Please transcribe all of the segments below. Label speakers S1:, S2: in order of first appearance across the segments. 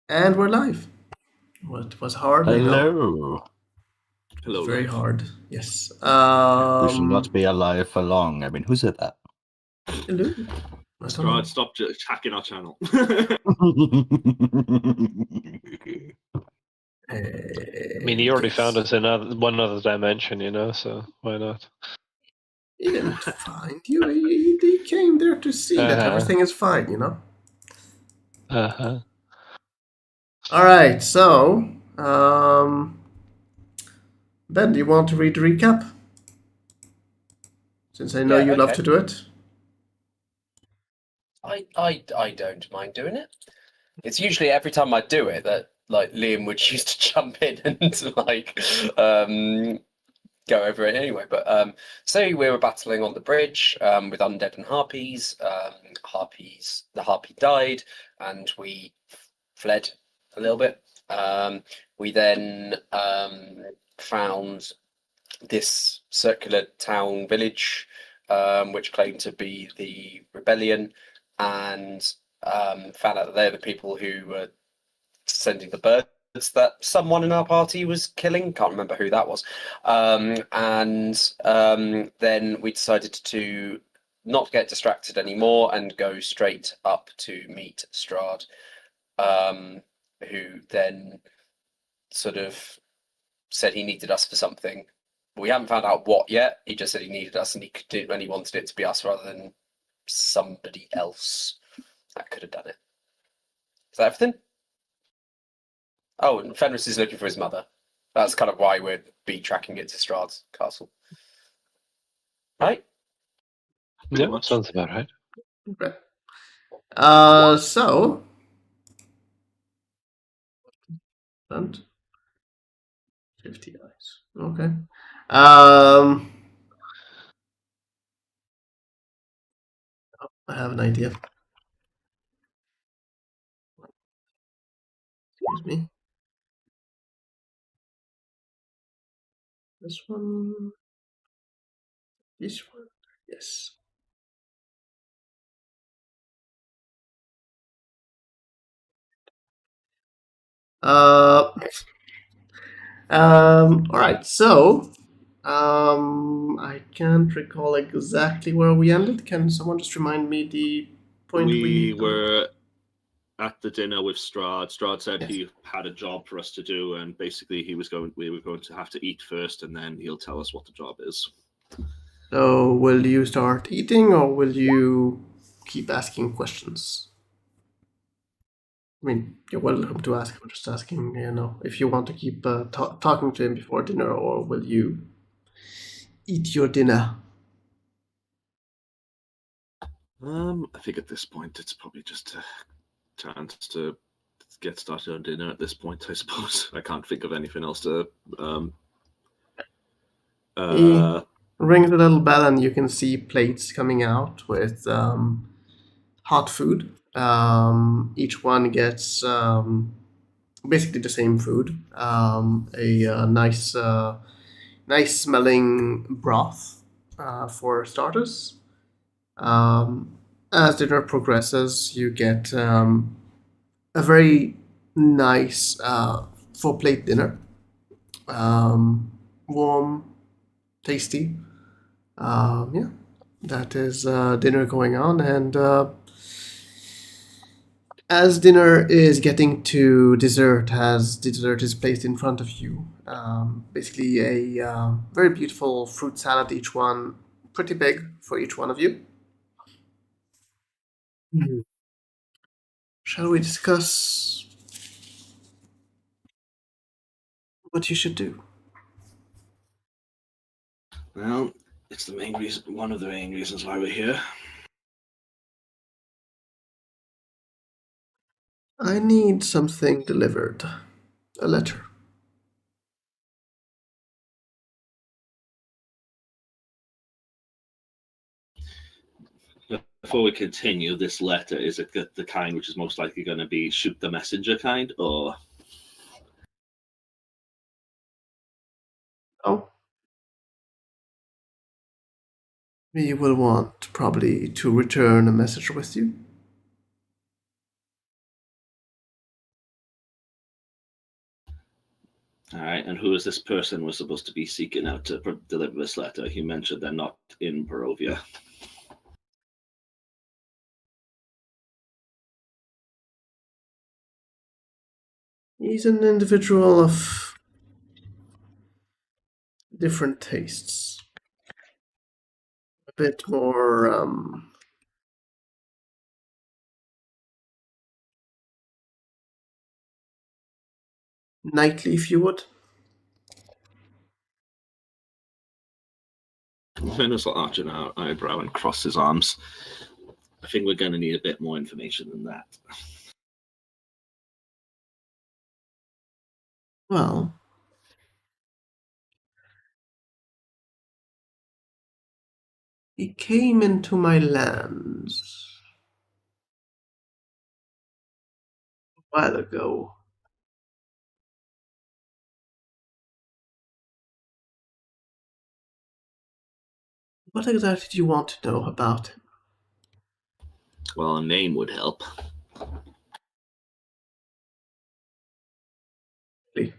S1: And we're live. What was hard, I know.
S2: Hello.
S1: It was
S3: Hello,
S1: very
S3: live.
S1: hard. Yes.
S2: We shall not be alive for long. I mean, who said that?
S1: Hello. I don't know.
S3: Strahd, stop hacking our channel.
S4: I mean, he already found us in one other dimension, so why not?
S1: He didn't find you. He came there to see that everything is fine.
S4: Uh-huh.
S1: All right. So, Ben, do you want to read the recap? Since I know you love
S5: okay.
S1: to do it.
S5: I don't mind doing it. It's usually every time I do it that Liam would choose to jump in and go over it anyway. But so we were battling on the bridge with undead and harpies. The harpy died, and we fled a little bit. We then found this circular town village, which claimed to be the rebellion, and found out that they're the people who were sending the birds that someone in our party was killing. Can't remember who that was. Then we decided to not get distracted anymore and go straight up to meet Strahd, who then sort of said he needed us for something. We haven't found out what yet. He just said he needed us, and he wanted it to be us rather than somebody else that could have done it. Is that everything? Oh, and Fenris is looking for his mother. That's kind of why we'd be tracking it to Strahd's castle. Right?
S4: Yeah, sounds about right.
S1: Okay. So. And 50 eyes. Okay. I have an idea. Excuse me. This one. This one. Yes. All right. So, I can't recall exactly where we ended. Can someone just remind me the point
S3: we were at the dinner with Strahd. Strahd said
S1: Yes.
S3: he had a job for us to do, and basically we were going to have to eat first, and then he'll tell us what the job is.
S1: So, will you start eating, or will you keep asking questions? I mean, you're welcome to ask. I'm just asking, if you want to keep talking to him before dinner, or will you eat your dinner?
S3: I think at this point it's probably just a chance to get started on dinner. At this point, I suppose I can't think of anything else to.
S1: He rings a little bell, and you can see plates coming out with hot food. Each one gets basically the same food. A nice smelling broth for starters. As dinner progresses, you get a very nice full plate dinner. Warm, tasty. Yeah, that is dinner going on, and as dinner is getting to dessert, as the dessert is placed in front of you, basically a very beautiful fruit salad, each one pretty big for each one of you. Shall we discuss what you should do?
S3: Well, it's the main reason. One of the main reasons why we're here.
S1: I need something delivered. A letter.
S3: Before we continue, this letter, is it the kind which is most likely going to be shoot the messenger kind, or?
S1: Oh. We will want probably to return a message with you.
S3: All right, and who is this person we're supposed to be seeking out to deliver this letter? You mentioned they're not in Barovia.
S1: He's an individual of different tastes. A bit more knightly, if you would.
S3: Venus will arch an eyebrow and cross his arms. I think we're going to need a bit more information than that.
S1: Well, he came into my lands a while ago. What exactly do you want to know about him?
S3: Well, a name would help.
S1: Really?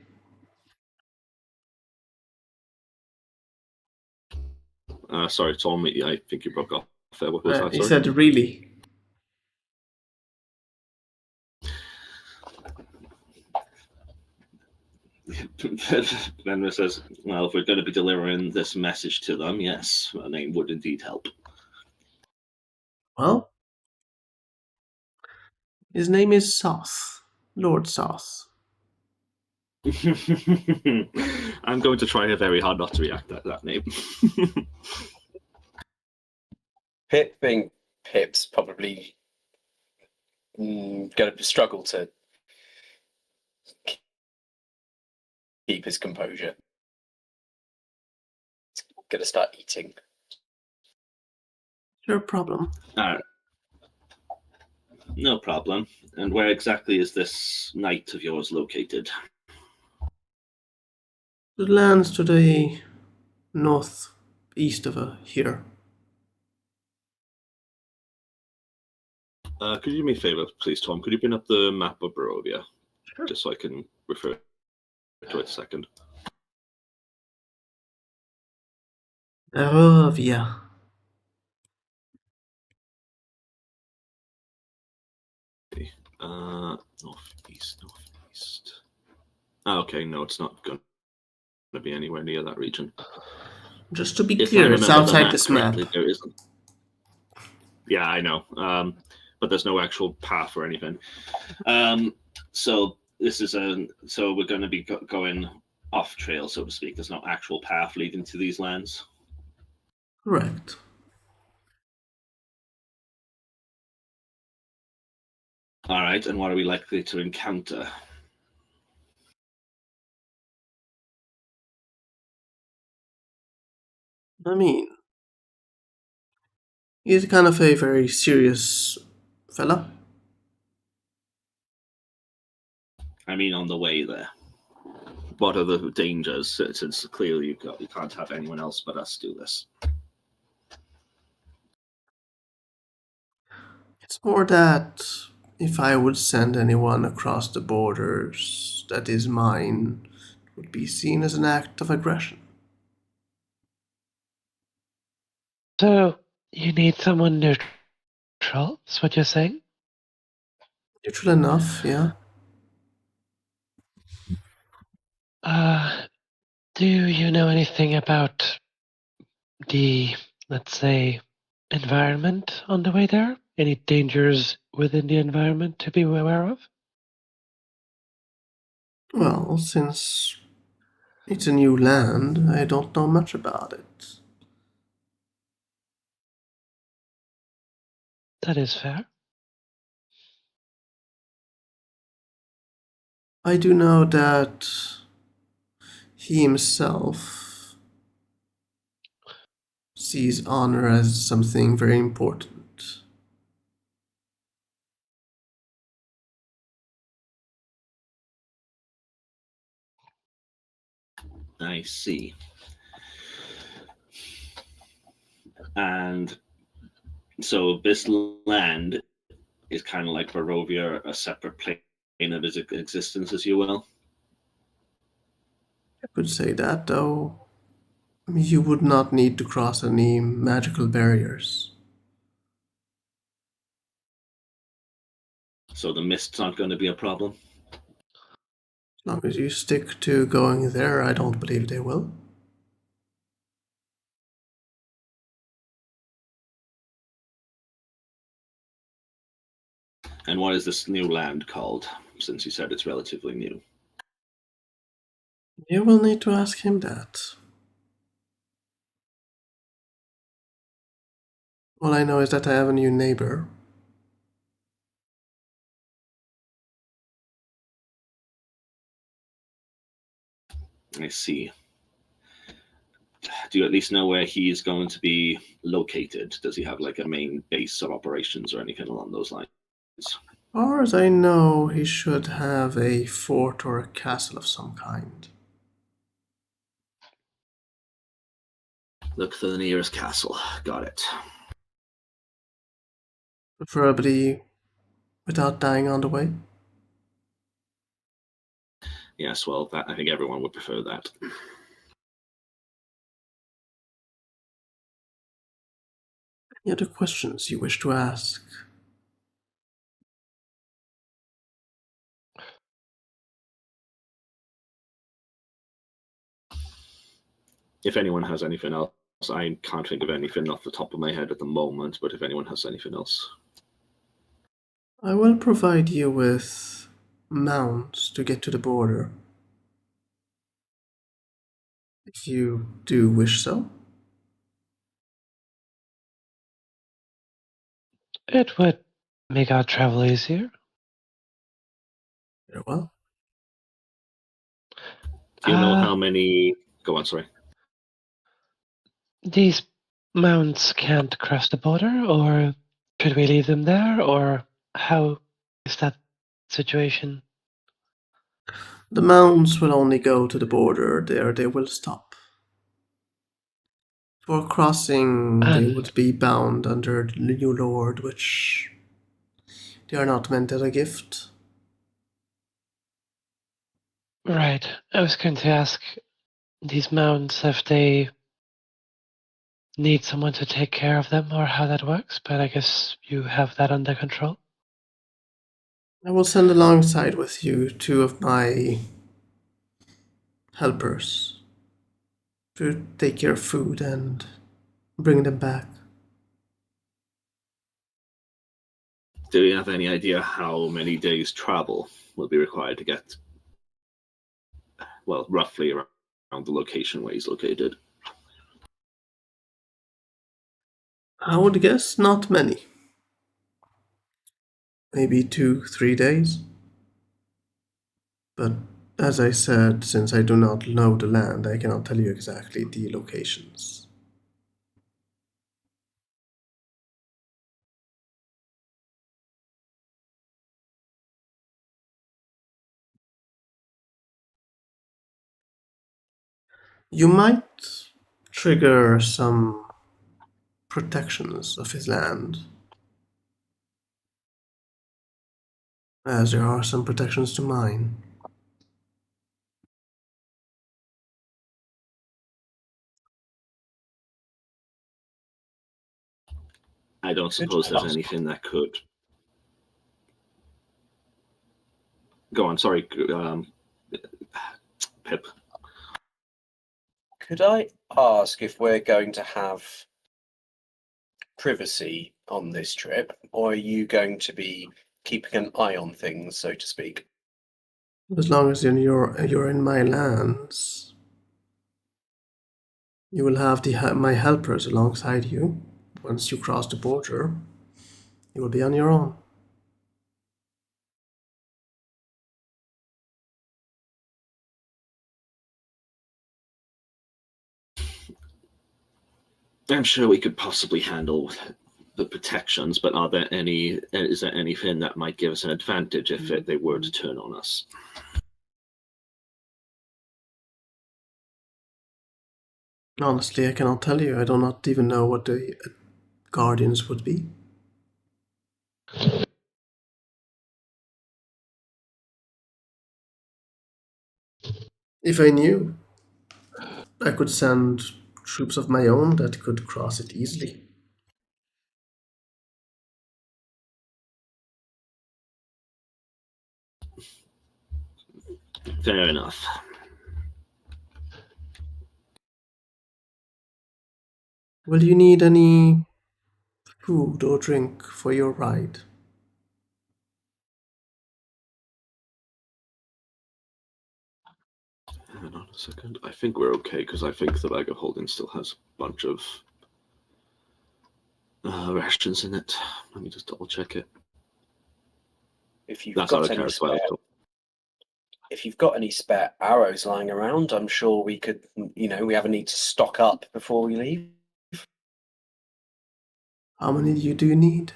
S3: Sorry, Tom, I think you broke off there. What was that?
S1: He
S3: Sorry?
S1: said, really?
S3: Venus says, well, if we're going to be delivering this message to them, yes, a name would indeed help.
S1: Well, his name is Soth, Lord Soth.
S3: I'm going to try very hard not to react to that name.
S5: Pip, being Pip's probably going to struggle to keep his composure. He's going to start eating.
S1: Your problem.
S3: All right. No problem. And where exactly is this knight of yours located?
S1: The lands to the northeast of here.
S3: Could you do me a favor, please, Tom? Could you bring up the map of Barovia?
S1: Sure.
S3: Just so I can refer to it a second.
S1: Barovia.
S3: Northeast. Okay, no, it's not going to be anywhere near that region.
S1: Just to be
S3: If I
S1: clear, it's
S3: remember the
S1: outside
S3: map
S1: this map.
S3: correctly, there isn't. Yeah, I know. But there's no actual path or anything. So this is so we're going to be going off trail, so to speak. There's no actual path leading to these lands.
S1: Correct.
S3: All right, and what are we likely to encounter?
S1: I mean, he's kind of a very serious fella.
S3: I mean, on the way there. What are the dangers? Since clearly you can't have anyone else but us do this.
S1: It's more that if I would send anyone across the borders that is mine, it would be seen as an act of aggression.
S4: So, you need someone neutral, is what you're saying?
S1: Neutral enough, yeah.
S4: Do you know anything about the, let's say, environment on the way there? Any dangers within the environment to be aware of?
S1: Well, since it's a new land, I don't know much about it.
S4: That is fair.
S1: I do know that he himself sees honor as something very important.
S3: I see. And so this land is kind of like Barovia, a separate plane of its existence, as you will.
S1: Could say that, though. You would not need to cross any magical barriers.
S3: So the mist's not going to be a problem.
S1: As long as you stick to going there, I don't believe they will.
S3: And what is this new land called? Since you said it's relatively new.
S1: You will need to ask him that. All I know is that I have a new neighbor.
S3: I see. Do you at least know where he is going to be located? Does he have like a main base of operations or anything along those lines?
S1: As far as I know, he should have a fort or a castle of some kind.
S3: Look for the nearest castle. Got it.
S1: Preferably without dying on the way.
S3: Yes, well, that, I think everyone would prefer that.
S1: Any other questions you wish to ask?
S3: If anyone has anything else, I can't think of anything off the top of my head at the moment, but if anyone has anything else.
S1: I will provide you with mounts to get to the border. If you do wish so.
S4: It would make our travel easier.
S1: Very well.
S3: Do you know how many... Go on, sorry.
S4: These mounts can't cross the border, or should we leave them there, or how is that situation?
S1: The mounts will only go to the border. There they will stop. For crossing, they
S4: And
S1: would be bound under the new lord, which they are not meant as a gift.
S4: right, I was going to ask these mounts if they need someone to take care of them or how that works, but I guess you have that under control.
S1: I will send alongside with you two of my helpers to take care of food and bring them back.
S3: Do you have any idea how many days travel will be required to get, well, roughly around the location where he's located?
S1: I would guess not many. Maybe 2, 3 days. But as I said, since I do not know the land, I cannot tell you exactly the locations. You might trigger some protections of his land, as there are some protections to mine.
S3: I don't suppose there's anything that could... Go on, sorry, Pip.
S5: Could I ask if we're going to have privacy on this trip, or are you going to be keeping an eye on things, so to speak?
S1: As long as you're in my lands, you will have my helpers alongside you. Once you cross the border, you will be on your own.
S3: I'm sure we could possibly handle the protections, but are there any? Is there anything that might give us an advantage if they were to turn on us?
S1: Honestly, I cannot tell you. I do not even know what the guardians would be. If I knew, I could send troops of my own that could cross it easily.
S3: Fair enough.
S1: Will you need any food or drink for your ride?
S3: Hang on a second. I think we're okay because I think the bag of holding still has a bunch of rations in it. Let me just double check it.
S5: If you've
S3: That's
S5: got
S3: out of
S5: any
S3: character.
S5: spare, if you've got any spare arrows lying around, I'm sure we could. We have a need to stock up before we leave.
S1: How many do you need?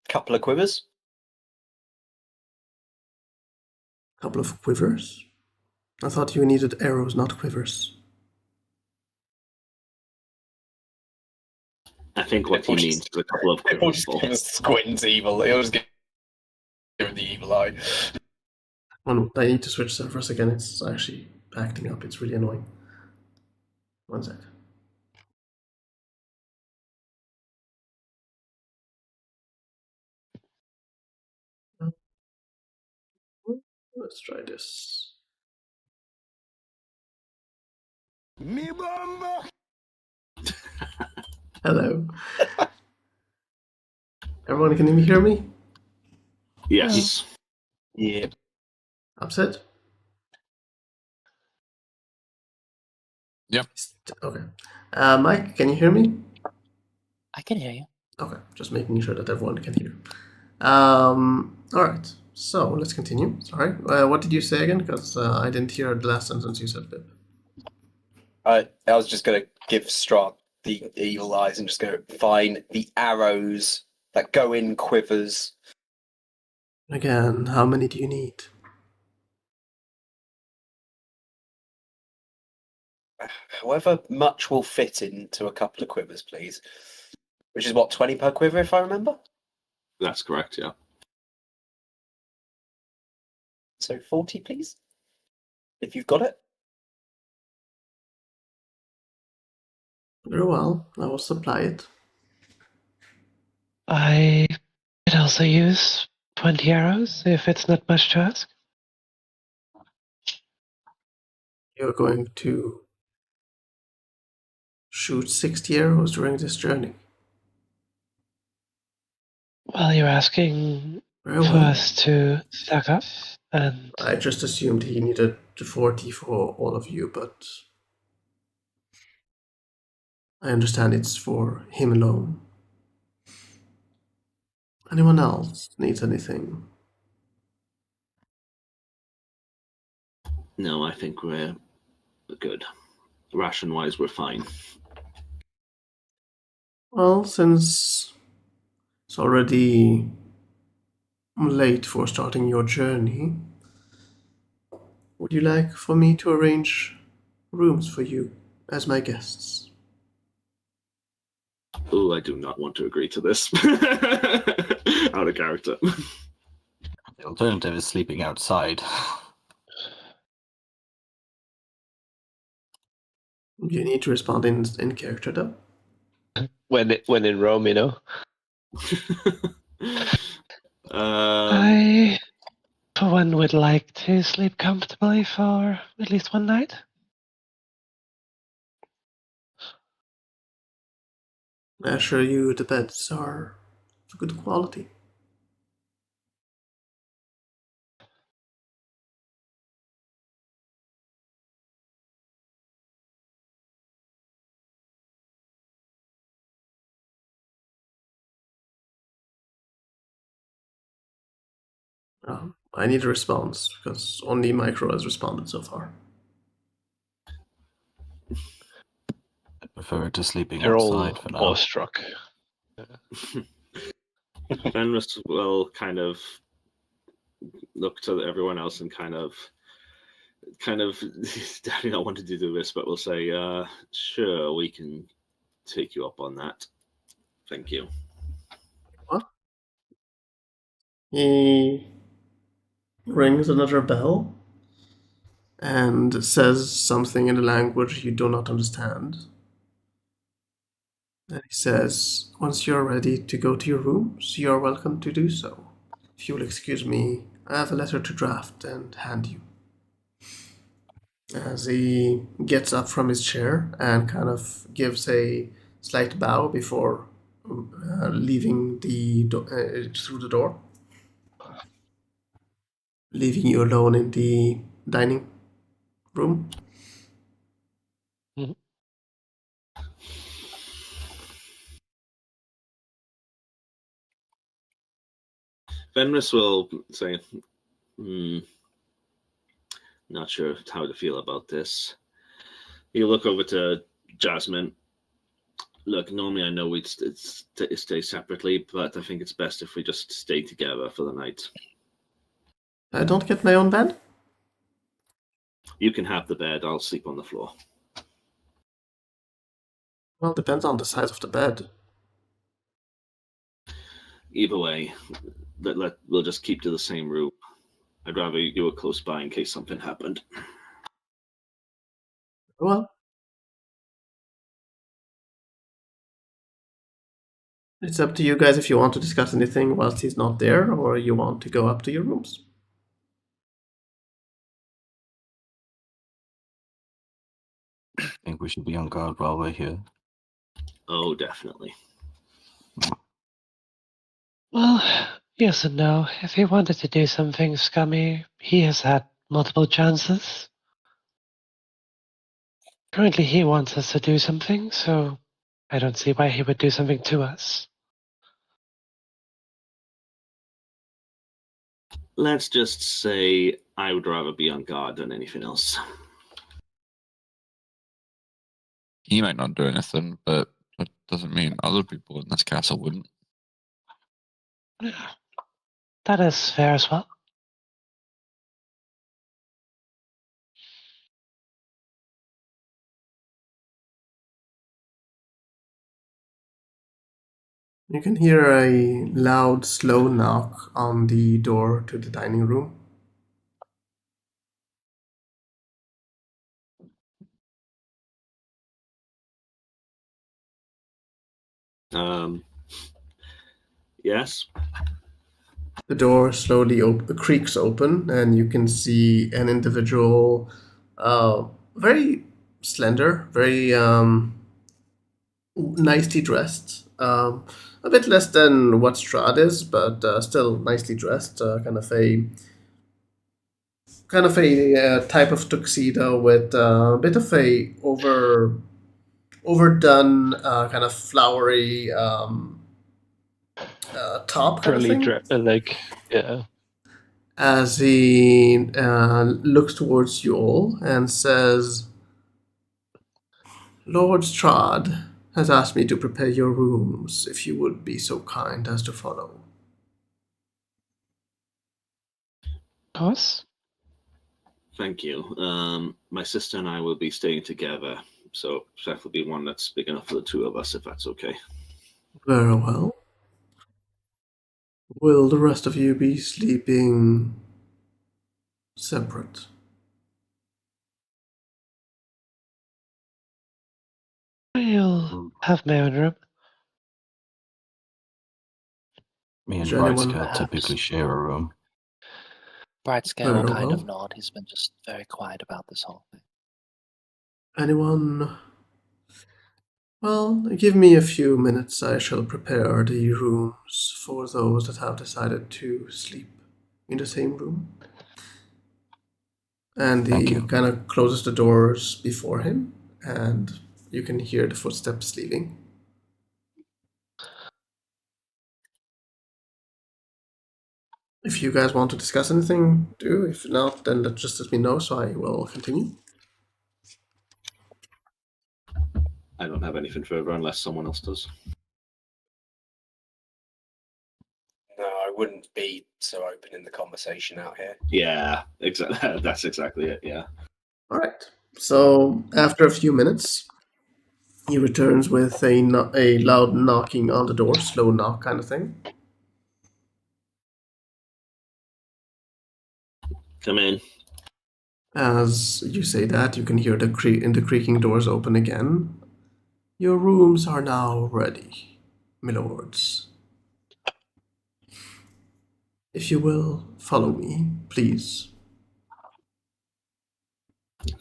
S5: Couple of quivers.
S1: Couple of quivers? I thought you needed arrows, not quivers.
S3: I think what he means is a couple of quivers full.
S5: Squints evil. He'll just give him the evil eye.
S1: Well, I need to switch servers again. It's actually acting up. It's really annoying. One sec. Let's try this.
S2: Me bomba!
S1: Hello. Everyone, can you hear me?
S3: Yes.
S5: Yeah.
S1: Upset?
S6: Yep.
S1: Okay. Mike, can you hear me?
S7: I can hear you.
S1: Okay, just making sure that everyone can hear. All right. So let's continue. Sorry. What did you say again? Because I didn't hear the last sentence you said, Pip.
S5: I was just going to give Strahd the evil eyes and just go find the arrows that go in quivers.
S1: Again, how many do you need?
S5: However much will fit into a couple of quivers, please. Which is what, 20 per quiver, if I remember?
S3: That's correct, yeah.
S5: So 40, please? If you've got it.
S1: Very well. I will supply it.
S4: I could also use 20 arrows if it's not much to ask.
S1: You're going to shoot 60 arrows during this journey.
S4: Well, you're asking
S1: Very
S4: for
S1: well.
S4: us to stack up, and
S1: I just assumed he needed the 40 for all of you, but I understand it's for him alone. Anyone else needs anything?
S3: No, I think we're good. Ration-wise, we're fine.
S1: Well, since it's already late for starting your journey, would you like for me to arrange rooms for you as my guests?
S3: Oh, I do not want to agree to this. Out of character.
S2: The alternative is sleeping outside.
S1: You need to respond in character, though.
S7: When in Rome, you know.
S4: I, for one, would like to sleep comfortably for at least one night.
S1: I assure you the beds are of good quality. I need a response, because only Micro has responded so far.
S2: I prefer to sleeping
S7: They're all
S2: outside for now.
S7: awestruck.
S3: Fenris will kind of look to everyone else and kind of definitely not wanting to do this, but we'll say, sure, we can take you up on that. Thank you.
S1: What? He rings another bell. and says something in a language you do not understand. And he says, once you're ready to go to your rooms, you're welcome to do so. If you will excuse me, I have a letter to draft and hand you. As he gets up from his chair and kind of gives a slight bow before leaving through the door, leaving you alone in the dining room.
S4: Mhm.
S3: Fenris will say, not sure how to feel about this. You look over to Jasmine. Look, normally I know we'd stay separately, but I think it's best if we just stay together for the night.
S1: I don't get my own bed?
S3: You can have the bed. I'll sleep on the floor.
S1: Well, depends on the size of the bed.
S3: Either way, we'll just keep to the same room. I'd rather you were close by in case something happened.
S1: Well, it's up to you guys if you want to discuss anything whilst he's not there, or you want to go up to your rooms.
S2: I think we should be on guard while we're here.
S3: Oh, definitely.
S4: Well, yes and no. If he wanted to do something scummy, he has had multiple chances. Currently, he wants us to do something, so I don't see why he would do something to us.
S3: Let's just say I would rather be on guard than anything else.
S6: He might not do anything, but that doesn't mean other people in this castle wouldn't.
S4: That is fair as well.
S1: You can hear a loud, slow knock on the door to the dining room.
S3: Yes.
S1: The door slowly creaks open, and you can see an individual, very slender, very nicely dressed. A bit less than what Strahd is, but still nicely dressed. Kind of a type of tuxedo with a bit of a overdone kind of flowery top kind of
S4: Curly,
S1: thing.
S4: yeah.
S1: As he looks towards you all and says, Lord Strahd has asked me to prepare your rooms, if you would be so kind as to follow.
S4: Of course.
S3: Thank you. My sister and I will be staying together, so that will be one that's big enough for the two of us, if that's okay.
S1: Very well. Will the rest of you be sleeping separate?
S4: I'll have my own room.
S2: Me and
S1: Is there anyone-
S2: Brightscale typically share a room.
S8: Bright Scale will
S1: Very
S8: kind
S1: well.
S8: of nod. He's been just very quiet about this whole thing.
S1: Anyone? Well, give me a few minutes. I shall prepare the rooms for those that have decided to sleep in the same room. And
S2: Thank
S1: he
S2: you.
S1: kind of closes the doors before him, and you can hear the footsteps leaving. If you guys want to discuss anything, do. If not, then just let me know so I will continue.
S3: I don't have anything further unless someone else does.
S5: No, I wouldn't be so open in the conversation out here.
S3: Yeah, exactly. That's exactly it. Yeah.
S1: All right. So after a few minutes, he returns with a loud knocking on the door, slow knock kind of thing.
S3: Come in.
S1: As you say that, you can hear the creaking doors open again. Your rooms are now ready, milords. If you will follow me, please.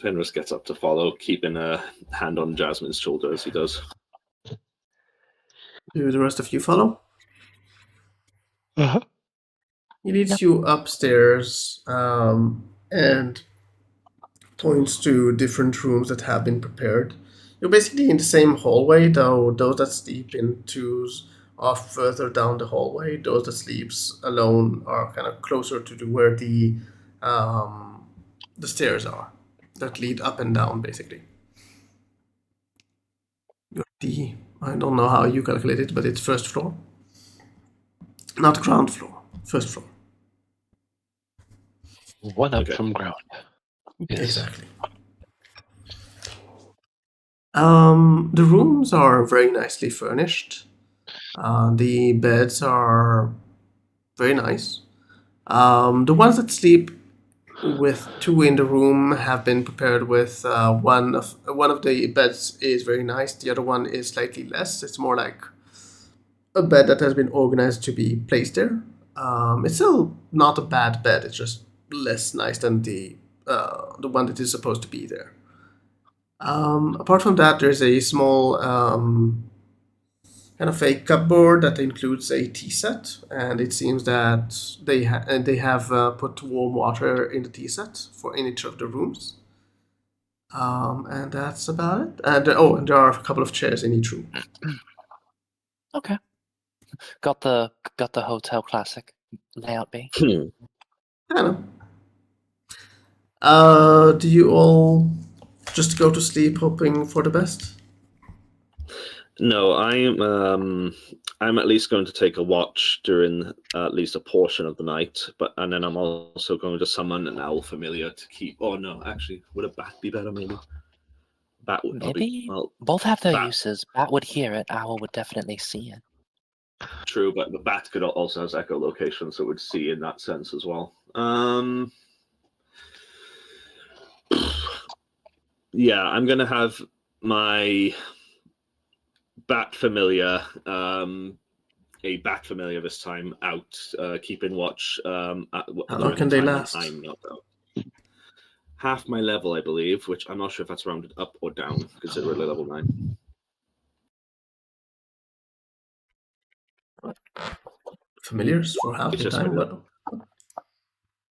S3: Fenris gets up to follow, keeping a hand on Jasmine's shoulder as he does.
S1: Do the rest of you follow?
S4: Uh-huh.
S1: He leads you upstairs and points to different rooms that have been prepared. You're basically in the same hallway, though those that sleep in twos are further down the hallway. Those that sleeps alone are kind of closer to where the stairs are that lead up and down, basically. You're the I don't know how you calculate it, but it's first floor, not ground floor. First floor.
S4: One up
S3: Okay.
S4: from ground. Yes.
S1: Exactly. The rooms are very nicely furnished. The beds are very nice. The ones that sleep with two in the room have been prepared with one of the beds is very nice. The other one is slightly less. It's more like a bed that has been organized to be placed there. It's still not a bad bed. It's just less nice than the one that is supposed to be there. Apart from that, there's a small kind of a cupboard that includes a tea set, and it seems that they have put warm water in the tea set for in each of the rooms. And that's about it. And and there are a couple of chairs in each room.
S8: Okay. Got the hotel classic layout B.
S1: I know. Do you all just go to sleep hoping for the best?
S3: No, I'm at least going to take a watch during at least a portion of the night, and then I'm also going to summon an owl familiar to keep. Oh no, actually, would a bat be better? Maybe bat would probably.
S8: Maybe
S3: Well,
S8: both have their
S3: bat.
S8: uses. Bat would hear it. Owl would definitely see it.
S3: True, but the bat could also has echolocation, so it would see in that sense as well. Yeah, I'm gonna have my bat familiar, a bat familiar this time out, keeping watch.
S1: How long can they last?
S3: I'm not out. Half my level, I believe, which I'm not sure if that's rounded up or down, considering we're level 9.
S1: Familiars for half
S3: It's
S1: the
S3: just
S1: time?
S3: my
S1: What?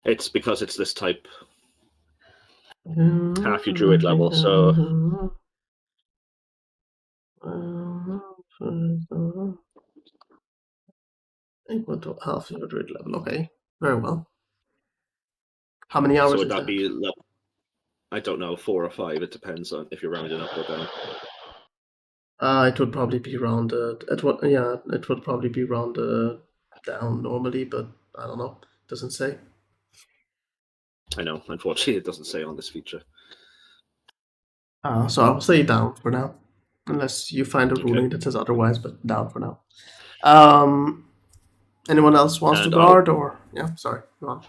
S3: It's because it's this type. Half your druid level, so
S1: equal to half your druid level. Okay, very well. How many hours
S3: so would
S1: is
S3: that be level? I don't know, 4 or 5. It depends on if you're rounding up or down.
S1: It would probably be rounded. It would probably be rounded down normally, but I don't know. Doesn't say.
S3: I know. Unfortunately, it doesn't say on this feature.
S1: So I'll say down for now, unless you find a
S3: Okay.
S1: ruling that says otherwise. But down for now. Anyone else wants to
S3: And
S1: guard or yeah? Sorry, go on.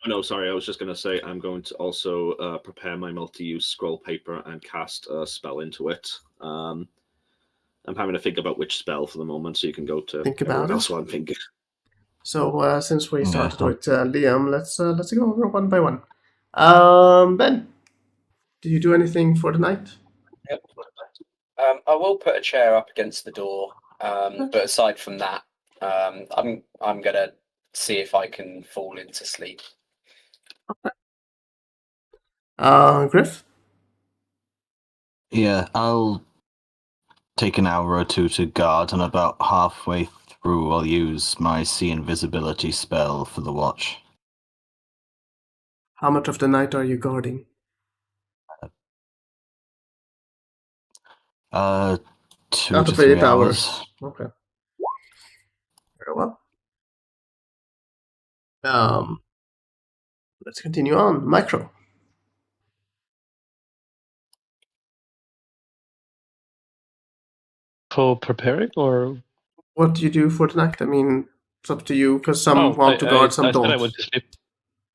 S3: No, sorry. I was just going to say I'm going to also prepare my multi-use scroll paper and cast a spell into it. I'm having to think about which spell for the moment, so you can go to
S1: Think about
S3: everyone
S1: it.
S3: else while I'm thinking.
S1: So since we started
S2: Yeah.
S1: with Liam, let's go over one by one. Ben, do you do anything for the night?
S5: Yep. I will put a chair up against the door, but aside from that, I'm gonna see if I can fall into sleep.
S1: Griff?
S2: Yeah, I'll take an hour or two to guard, and about halfway through I'll use my see invisibility spell for the watch.
S1: How much of the night are you guarding?
S2: 2
S1: Out
S2: to
S1: of
S2: 3
S1: 8 hours. Okay. Very well. Let's continue on. Micro.
S4: For preparing or?
S1: What do you do for the night? I mean, it's up to you, because some want to guard, some
S4: I said I
S1: don't.
S4: went to sleep.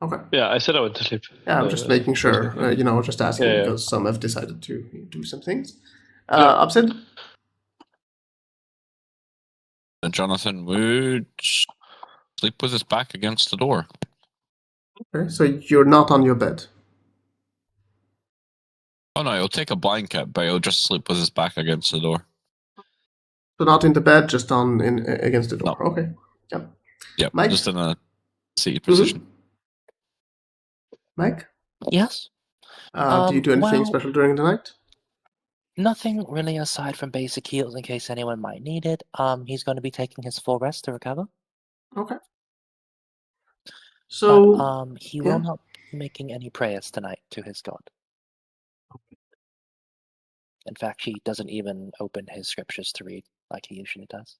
S1: Okay.
S4: Yeah, I said I went to sleep.
S1: Yeah, I'm just making sure. Just asking
S4: Yeah.
S1: because some have decided to do some things.
S4: Yeah.
S1: Upset.
S6: And Jonathan would sleep with his back against the door.
S1: Okay, so you're not on your bed.
S6: Oh no, he'll take a blanket, but he'll just sleep with his back against the door.
S1: So not in the bed, just against the door.
S6: No.
S1: Okay. Yep.
S6: Yep,
S1: Mike?
S6: just in a seated position.
S1: Mike?
S8: Yes.
S1: Do you do anything
S8: Well-
S1: special during the night?
S8: Nothing really aside from basic heals in case anyone might need it. He's going to be taking his full rest to recover.
S1: Okay.
S8: But
S1: So
S8: he
S1: yeah.
S8: will not be making any prayers tonight to his god. In fact, he doesn't even open his scriptures to read like he usually does.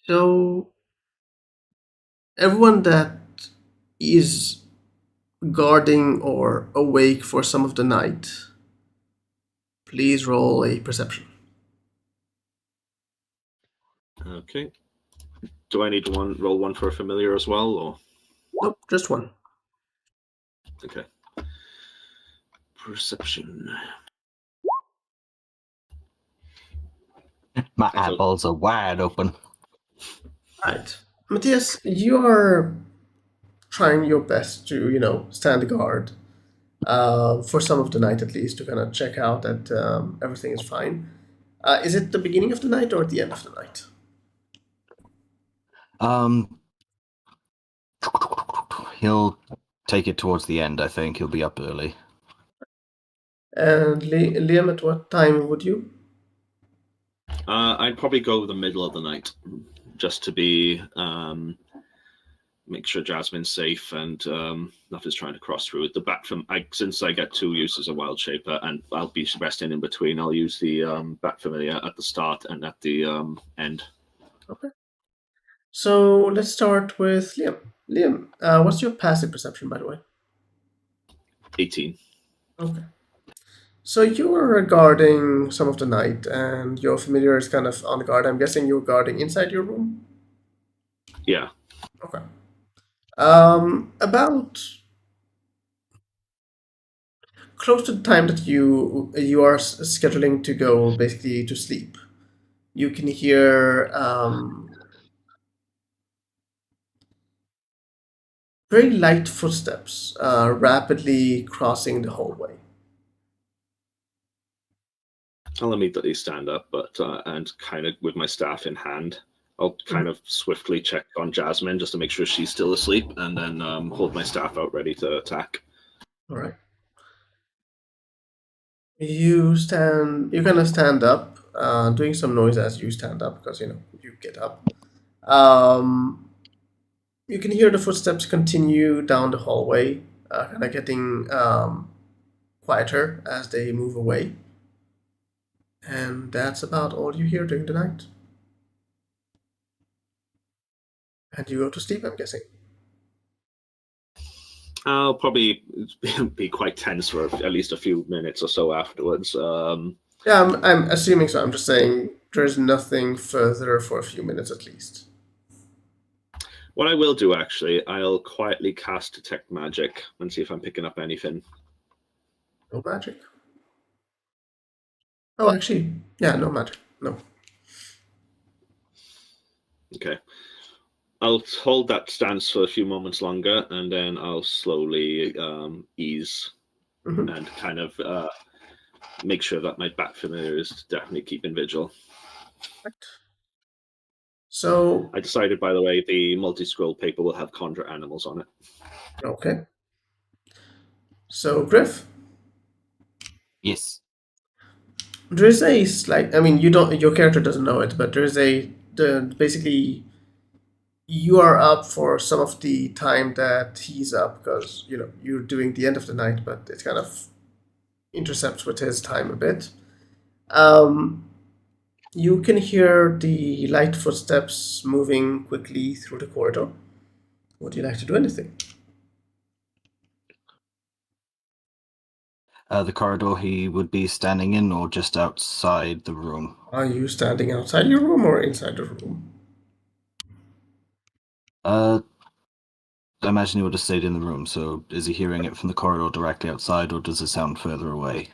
S1: So everyone that is guarding or awake for some of the night, please roll a perception.
S3: Okay. Do I need to roll one for a familiar as well, or
S1: Nope, just one.
S3: okay? Perception.
S2: My
S3: That's
S2: eyeballs are wide open.
S1: Right. Matthias, you are trying your best to, stand guard for some of the night at least to kind of check out that everything is fine. Is it the beginning of the night or at the end of the night?
S2: He'll take it towards the end, I think. He'll be up early.
S1: And Liam, at what time would you?
S3: I'd probably go the middle of the night, just to be make sure Jasmine's safe and nothing's trying to cross through. The bat since I get 2 uses of Wild Shaper and I'll be resting in between. I'll use the Bat Familiar at the start and at the end.
S1: Okay. So let's start with Liam. Liam, what's your passive perception, by the way?
S3: 18.
S1: Okay. So you were guarding some of the night, and your familiar is kind of on guard. I'm guessing you're guarding inside your room?
S3: Yeah.
S1: Okay. About close to the time that you are scheduling to go basically to sleep, you can hear very light footsteps rapidly crossing the hallway.
S3: I'll immediately stand up, and kind of with my staff in hand, I'll kind of swiftly check on Jasmine just to make sure she's still asleep, and then hold my staff out ready to attack.
S1: All right. You kind of stand up, doing some noise as you stand up because you get up. You can hear the footsteps continue down the hallway, kind of getting quieter as they move away. And that's about all you hear during the night. And you go to sleep, I'm guessing.
S3: I'll probably be quite tense for at least a few minutes or so afterwards.
S1: Yeah, I'm assuming so. I'm just saying there's nothing further for a few minutes at least.
S3: What I will do, actually, I'll quietly cast Detect Magic and see if I'm picking up anything.
S1: No magic. Oh, actually, yeah, no magic. No.
S3: Okay. I'll hold that stance for a few moments longer, and then I'll slowly ease and kind of make sure that my Bat Familiar is definitely keeping vigil.
S1: Right. So
S3: I decided, by the way, the multi-scroll paper will have conjure animals on it.
S1: okay. So Griff,
S2: Yes.
S1: there is a slight. I mean, your character doesn't know it, but there is basically you are up for some of the time that he's up because you're doing the end of the night, but it kind of intercepts with his time a bit. You can hear the light footsteps moving quickly through the corridor. Would you like to do anything?
S2: The corridor he would be standing in, or just outside the room?
S1: Are you standing outside your room or inside the room?
S2: I imagine he would have stayed in the room, so is he hearing it from the corridor directly outside, or does it sound further away?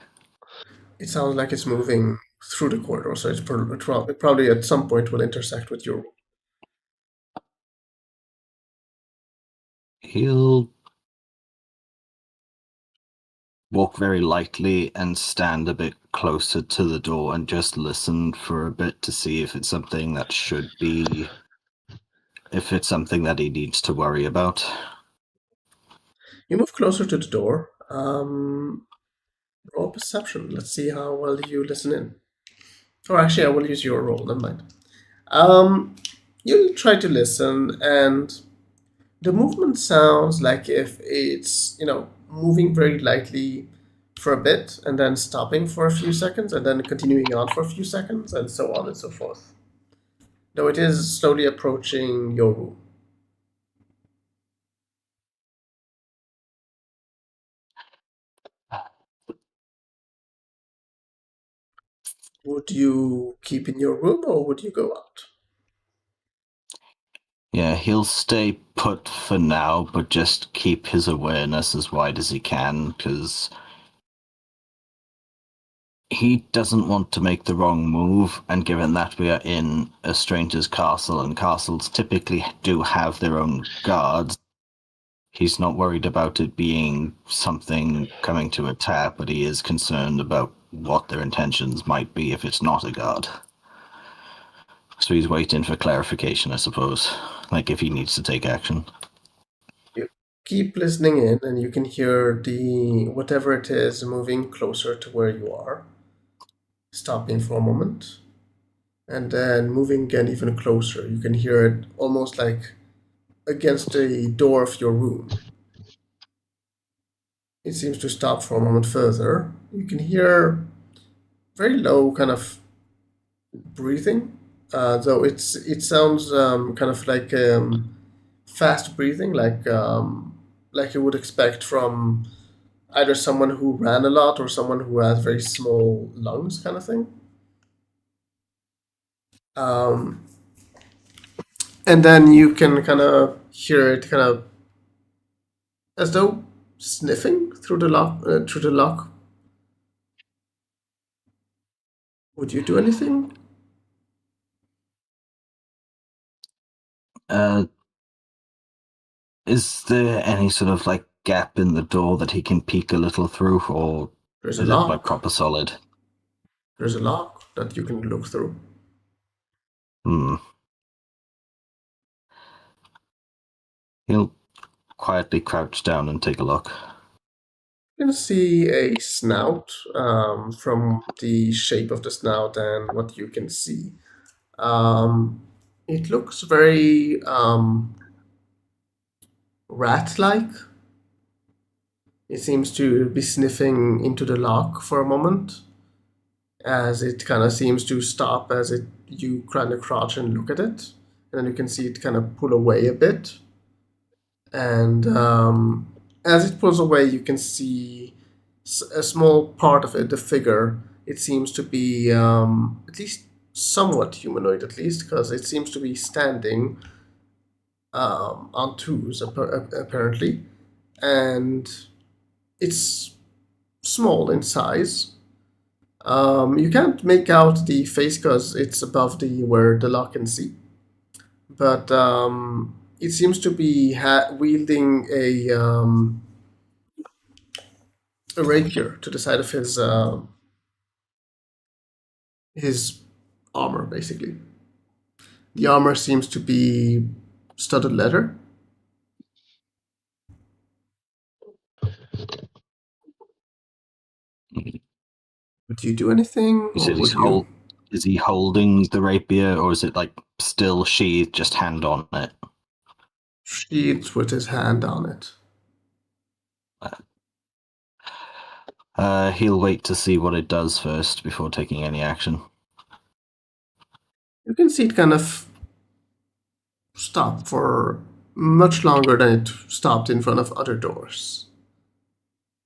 S1: It sounds like it's moving through the corridor, so it probably at some point will intersect with your room.
S2: He'll walk very lightly and stand a bit closer to the door and just listen for a bit to see if it's something that should be, if it's something that he needs to worry about.
S1: You move closer to the door. Roll perception. Let's see how well you listen in. Or actually, I will use your roll. Never mind. You'll try to listen, and the movement sounds like if it's moving very lightly for a bit, and then stopping for a few seconds, and then continuing on for a few seconds, and so on and so forth. Though it is slowly approaching your room. Would you keep in your room or would you go out?
S2: Yeah, he'll stay put for now, but just keep his awareness as wide as he can, because he doesn't want to make the wrong move, and given that we are in a stranger's castle, and castles typically do have their own guards, he's not worried about it being something coming to attack, but he is concerned about what their intentions might be if it's not a guard. So he's waiting for clarification, I suppose, like if he needs to take action.
S1: You keep listening in and you can hear the whatever it is moving closer to where you are, stopping for a moment, and then moving again even closer. You can hear it almost like against the door of your room. It seems to stop for a moment further. You can hear very low kind of breathing, though it sounds kind of like fast breathing, like you would expect from either someone who ran a lot or someone who has very small lungs, kind of thing. Um, and then you can kind of hear it kind of as though sniffing through the lock. Through the lock. Would you do anything?
S2: Is there any sort of like gap in the door that he can peek a little through, or
S1: There's
S2: is
S1: a
S2: it like
S1: lock.
S2: proper solid?
S1: There's a lock that you can look through.
S2: He'll quietly crouch down and take a look.
S1: You can see a snout from the shape of the snout and what you can see. It looks very rat-like. It seems to be sniffing into the lock for a moment, as it kind of seems to stop as you kind of crouch and look at it, and then you can see it kind of pull away a bit. And as it pulls away, you can see a small part of it, the figure. It seems to be at least somewhat humanoid, at least, because it seems to be standing on twos, apparently. And it's small in size. You can't make out the face because it's above where the lock can see. But it seems to be wielding a rapier to the side of his armor, basically. The armor seems to be studded leather. Would you do anything,
S2: You
S1: or
S2: said
S1: would you?
S2: is he holding the rapier, or is it like still sheathed, just hand on it?
S1: Sheathed with his hand on it.
S2: He'll wait to see what it does first before taking any action.
S1: You can see it kind of stop for much longer than it stopped in front of other doors.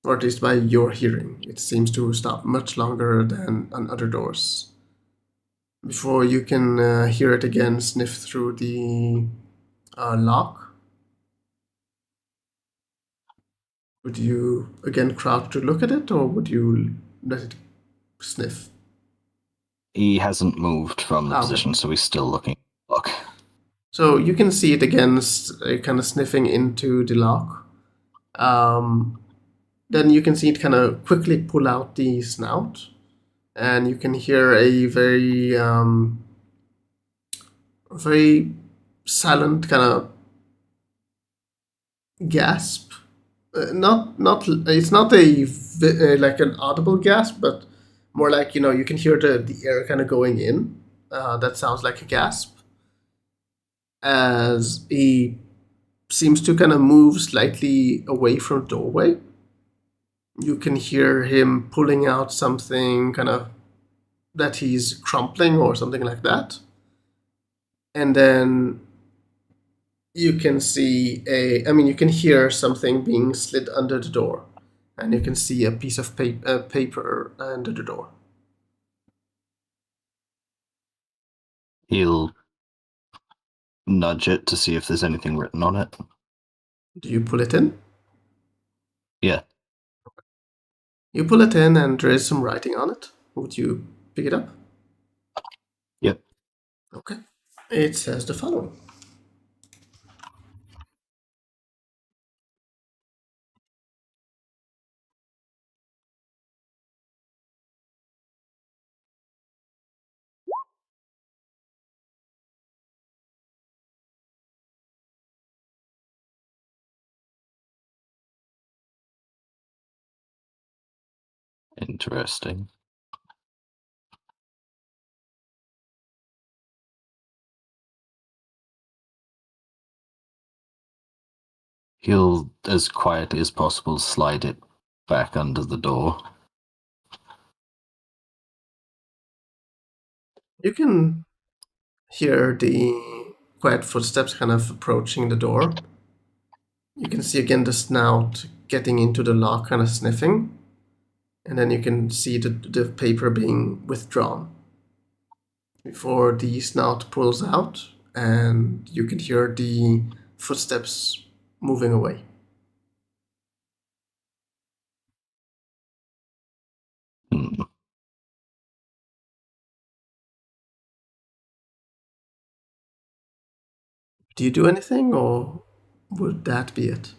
S1: Or at least by your hearing. It seems to stop much longer than on other doors. Before you can hear it again sniff through the lock. Would you again crouch to look at it, or would you let it sniff?
S2: He hasn't moved from the
S1: Okay.
S2: position, so he's still looking at the lock.
S1: So you can see it again, kind of sniffing into the lock. Then you can see it kind of quickly pull out the snout, and you can hear a very silent kind of gasp. Not it's not like an audible gasp, but more like you can hear the air kind of going in. That sounds like a gasp as he seems to kind of move slightly away from the doorway. You can hear him pulling out something kind of that he's crumpling or something like that. And then you can see you can hear something being slid under the door. And you can see a piece of paper under the door.
S2: He'll nudge it to see if there's anything written on it.
S1: Do you pull it in?
S2: Yeah.
S1: You pull it in and there is some writing on it. Would you pick it up?
S2: Yep.
S1: Okay. It says the following.
S2: Interesting. He'll, as quietly as possible, slide it back under the door.
S1: You can hear the quiet footsteps kind of approaching the door. You can see again the snout getting into the lock, kind of sniffing. And then you can see the paper being withdrawn before the snout pulls out, and you can hear the footsteps moving away.
S2: Hmm.
S1: Do you do anything, or would that be it?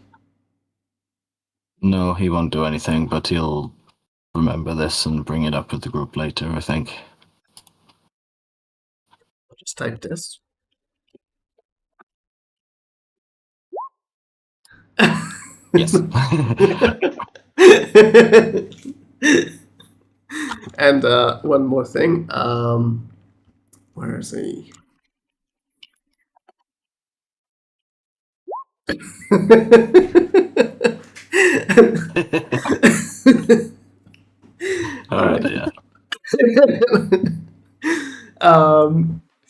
S2: No, he won't do anything, but he'll remember this and bring it up with the group later, I think.
S1: I'll just type this.
S2: Yes.
S1: And one more thing. Where is he? All right.
S2: Yeah.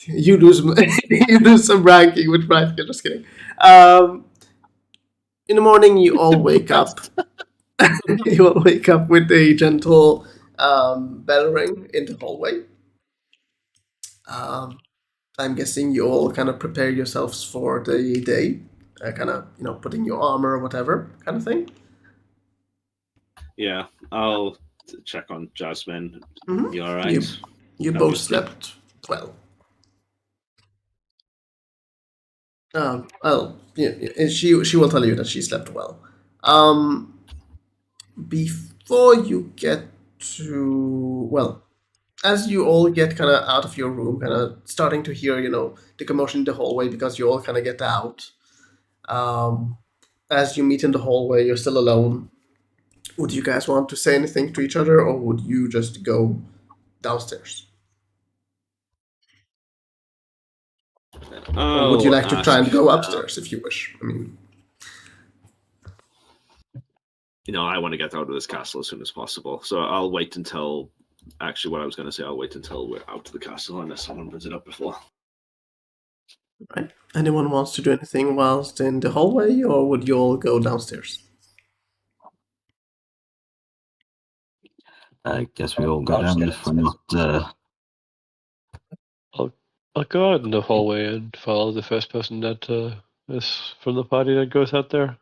S1: You lose you lose some ranking with Brian. Just kidding. In the morning, you all wake up. You all wake up with a gentle bell ring in the hallway. I'm guessing you all kind of prepare yourselves for the day, kind of putting your armor or whatever kind of thing.
S3: Yeah, I'll check on Jasmine.
S1: Mhm.
S3: You all right?
S1: You
S3: How
S1: both
S3: was sleep?
S1: slept well. Well, yeah, she will tell you that she slept well. Before you get to as you all get kind of out of your room, kind of starting to hear the commotion in the hallway because you all kind of get out. As you meet in the hallway, you're still alone. Would you guys want to say anything to each other, or would you just go downstairs? Or would you like to try and go upstairs if you wish? I mean,
S3: I want to get out of this castle as soon as possible. So I'll wait until. Actually, what I was going to say, I'll wait until we're out of the castle unless someone brings it up before.
S1: right. Anyone wants to do anything whilst in the hallway, or would you all go downstairs?
S2: I guess we all go down if we're not.
S4: I'll go out in the hallway and follow the first person that is from the party that goes out there.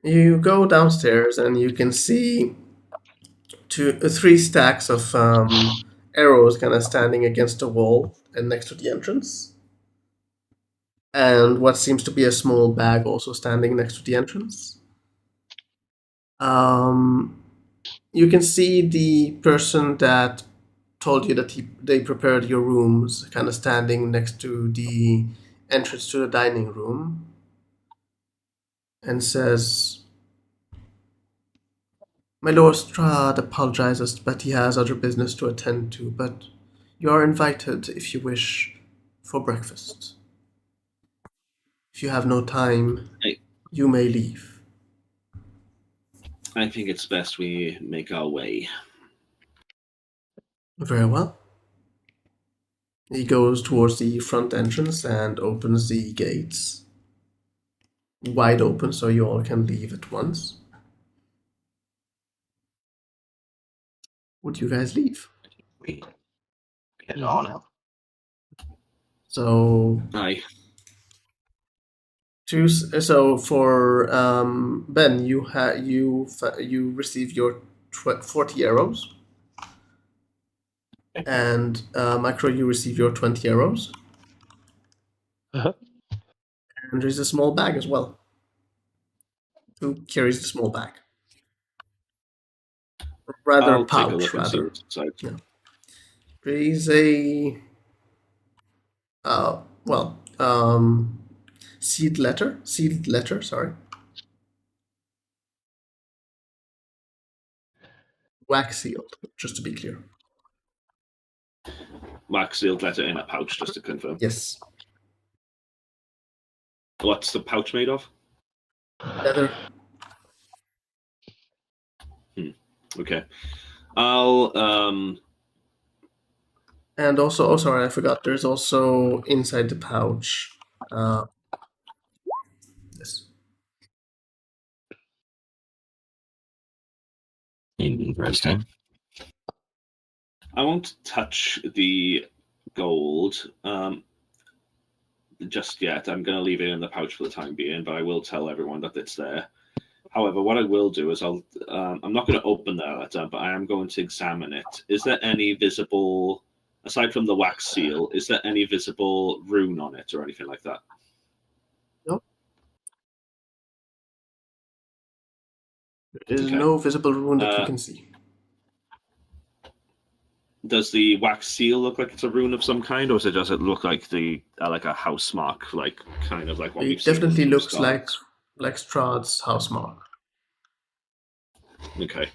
S1: You go downstairs and you can see three stacks of arrows kind of standing against the wall and next to the entrance. And what seems to be a small bag also standing next to the entrance. You can see the person that told you that they prepared your rooms kind of standing next to the entrance to the dining room and says, "My Lord Strahd apologizes, but he has other business to attend to, but you are invited, if you wish, for breakfast. If you have no time,
S3: Hey.
S1: you may leave."
S3: I think it's best we make our way.
S1: Very well. He goes towards the front entrance and opens the gates wide open so you all can leave at once. Would you guys leave?
S2: We get on it.
S1: So
S3: Aye.
S1: So for Ben, you receive your 40 arrows, and Macro, you receive your 20 arrows,
S4: Uh-huh.
S1: and there's a small bag as well. Who carries the small bag? Rather
S3: I'll take a
S1: pouch,
S3: look and see
S1: rather.
S3: what's inside.
S1: Yeah. There is a sealed letter. Sorry, wax sealed. Just to be clear.
S3: Wax sealed letter in a pouch, just to confirm.
S1: Yes.
S3: What's the pouch made of?
S1: Leather.
S3: Okay. I'll
S1: And also, oh sorry, I forgot. There's also inside the pouch. This.
S2: Interesting.
S3: I won't touch the gold just yet. I'm going to leave it in the pouch for the time being, but I will tell everyone that it's there. However, what I will do is I'm not going to open that letter, but I am going to examine it. Is there any visible, aside from the wax seal, is there any visible rune on it or anything like that?
S1: No. There is
S3: Okay.
S1: no visible rune that you can see.
S3: Does the wax seal look like it's a rune of some kind, or does it look like like a house mark, like kind of like what we've
S1: It
S3: seen?
S1: definitely
S3: in
S1: looks
S3: Scars?
S1: like Strahd's house mark.
S3: Okay.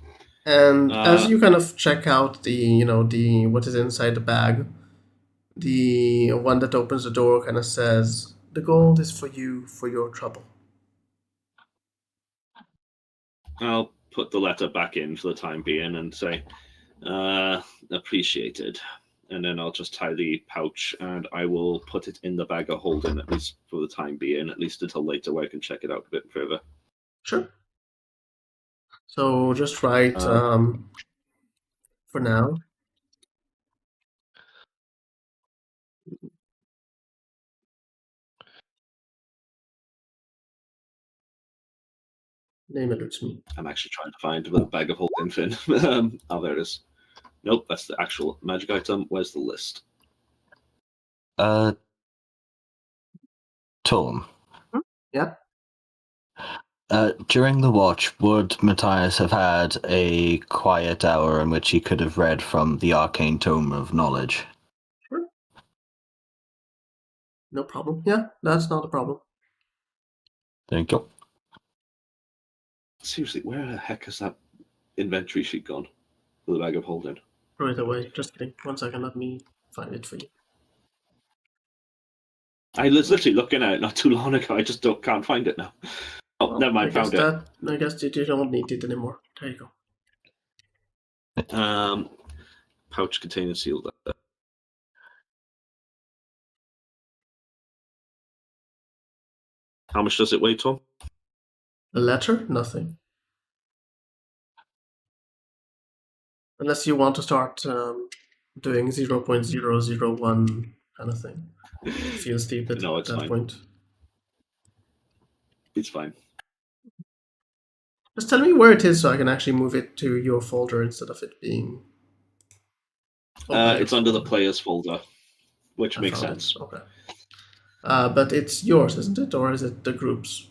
S1: And as you kind of check out the what is inside the bag, the one that opens the door kind of says, "The gold is for you for your trouble."
S3: I'll put the letter back in for the time being and say, appreciated. And then I'll just tie the pouch and I will put it in the bag of holding, at least for the time being, at least until later where I can check it out a bit further.
S1: Sure. So just write for now. Name eludes me.
S3: I'm actually trying to find the bag of holding thing. Oh, there it is. Nope, that's the actual magic item. Where's the list?
S2: Torm.
S1: Yeah.
S2: During the watch, would Matthias have had a quiet hour in which he could have read from the Arcane Tome of Knowledge?
S1: Sure. No problem. Yeah, that's not a problem.
S2: Thank you.
S3: Seriously, where the heck has that inventory sheet gone for the bag of holding?
S1: Throw it away. Just kidding. 1 second, let me find it for you.
S3: I was literally looking at it not too long ago. I just can't find it now. Oh,
S1: Well,
S3: never mind, found it.
S1: I guess you don't need it anymore. There you go.
S3: Pouch containing sealed letter. How much does it weigh, Tom?
S1: The letter? Nothing. Unless you want to start doing 0.001 kind of thing. Feel stupid
S3: No,
S1: at
S3: it's
S1: that
S3: fine.
S1: point.
S3: It's fine.
S1: Just tell me where it is so I can actually move it to your folder instead of it being.
S3: It's under the players folder, which makes sense.
S1: Okay. But it's yours, isn't it, or is it the group's?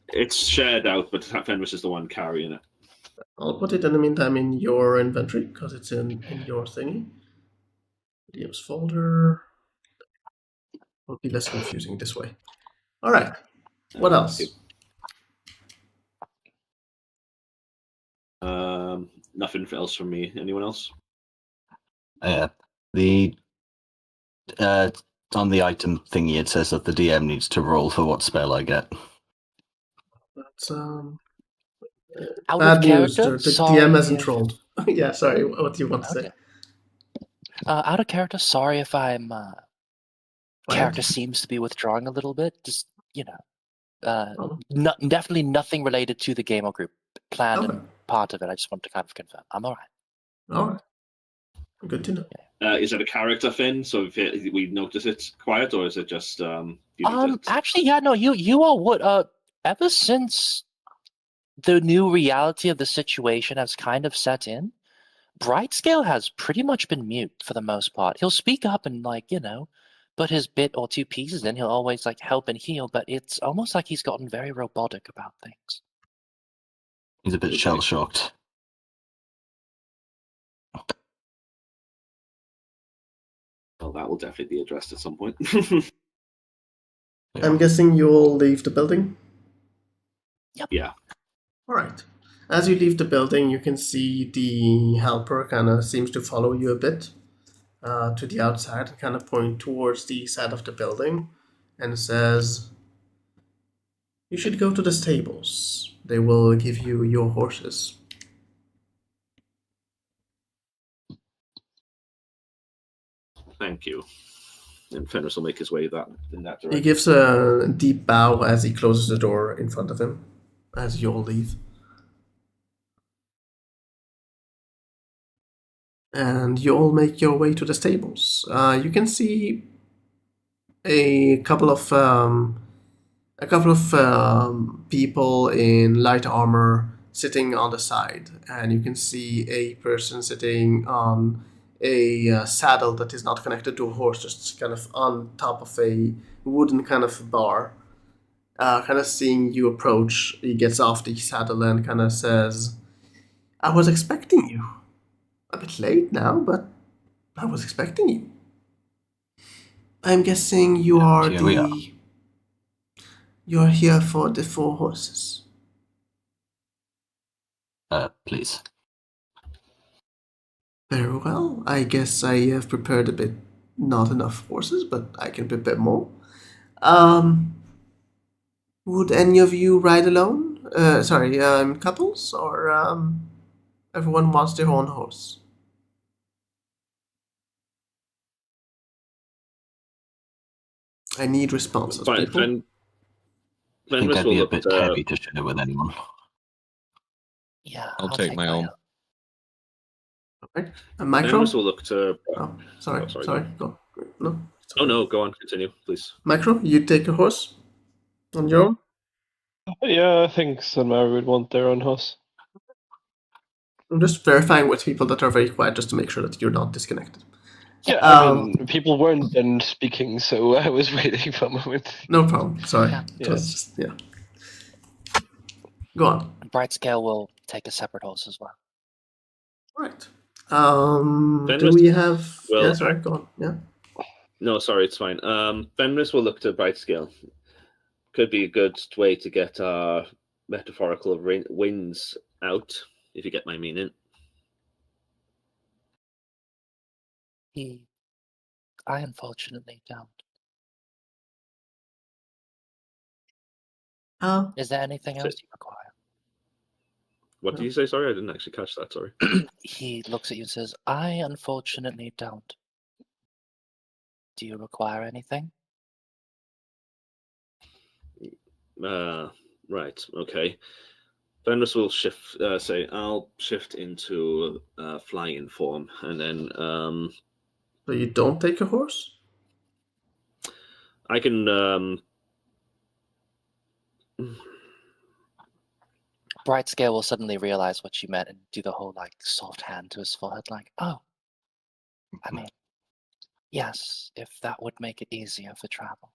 S3: It's shared out, but Fenris is the one carrying it.
S1: I'll put it in the meantime in your inventory because it's in your thingy. DM's folder. Will be less confusing this way. All right. What else?
S3: Nothing else from me. Anyone else?
S2: The on the item thingy it says that the DM needs to roll for what spell I get.
S1: That's
S8: Out
S1: bad
S8: of
S1: news.
S8: character?
S1: The
S8: Sorry
S1: DM hasn't
S8: if-
S1: rolled. Yeah, sorry. What do you want to say?
S8: Okay. Out of character, sorry if I'm character seems to be withdrawing a little bit. Just definitely nothing related to the game or group plan and part of it. I just want to kind of confirm. I'm all right.
S1: All right. Good to know.
S3: Is it a character thing? So if we notice it's quiet, or is it just
S8: Actually, yeah, no. You all would. Ever since the new reality of the situation has kind of set in, Brightscale has pretty much been mute for the most part. He'll speak up and put his bit or two pieces in. He'll always help and heal, but it's almost like he's gotten very robotic about things.
S2: He's a bit shell shocked.
S3: Well, that will definitely be addressed at some point.
S1: I'm guessing you'll leave the building?
S8: Yep.
S3: Yeah.
S1: All right. As you leave the building, you can see the helper kind of seems to follow you a bit to the outside and kind of point towards the side of the building and says, "You should go to the stables. They will give you your horses."
S3: Thank you. And Fenris will make his way in that direction.
S1: He gives a deep bow as he closes the door in front of him as you all leave. And you all make your way to the stables. You can see a couple of people in light armor sitting on the side, and you can see a person sitting on a saddle that is not connected to a horse, just kind of on top of a wooden kind of bar. Kind of seeing you approach, he gets off the saddle and kind of says, "I was expecting you. A bit late now, but I was expecting you. I'm guessing you are
S2: here we are.
S1: You're here for the 4 horses."
S2: Please.
S1: Very well. I guess I have prepared a bit, not enough horses, but I can prepare more. Would any of you ride alone? Couples, or everyone wants their own horse? I need responses, people.
S2: I think that'd be a bit heavy to share with anyone.
S8: Yeah,
S6: I'll take my own.
S1: Okay. A micro?
S3: Fenris will look to.
S1: Oh, sorry. Go. No.
S3: Oh no, go on, continue, please.
S1: Micro, you take a horse on your own?
S7: Yeah, I think Sunmar would want their own horse.
S1: I'm just verifying with people that are very quiet just to make sure that you're not disconnected.
S7: Yeah, I mean, people weren't then speaking, so I was waiting for a moment.
S1: No problem. Sorry.
S8: Yeah.
S1: It was just, yeah. Go on.
S8: Brightscale will take a separate horse as well.
S1: Right. Do
S3: Fenris-
S1: we have...
S3: well,
S1: yeah, sorry, go on. Yeah.
S3: No, sorry, it's fine. Fenris will look to Brightscale. Could be a good way to get our metaphorical winds out, if you get my meaning.
S8: I unfortunately don't. Is there anything else you require?
S3: What did you say? Sorry, I didn't actually catch that. Sorry.
S8: He looks at you and says, I unfortunately don't. Do you require anything?
S3: Right. Okay. Fenris will shift. Say, I'll shift into flying form, and then.
S1: So you don't take a horse?
S3: I can.
S8: Brightscale will suddenly realize what you meant and do the whole like soft hand to his forehead, like, oh, I mean, yes, if that would make it easier for travel.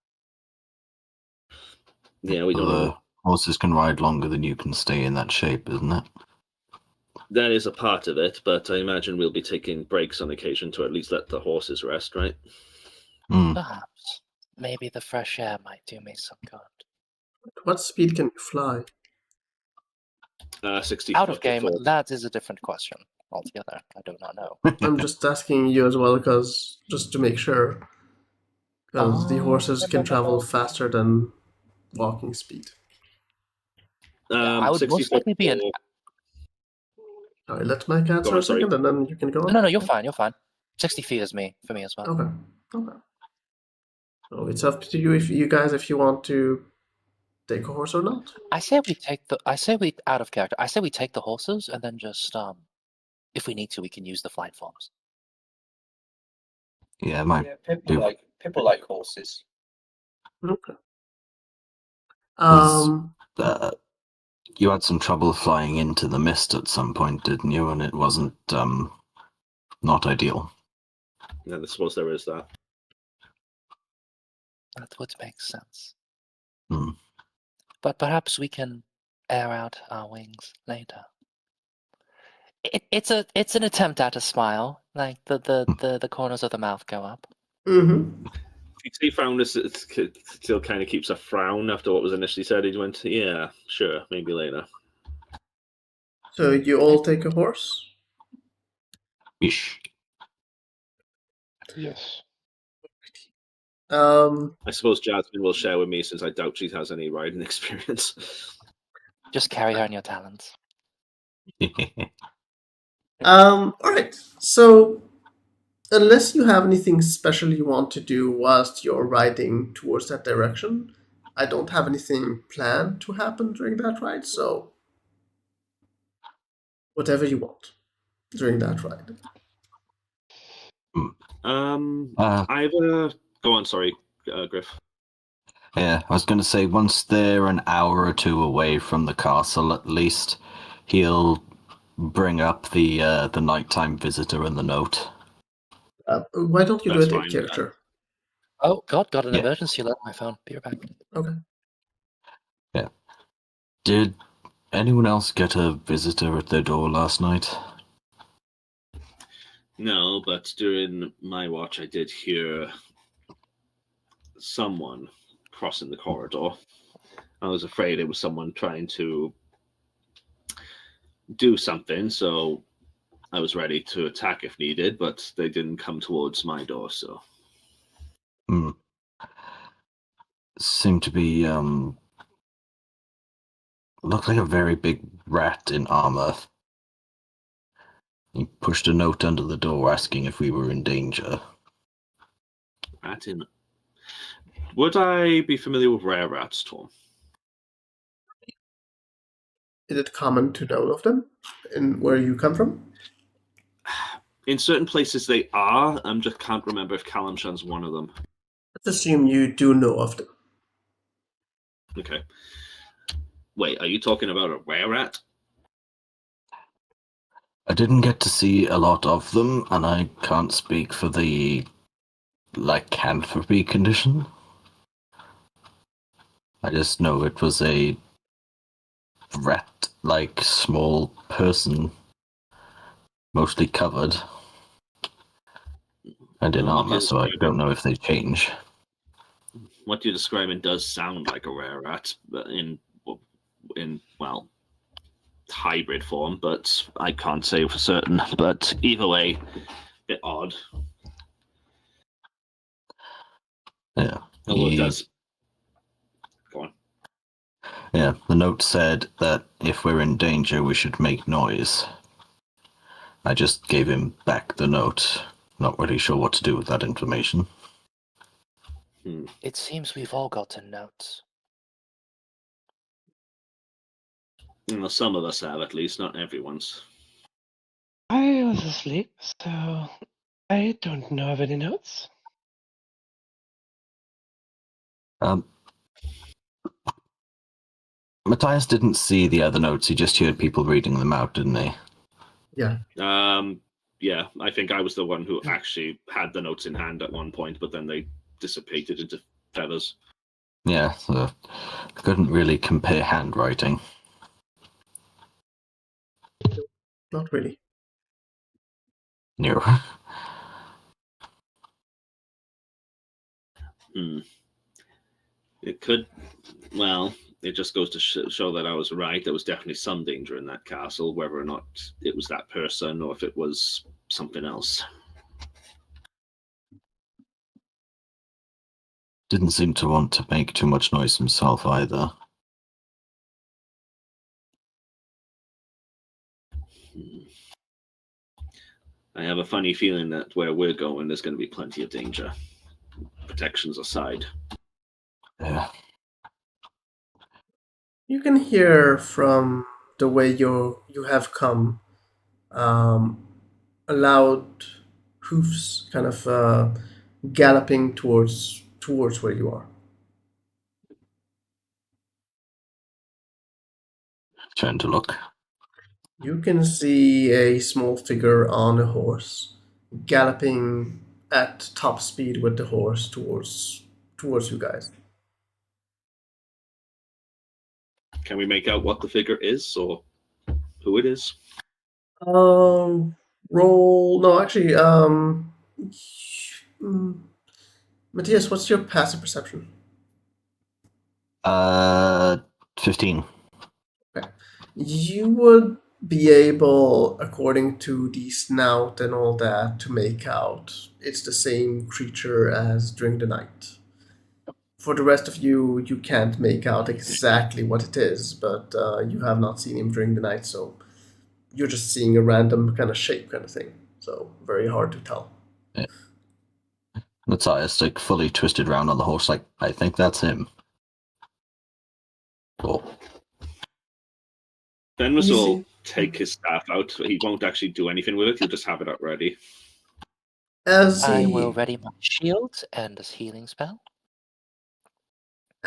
S3: Yeah, we don't
S2: The
S3: know.
S2: horses can ride longer than you can stay in that shape, isn't it?
S3: That is a part of it, but I imagine we'll be taking breaks on occasion to at least let the horses rest, right?
S8: Perhaps. Maybe the fresh air might do me some good.
S1: What speed can you fly?
S3: 60
S8: Out
S3: foot
S8: of game,
S3: before.
S8: that is a different question altogether. I do not know.
S1: I'm just asking you as well, because just to make sure, because the horses can travel faster than walking speed.
S8: I would
S3: 60
S8: most
S3: foot
S8: likely be an.
S3: before.
S1: Alright, let Mike answer
S3: Go on,
S1: a second, and then you can go on.
S8: No, you're fine. You're fine. 60 feet is for me as well.
S1: Okay. Okay. So it's up to you if you want to take a horse or not.
S8: I say we out of character. I say we take the horses and then just if we need to, we can use the flight forms.
S2: Yeah, might
S5: Yeah, people like horses.
S1: Okay.
S2: Was- you had some trouble flying into the mist at some point, didn't you? And it wasn't not ideal.
S3: Yeah, I suppose there is that.
S8: That would make sense.
S2: Hmm.
S8: But perhaps we can air out our wings later. It's an attempt at a smile. Like the corners of the mouth go up.
S1: Mm-hmm.
S3: You see, Frown still kind of keeps a frown after what was initially said. He went, "Yeah, sure, maybe later."
S1: So you all take a horse?
S2: Ish.
S7: Yes.
S3: I suppose Jasmine will share with me since I doubt she has any riding experience.
S8: Just carry her in your talons.
S1: Alright. So unless you have anything special you want to do whilst you're riding towards that direction, I don't have anything planned to happen during that ride, so whatever you want during that ride.
S3: I have a. Go on, sorry, Griff.
S2: Yeah, I was going to say, once they're an hour or two away from the castle, at least, he'll bring up the nighttime visitor in the note.
S1: Why don't you do
S3: That's
S1: it in
S3: fine.
S1: character?
S8: Oh God! Got an
S2: Yeah.
S8: emergency alert on my phone. Be right back.
S1: Okay.
S2: Yeah. Did anyone else get a visitor at their door last night?
S3: No, but during my watch, I did hear someone crossing the corridor. I was afraid it was someone trying to do something, so I was ready to attack if needed, but they didn't come towards my door, so.
S2: Seemed to be, looked like a very big rat in armor. He pushed a note under the door asking if we were in danger.
S3: Rat in. Would I be familiar with rare rats, Tom?
S1: Is it common to know of them in where you come from?
S3: In certain places they are. I just can't remember if Kalamshan's one of them.
S1: Let's assume you do know of them.
S3: Okay. Wait, are you talking about a rare rat?
S2: I didn't get to see a lot of them, and I can't speak for the lycanthropy condition. I just know it was a rat-like small person, mostly covered, and in
S3: Well, what
S2: armor,
S3: you're
S2: so I
S3: describing-
S2: don't know if they've changed.
S3: What you're describing does sound like a rare rat, but in well, hybrid form, but I can't say for certain. But either way, bit odd.
S2: Yeah.
S3: Although it does. Go on.
S2: Yeah, the note said that if we're in danger, we should make noise. I just gave him back the note. Not really sure what to do with that information.
S8: It seems we've all gotten notes.
S3: Well, some of us have, at least, not everyone's.
S4: I was asleep, so I don't know of any notes.
S2: Matthias didn't see the other notes. He just heard people reading them out, didn't he?
S1: Yeah.
S3: Yeah, I think I was the one who actually had the notes in hand at one point, but then they dissipated into feathers.
S2: Yeah, so I couldn't really compare handwriting.
S1: Not really.
S2: No.
S3: It could, well, it just goes to show that I was right. There was definitely some danger in that castle, whether or not it was that person or if it was something else.
S2: Didn't seem to want to make too much noise himself either.
S3: I have a funny feeling that where we're going, there's going to be plenty of danger. Protections aside.
S2: Yeah.
S1: You can hear from the way you have come, loud hoofs kind of galloping towards where you are.
S2: Turn to look.
S1: You can see a small figure on a horse, galloping at top speed with the horse towards you guys.
S3: Can we make out what the figure is or who it is?
S1: Roll. No, actually, Matthias, what's your passive perception?
S2: 15.
S1: Okay. You would be able, according to the snout and all that, to make out it's the same creature as during the night. For the rest of you, you can't make out exactly what it is, but you have not seen him during the night, so you're just seeing a random kind of shape kind of thing. So very hard to tell.
S2: Yeah. Matthias, like, fully twisted around on the horse, like, I think that's him. Cool.
S3: Fenris will
S1: Easy.
S3: take his staff out. He won't actually do anything with it. He'll just have it up ready.
S8: I will ready my shield and this healing spell.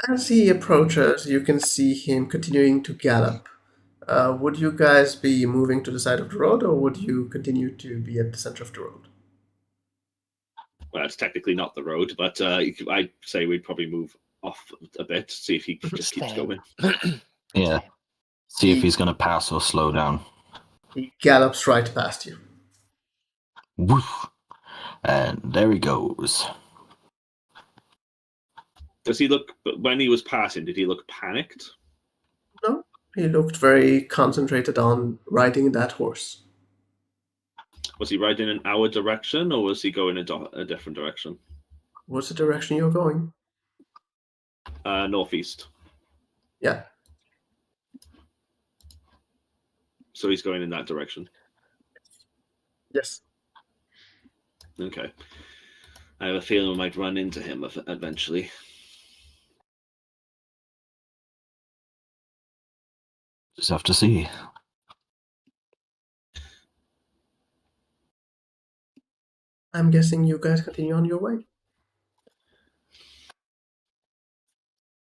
S1: As he approaches, you can see him continuing to gallop. Would you guys be moving to the side of the road, or would you continue to be at the center of the road?
S3: Well, it's technically not the road, but I'd say we'd probably move off a bit, see if he just keeps
S8: Same.
S3: going.
S2: Yeah. See if he's going to pass or slow down.
S1: He gallops right past you.
S2: Woof. And there he goes.
S3: Does he look, when he was passing, did he look panicked?
S1: No, he looked very concentrated on riding that horse.
S3: Was he riding in our direction, or was he going a different direction?
S1: What's the direction you're going?
S3: Northeast.
S1: Yeah.
S3: So he's going in that direction.
S1: Yes.
S3: Okay. I have a feeling we might run into him eventually.
S2: Just have to see.
S1: I'm guessing you guys continue on your way.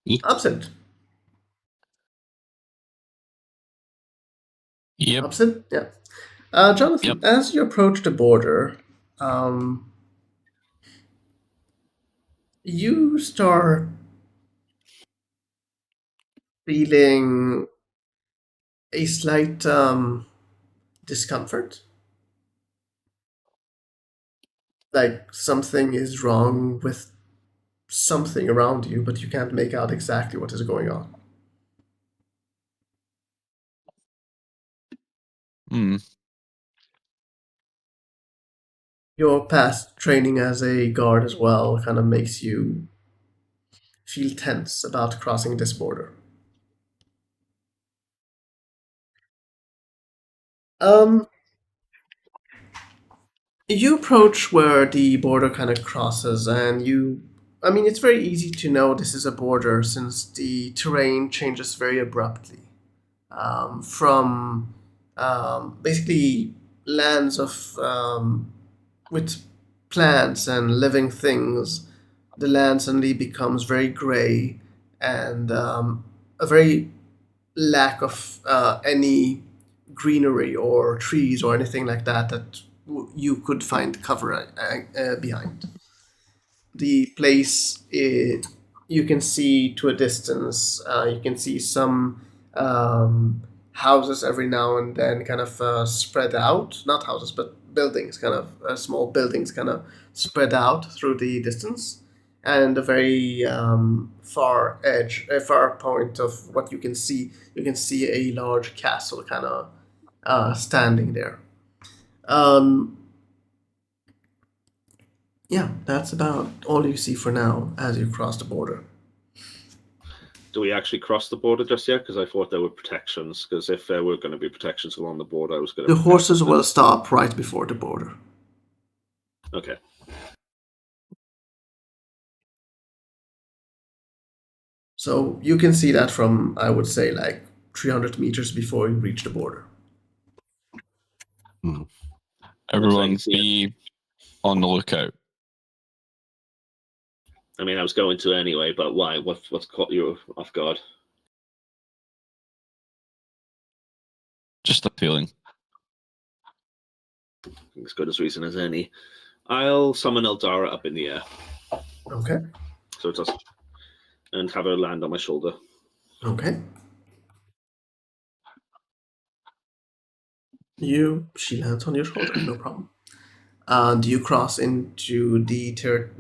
S2: Yep.
S1: Absent.
S6: Yep.
S1: Absent? Yeah. Jonathan, as you approach the border, you start feeling a slight discomfort. Like something is wrong with something around you, but you can't make out exactly what is going on.
S6: Hmm.
S1: Your past training as a guard as well kind of makes you feel tense about crossing this border. You approach where the border kind of crosses, and it's very easy to know this is a border since the terrain changes very abruptly. From basically lands of with plants and living things, the land suddenly becomes very gray and a very lack of any greenery or trees or anything like that you could find cover behind. The place, you can see to a distance, you can see some houses every now and then kind of spread out. Not houses, but buildings, kind of small buildings kind of spread out through the distance. And a very far edge, a far point of what you can see a large castle kind of standing there. Yeah, that's about all you see for now as you cross the border.
S3: Do we actually cross the border just yet? Because I thought there were protections. Because if there were going to be protections along the border, I was going to.
S1: The horses will stop right before the border.
S3: Okay.
S1: So you can see that from, I would say, like 300 meters before you reach the border.
S6: Everyone be on the lookout.
S3: I mean, I was going to anyway, but why? What's caught you off guard?
S6: Just a feeling.
S3: As good as reason as any. I'll summon Eldara up in the air.
S1: Okay.
S3: So it does, and have her land on my shoulder.
S1: Okay. She lands on your shoulder, no problem. Do you cross into the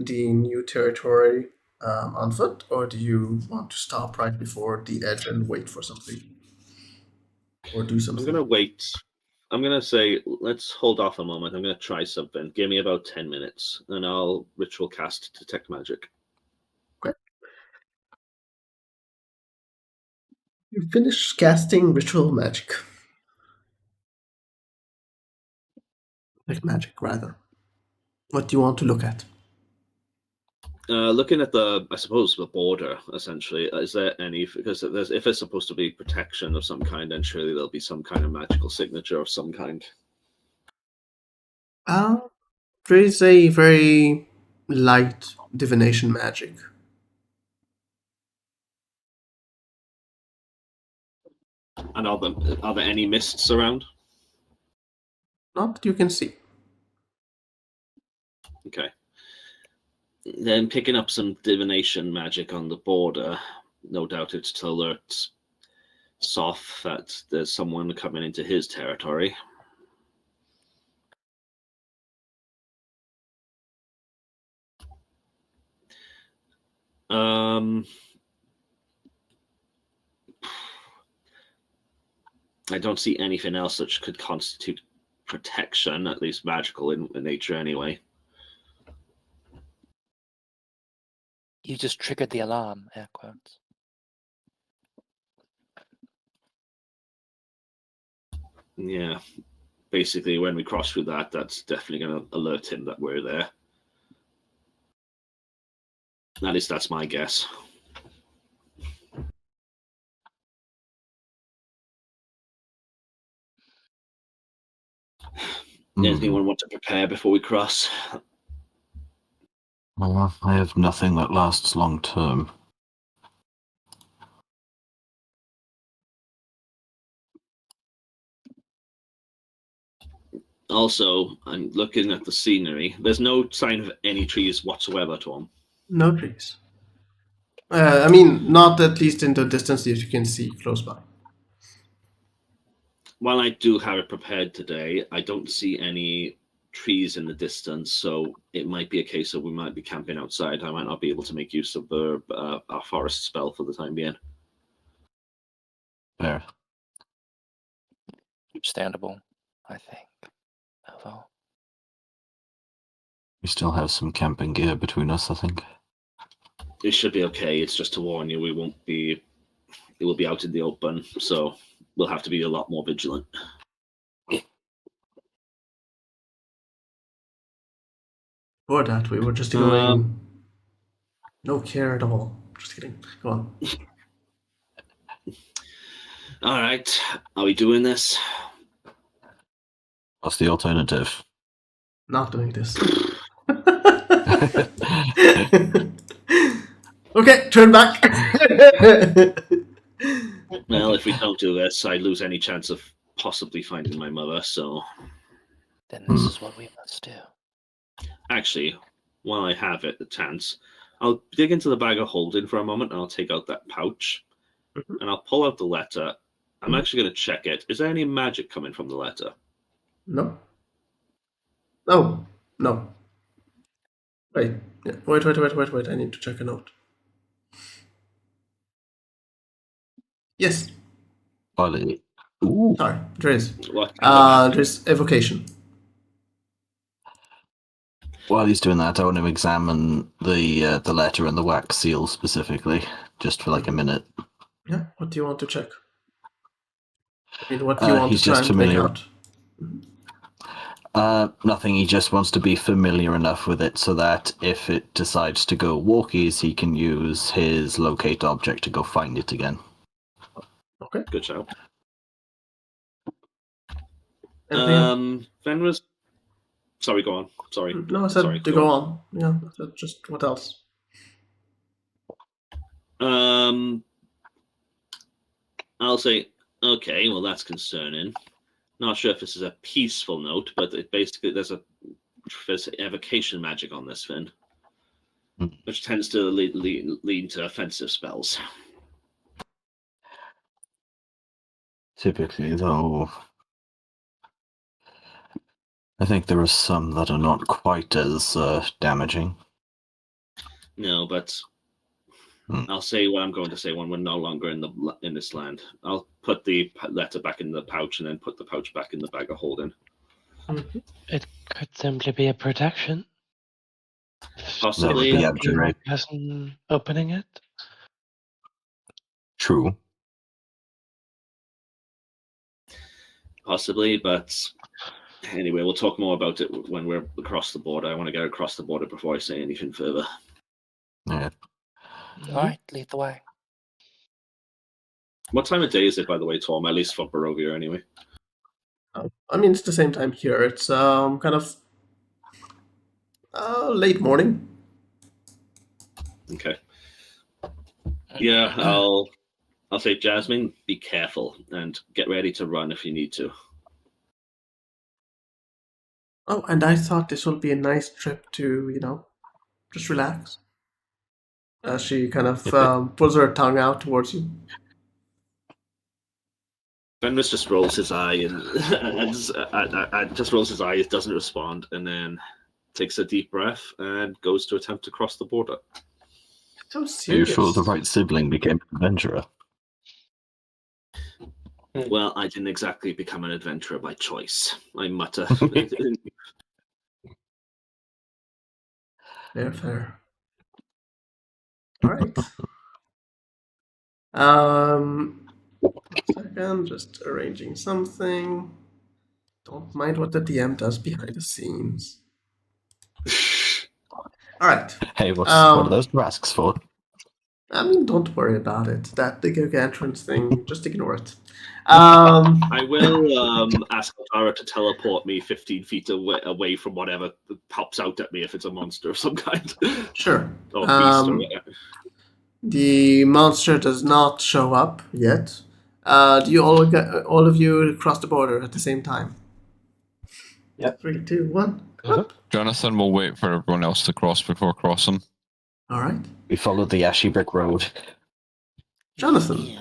S1: new territory on foot, or do you want to stop right before the edge and wait for something, or do something?
S3: I'm gonna wait. I'm gonna say let's hold off a moment. I'm gonna try something. Give me about 10 minutes, and I'll ritual cast detect magic.
S1: Okay. You finish casting ritual magic. Like magic, rather. What do you want to look at?
S3: Looking at I suppose, the border, essentially, is there any, because if there's supposed to be protection of some kind, then surely there'll be some kind of magical signature of some kind.
S1: There is a very light divination magic.
S3: And are there any mists around?
S1: Not that you can see.
S3: Okay. Then picking up some divination magic on the border, no doubt it's to alert Soth that there's someone coming into his territory. I don't see anything else that could constitute protection, at least magical in nature anyway.
S8: You just triggered the alarm, air quotes.
S3: Yeah. Basically, when we cross through that, that's definitely going to alert him that we're there. At least that's my guess. Anyone want to prepare before we cross?
S2: Well, I have nothing that lasts long term.
S3: Also, I'm looking at the scenery. There's no sign of any trees whatsoever, Tom.
S1: No trees. I mean, not at least in the distance that you can see close by.
S3: While I do have it prepared today, I don't see any trees in the distance, so it might be a case of we might be camping outside. I might not be able to make use of our forest spell for the time being.
S2: Fair.
S8: Understandable, I think. Although
S2: We still have some camping gear between us, I think.
S3: It should be okay. It's just to warn you, it will be out in the open, so we'll have to be a lot more vigilant.
S1: For that, we were just going no care at all. Just kidding. Go on.
S3: All right. Are we doing this?
S2: What's the alternative?
S1: Not doing this. Okay, turn back.
S3: Well, if we don't do this, I lose any chance of possibly finding my mother, so...
S8: Then this is what we must do.
S3: Actually, while I have it, the chance, I'll dig into the bag of holding for a moment, and I'll take out that pouch, and I'll pull out the letter. I'm actually going to check it. Is there any magic coming from the letter?
S1: No. Oh, no. Wait. Yeah. Wait. I need to check a note. Yes.
S2: Ooh.
S1: Sorry, there is.
S3: What kind of
S1: There's evocation.
S2: While he's doing that, I want to examine the letter and the wax seal specifically, just for like a minute.
S1: Yeah. What do you want to check? I mean, what do you want
S2: he's
S1: to try
S2: just
S1: and make
S2: familiar.
S1: out?
S2: Nothing. He just wants to be familiar enough with it so that if it decides to go walkies, he can use his locate object to go find it again.
S1: Okay.
S3: Good shout.
S1: Anything else?
S3: Fenris. Sorry, go on. Sorry.
S1: No, I said
S3: Sorry,
S1: to go on. Yeah, I said just what else?
S3: I'll say, okay, well, that's concerning. Not sure if this is a peaceful note, but it basically there's evocation magic on this fin, which tends to lead to offensive spells.
S2: Typically, though, I think there are some that are not quite as damaging.
S3: No, but I'll say what I'm going to say when we're no longer in this land. I'll put the letter back in the pouch and then put the pouch back in the bag of holding.
S4: It could simply be a protection.
S3: Possibly.
S2: That would be abjurate.
S4: Person opening it.
S2: True.
S3: Possibly, but anyway, we'll talk more about it when we're across the border. I want to get across the border before I say anything further.
S2: Yeah.
S8: All right, lead the way.
S3: What time of day is it, by the way, Tom? At least for Barovia, anyway.
S1: I mean, it's the same time here. It's kind of late morning.
S3: Okay. Yeah, I'll say, Jasmine, be careful and get ready to run if you need to.
S1: Oh, and I thought this would be a nice trip to, just relax. She kind of pulls her tongue out towards you.
S3: Fenris just rolls his eye and just rolls his eye, doesn't respond, and then takes a deep breath and goes to attempt to cross the border.
S1: So
S2: Are you
S1: serious.
S2: sure the right sibling became an adventurer?
S3: Well, I didn't exactly become an adventurer by choice. I mutter.
S1: Fair. All right. One second, just arranging something. Don't mind what the DM does behind the scenes. All right.
S2: Hey, what are those rasks for?
S1: I mean, don't worry about it. That the gargantuans thing, just ignore it.
S3: I will ask Thelarr to teleport me 15 feet away from whatever pops out at me if it's a monster of some kind.
S1: Sure.
S3: Or beast or whatever.
S1: The monster does not show up yet. Do you all of you cross the border at the same time?
S7: Yep.
S1: 3, 2, 1.
S6: Jonathan will wait for everyone else to cross before crossing.
S1: All right.
S2: We followed the ashy brick road.
S1: Jonathan,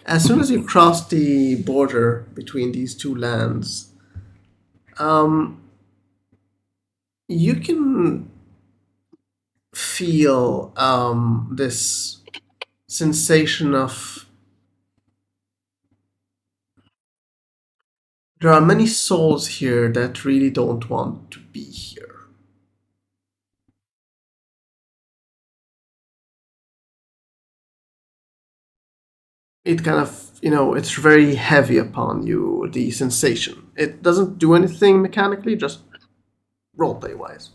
S1: as soon as you cross the border between these two lands, you can feel this sensation of there are many souls here that really don't want to be here. It kind of, it's very heavy upon you, the sensation. It doesn't do anything mechanically, just roleplay wise.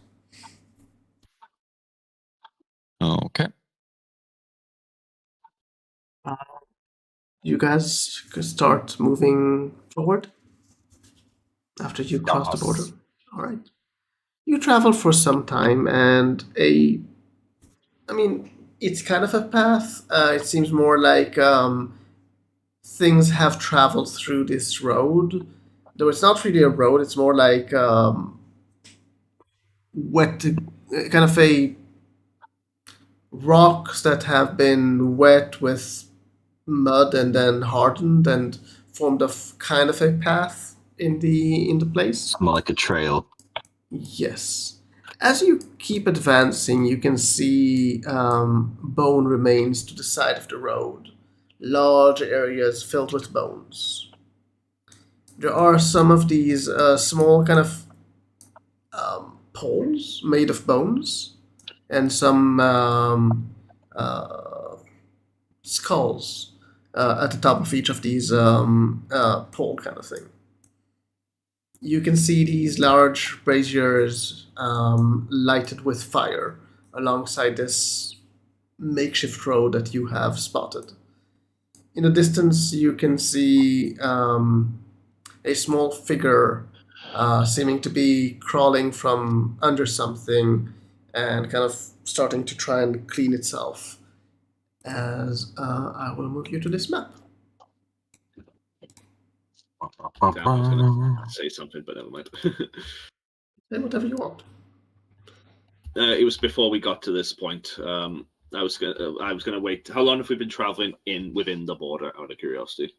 S6: Okay.
S1: You guys could start moving forward after you cross the border. All right. You travel for some time, and it's kind of a path. It seems more like things have traveled through this road. Though it's not really a road, it's more like wet, kind of a rocks that have been wet with mud and then hardened and formed a kind of a path in the place.
S2: It's more like a trail.
S1: Yes. As you keep advancing, you can see bone remains to the side of the road, large areas filled with bones. There are some of these small kind of poles made of bones, and some skulls at the top of each of these pole kind of thing. You can see these large braziers lighted with fire alongside this makeshift road that you have spotted. In the distance, you can see a small figure seeming to be crawling from under something and kind of starting to try and clean itself. As I will move you to this map.
S3: I was going to say something, but never mind.
S1: Say whatever you want.
S3: It was before we got to this point. I was gonna wait. How long have we been traveling within the border? Out of curiosity.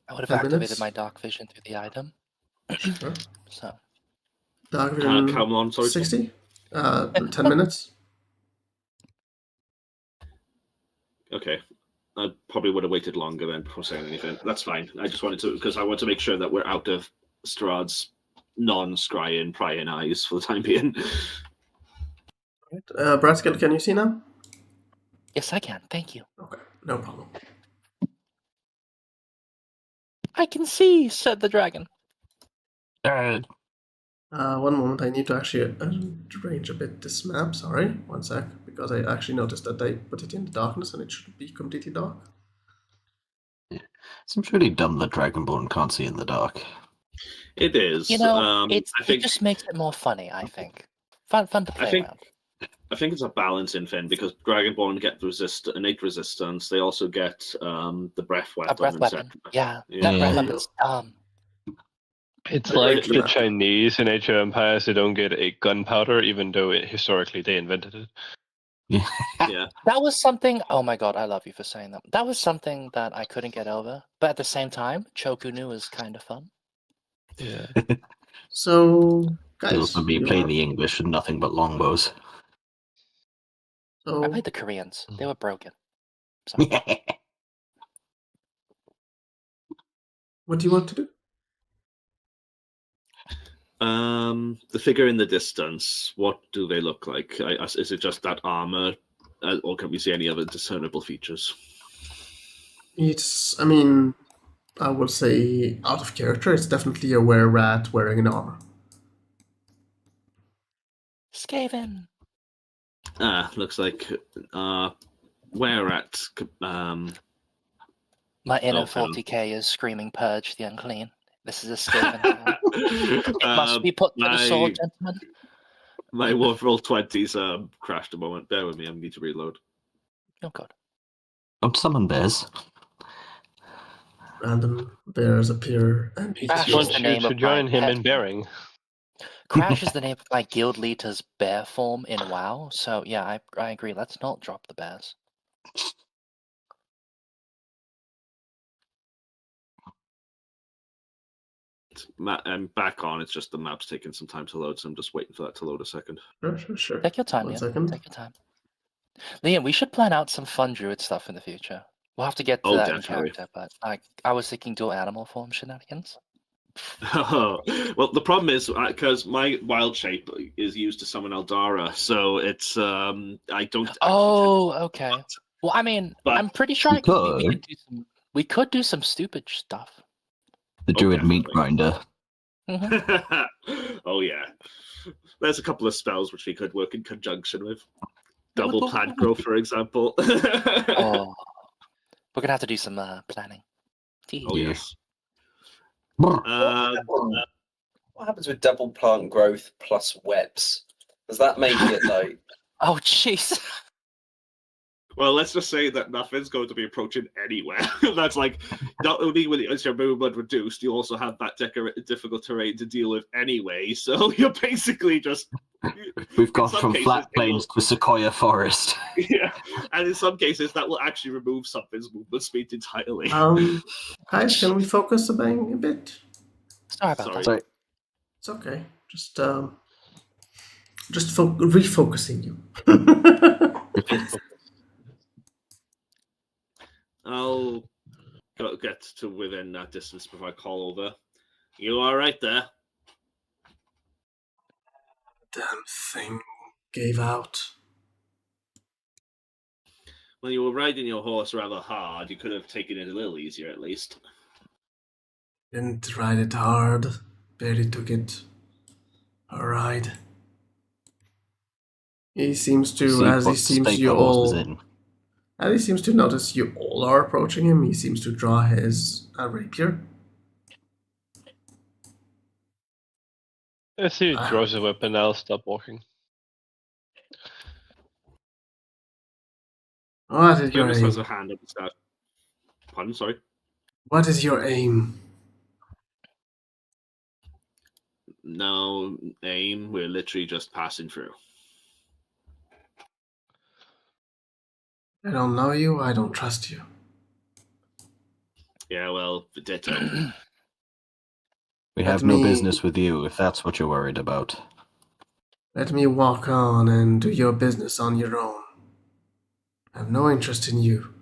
S8: I would have
S1: 10
S8: activated
S1: minutes?
S8: my dark vision through the item.
S1: Sure.
S8: So
S1: Dark vision.
S3: How long? Sorry,
S1: 60? 10 minutes?
S3: Okay. I probably would have waited longer then before saying anything. That's fine. I just wanted to, because I want to make sure that we're out of Strahd's non-scrying prying eyes for the time being.
S1: Brasket, can you see now?
S8: yes, I can. Thank you.
S1: Okay, no problem.
S8: I can see," said the dragon.
S2: Alright.
S1: One moment, I need to actually arrange a bit this map. Sorry, one sec, because I actually noticed that I put it in the darkness and it should be completely dark.
S2: Seems really dumb that Dragonborn can't see in the dark.
S3: It is.
S8: You know,
S3: I think
S8: it just makes it more funny. I think fun to play
S3: think-
S8: around.
S3: I think it's a balancing thing because Dragonborn get innate resistance. They also get the breath weapon.
S8: A breath
S3: and
S8: weapon.
S3: set-
S8: Yeah,
S3: Yeah.
S8: that breath
S1: Yeah.
S8: weapon's dumb.
S7: It's
S1: I
S7: like
S1: like
S7: the
S1: that.
S7: Chinese in Age of Empires, they don't get a gunpowder, even though historically they invented it.
S3: Yeah.
S8: That was something. Oh my god, I love you for saying that. That was something that I couldn't get over. But at the same time, Chokunu is kind of fun.
S7: Yeah.
S1: So, guys,
S2: It'll also be
S1: you
S2: playing
S1: are-
S2: the English and nothing but longbows.
S8: I
S1: so
S8: played the Koreans. They were broken. So
S1: what do you want to do?
S3: The figure in the distance. What do they look like? Is it just that armor, or can we see any other discernible features?
S1: It's, I mean, I would say out of character. It's definitely a were-rat wearing an armor.
S8: Skaven.
S3: Looks like where at
S8: My inner
S3: Okay.
S8: 40k is screaming, "Purge the unclean." This is a Skaven. It must be put to the sword, gentlemen.
S3: My wolf roll 20s crashed a moment. Bear with me, I need to reload.
S8: Oh god.
S2: Don't summon bears.
S1: Random bears appear and eat
S8: Crash
S1: you.
S8: is the
S7: Want
S8: name
S7: you to
S8: of
S7: join
S8: my
S7: him
S8: pet.
S7: in bearing.
S8: Crash is the name of my guild leader's bear form in WoW. So yeah, I agree. Let's not drop the bears.
S3: I'm back on. It's just the map's taking some time to load, so I'm just waiting for that to load a second.
S1: Sure.
S8: Take your time,
S1: One
S8: Liam.
S1: second.
S8: Take your time. Liam, we should plan out some fun druid stuff in the future. We'll have to get to
S3: Oh,
S8: that
S3: definitely.
S8: in character, but I was thinking dual animal form shenanigans.
S3: Well, the problem is because my wild shape is used to summon Eldara, so it's I don't. actually
S8: Oh, okay. Well, I mean,
S3: But
S8: I'm pretty sure we could do some stupid stuff.
S2: The druid meat
S3: definitely.
S2: grinder.
S3: Oh yeah, there's a couple of spells which we could work in conjunction with. Double plant growth, for example.
S8: Oh, we're gonna have to do some planning.
S3: Oh
S2: Yeah.
S3: yes.
S5: What happens with double plant growth plus webs? Does that make it like
S8: Oh, jeez.
S3: Well, let's just say that nothing's going to be approaching anywhere. That's like, not only is your movement reduced, you also have that difficult terrain to deal with anyway. So you're basically just.
S2: We've gone
S3: some
S2: from
S3: cases,
S2: flat
S3: it will-
S2: plains to sequoia forest.
S3: Yeah, and in some cases, that will actually remove something's movement speed entirely.
S1: Guys, can we focus a bit?
S8: Sorry about
S3: Sorry.
S8: that.
S2: Sorry.
S1: It's okay. Just refocusing you.
S3: I'll get to within that distance before I call over. You all right there?
S1: Damn thing gave out.
S3: When you were riding your horse rather hard, you could have taken it a little easier at least.
S1: Didn't ride it hard. Barely took it a ride. He seems to,
S2: See
S1: as he
S2: what
S1: seems
S2: state
S1: you
S2: the horse is
S1: all,
S2: in.
S1: as he seems to notice you all are approaching him. He seems to draw his rapier.
S7: As he draws a weapon, I'll stop walking.
S1: What is your
S3: Jonas has a
S1: aim?
S3: hand up his staff. Pardon, sorry.
S1: What is your aim?
S3: No aim. We're literally just passing through.
S1: I don't know you. I don't trust you.
S3: Yeah, well, ditto.
S2: We
S1: Let
S2: have no
S1: me-
S2: business with you if that's what you're worried about.
S1: Let me walk on and do your business on your own. I have no interest in you.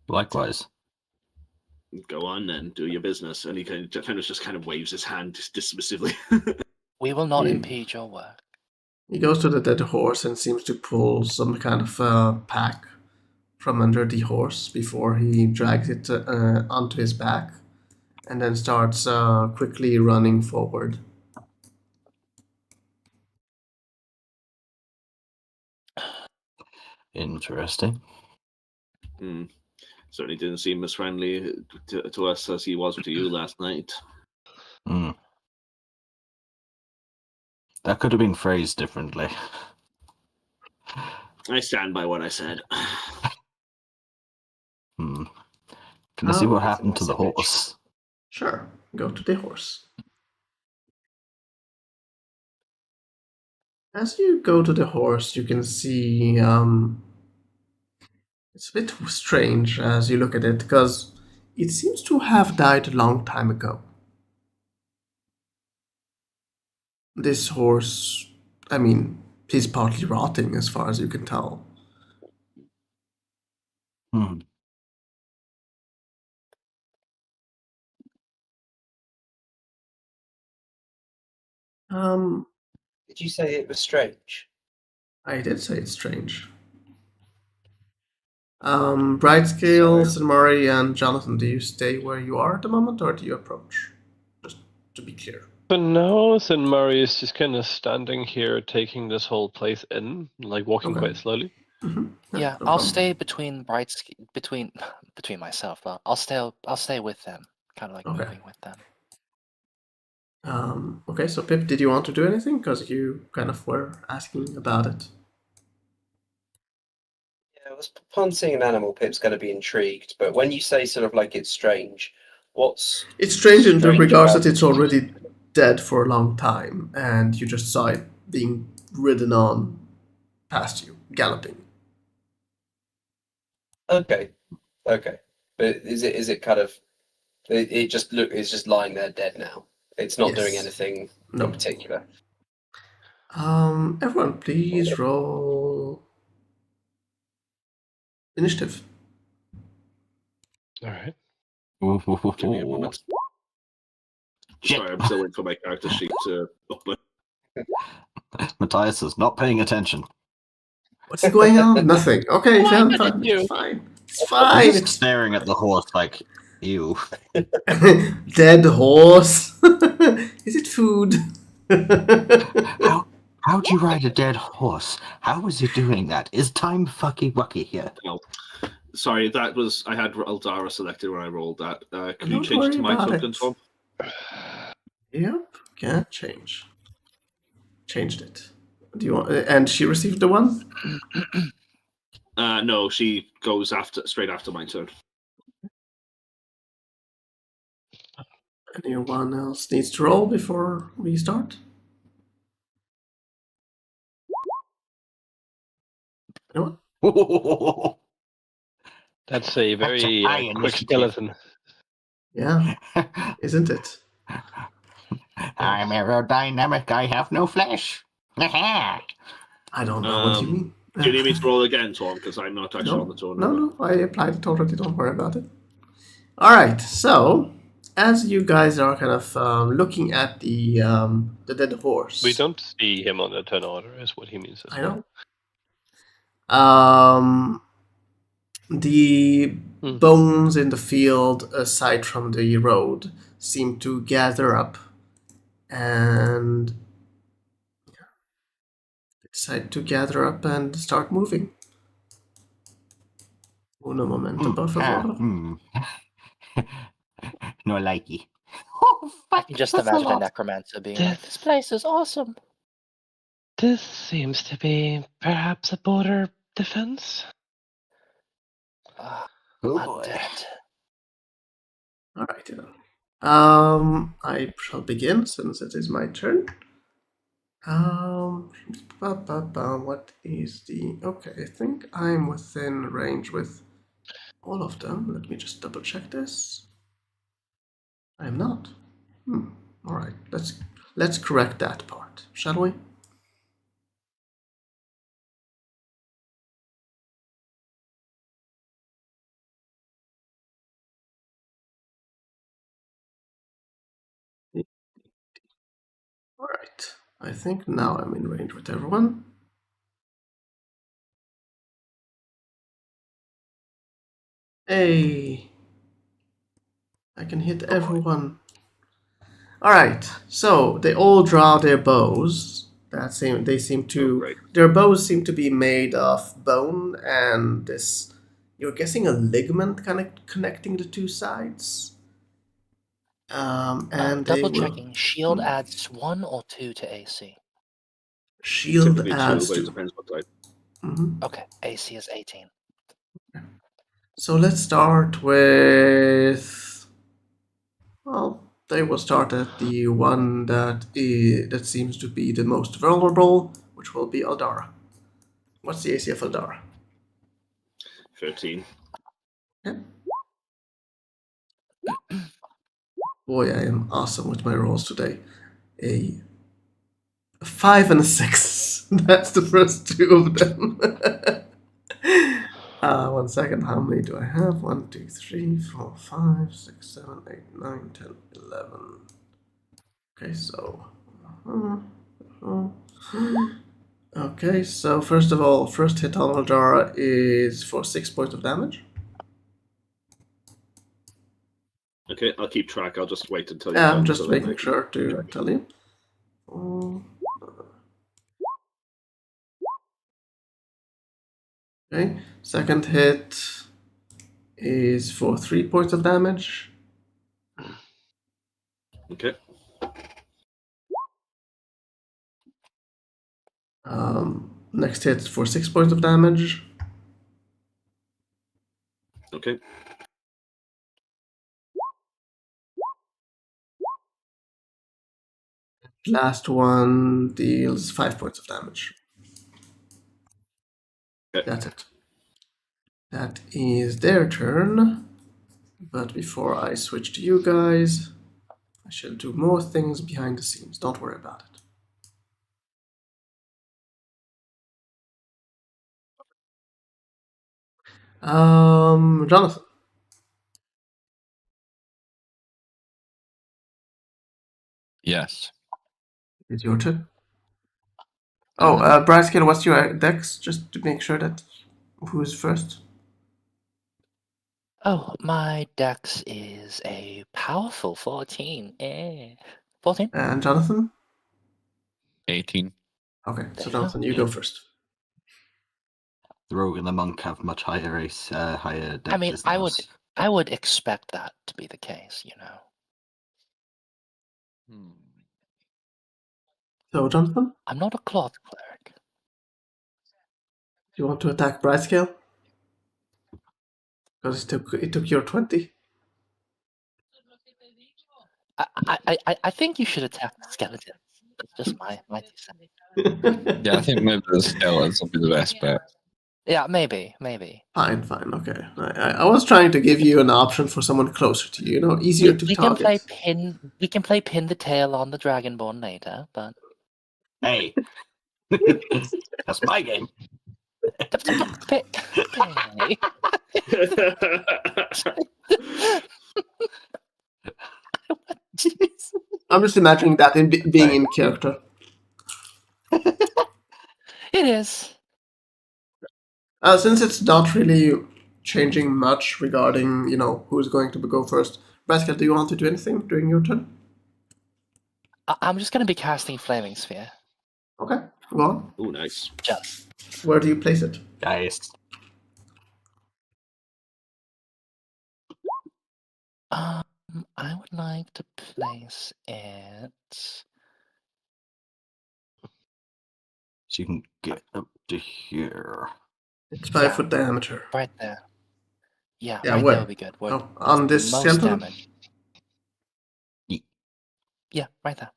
S2: Likewise.
S3: Go on then, do your business. And he just kind of waves his hand dismissively.
S8: We will not
S1: Yeah.
S8: impede your work.
S1: He goes to the dead horse and seems to pull some kind of pack from under the horse before he drags it onto his back and then starts quickly running forward.
S2: Interesting.
S3: Certainly didn't seem as friendly to us as he was to you last night.
S2: Hmm. That could have been phrased differently.
S3: I stand by what I said.
S2: Hmm. Can I see what
S5: That's a
S2: happened to the
S5: massive
S2: horse?
S1: Sure, go to the horse. As you go to the horse, you can see it's a bit strange as you look at it because it seems to have died a long time ago. This horse, I mean, he's partly rotting as far as you can tell.
S2: Hmm.
S5: Did you say it was strange?
S1: I did say it's strange. Brightscale,
S5: So-
S1: Murray, and Jonathan, do you stay where you are at the moment or do you approach? Just to be clear.
S7: For now, St. Murray is just kind of standing here, taking this whole place in, like walking
S1: Okay.
S7: quite slowly.
S1: Mm-hmm.
S8: Yeah,
S1: no
S8: I'll
S1: problem.
S8: stay between between myself. I'll stay with them, kind of like
S1: Okay.
S8: moving with them.
S1: Okay, so Pip, did you want to do anything? Because you kind of were asking about it.
S5: Yeah, upon seeing an animal, Pip's going to be intrigued. But when you say sort of like it's strange, what's
S1: It's strange in the
S5: strange
S1: regards
S5: about
S1: that it's
S5: it?
S1: already dead for a long time, and you just saw it being ridden on past you, galloping.
S5: Okay, but is it kind of it just it's just lying there dead now? It's not doing
S1: Yes.
S5: anything
S1: No.
S5: in particular.
S1: Everyone, please roll initiative.
S7: All right.
S3: Give me a moment.
S2: Shit.
S3: Sorry, I'm still waiting for my character sheet to open.
S2: Matthias is not paying attention.
S1: What's going on? Nothing. Okay,
S8: Why
S1: fine,
S8: did
S1: fine.
S8: you?
S1: It's fine. It's
S2: I'm
S1: fine.
S2: just
S1: It's
S2: staring at the horse like, ew.
S1: dead horse. Is it food?
S2: How'd you ride a dead horse? How was you doing that? Is time fucky wucky here?
S3: No. Sorry, that was I had Eldara selected when I rolled that. Can you
S1: Don't
S3: change
S1: worry
S3: to my
S1: about
S3: token,
S1: it.
S3: Tom?
S1: Yep, can't change. Changed it. Do you want? And she received the one.
S3: No, she goes straight after my turn.
S1: Anyone else needs to roll before we start? Anyone?
S7: That's a very
S2: high
S7: quick
S2: initiative.
S7: skeleton.
S1: Yeah, isn't it?
S2: I'm aerodynamic. I have no flesh.
S1: I don't know what you mean.
S3: Do you need me to roll again, Tom? Because I'm not actually on the turn.
S1: No, I applied it already. Don't worry about it. All right. So, as you guys are kind of looking at the dead horse,
S7: We don't see him on the turn order, is what he means. As
S1: I
S7: well.
S1: know. The
S7: Hmm.
S1: bones in the field, aside from the road, seem to gather up and decide to gather up and start moving. Uno momento, por favor.
S2: No likey.
S8: I can just imagine a necromancer being like, "This place is awesome."
S4: This seems to be perhaps a border defense.
S8: Ah,
S2: Oh boy.
S8: undead.
S1: All right. I shall begin since it is my turn. What is the... Okay, I think I'm within range with all of them. Let me just double check this. I am not. All right, let's correct that part, shall we? All right. I think now I'm in range with everyone. Hey, I can hit everyone. All right. So they all draw their bows. They seem to
S3: great.
S1: their bows seem to be made of bone and this. You're guessing a ligament kind of connecting the two sides. And they
S8: Double
S1: will
S8: checking. Shield adds 1 or 2 to AC.
S1: shield
S3: Typically
S1: adds
S3: 2, but it
S1: to.
S3: depends what type.
S8: Okay, AC is 18.
S1: So let's start with. Well, they will start at the one that seems to be the most vulnerable, which will be Eldara. What's the AC of Eldara?
S3: 13.
S1: Yeah. Boy, I am awesome with my rolls today. A 5 and a 6. That's the first two of them. 1 second. How many do I have? 1, 2, 3, 4, 5, 6, 7, 8, 9, 10, 11. Okay, so. Okay, so first of all, first hit on Eldara is for 6 points of damage.
S3: Okay, I'll keep track. I'll just wait until you're done.
S1: I'm just
S3: so that I
S1: making
S3: can
S1: sure to
S3: check.
S1: tell you. Okay, second hit is for 3 points of damage.
S3: Okay.
S1: Next hit for 6 points of damage.
S3: Okay.
S1: Last one deals 5 points of damage.
S3: Okay.
S1: That's it. That is their turn. But before I switch to you guys, I shall do more things behind the scenes. Don't worry about it. Jonathan,
S6: Yes.
S1: it's your turn. Oh, Bryskin, what's your dex? Just to make sure that who's first.
S8: Oh, my dex is a powerful 14. 14?
S1: And Jonathan?
S6: 18.
S1: Okay,
S8: There
S1: so
S8: you go.
S1: Jonathan, you go first.
S2: The rogue and the monk have much higher higher dexes
S8: I mean,
S2: than us.
S8: I would expect that to be the case, you know.
S1: So, Jonathan,
S8: I'm not a cloth cleric.
S1: do you want to attack Brightscale? Because it took your 20.
S8: I think you should attack the skeletons. That's just my 2 cents.
S6: Yeah, I think maybe the skeletons will be the best bet.
S8: Yeah, maybe.
S1: Fine, okay. I was trying to give you an option for someone closer to you, easier to
S8: We can play
S1: target.
S8: pin. We can play pin the tail on the dragonborn later, but
S2: Hey, that's my game.
S8: Hey. Jeez.
S1: I'm just imagining that being in character.
S8: It is.
S1: Since it's not really changing much regarding, who's going to go first. Rascal, do you want to do anything during your turn?
S8: I'm just going to be casting Flaming Sphere.
S1: Okay, go on.
S3: Oh, nice.
S8: Just.
S1: Where do you place it?
S2: Guys,
S8: I would like to place it.
S2: so you can get up to here.
S1: It's 5 foot diameter.
S8: Right there. Yeah,
S1: Yeah,
S8: right
S1: where?
S8: there would be good. Where
S1: On
S8: the
S1: this
S8: most
S1: skeleton?
S8: damage. Yeah, right there.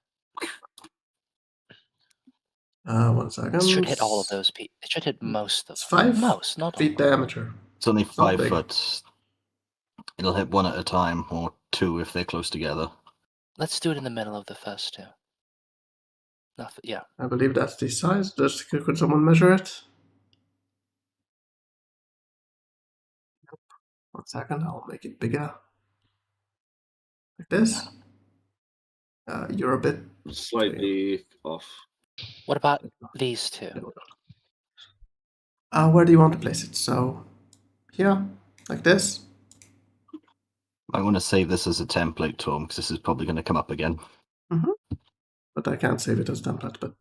S1: 1 second.
S8: It should hit all of those people. It should hit most of
S1: It's
S8: them.
S1: 5
S8: Most, not all.
S1: feet diameter.
S2: It's only
S1: not
S2: 5
S1: big.
S2: foot. It'll hit one at a time, or 2 if they're close together.
S8: Let's do it in the middle of the first 2. Nothing. Yeah.
S1: I believe that's the size. Could someone measure it? 1 second, I'll make it bigger. Like this. You're a bit
S3: Slightly off.
S8: What about these 2?
S1: Where do you want to place it? So, here, like this.
S2: I want to save this as a template, Tom, because this is probably going to come up again.
S1: But I can't save it as template. But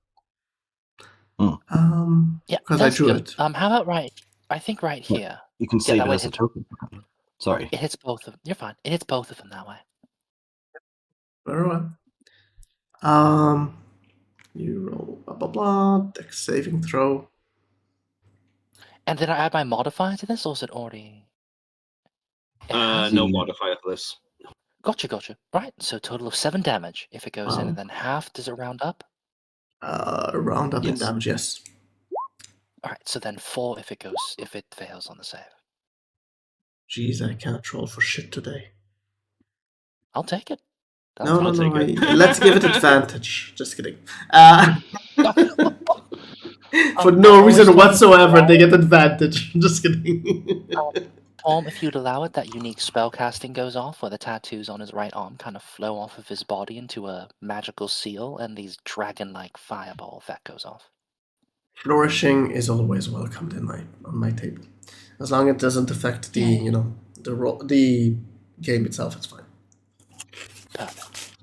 S8: Yeah,
S1: because I
S8: that's
S1: drew
S8: good.
S1: it.
S8: How about right? I think right
S2: Yeah.
S8: here.
S2: You can save
S8: that
S2: it
S8: way
S2: as a token. Sorry.
S8: It hits both of them. You're fine. It hits both of them that way.
S1: Very well. You roll blah blah blah. Dex saving throw.
S8: And did I add my modifier to this, or is it already? It has?
S3: No modifier for this.
S8: Gotcha. Right, so total of 7 damage if it goes in, and then half. Does it round up?
S1: Round up in
S2: Yes.
S1: damage. Yes.
S8: All right, so then 4 if it fails on the save.
S1: Jeez, I can't roll for shit today.
S8: I'll take it. That's
S1: No.
S3: I'll take it.
S1: Let's give it advantage. Just kidding. For no
S8: I'm always
S1: reason
S8: talking
S1: whatsoever,
S8: about-
S1: they get advantage. Just kidding.
S8: Tom, if you'd allow it, that unique spell casting goes off, where the tattoos on his right arm kind of flow off of his body into a magical seal, and these dragon-like fireball effect goes off.
S1: Flourishing is always welcomed on my table, as long as it doesn't affect the the game itself. It's fine.
S8: Perfect.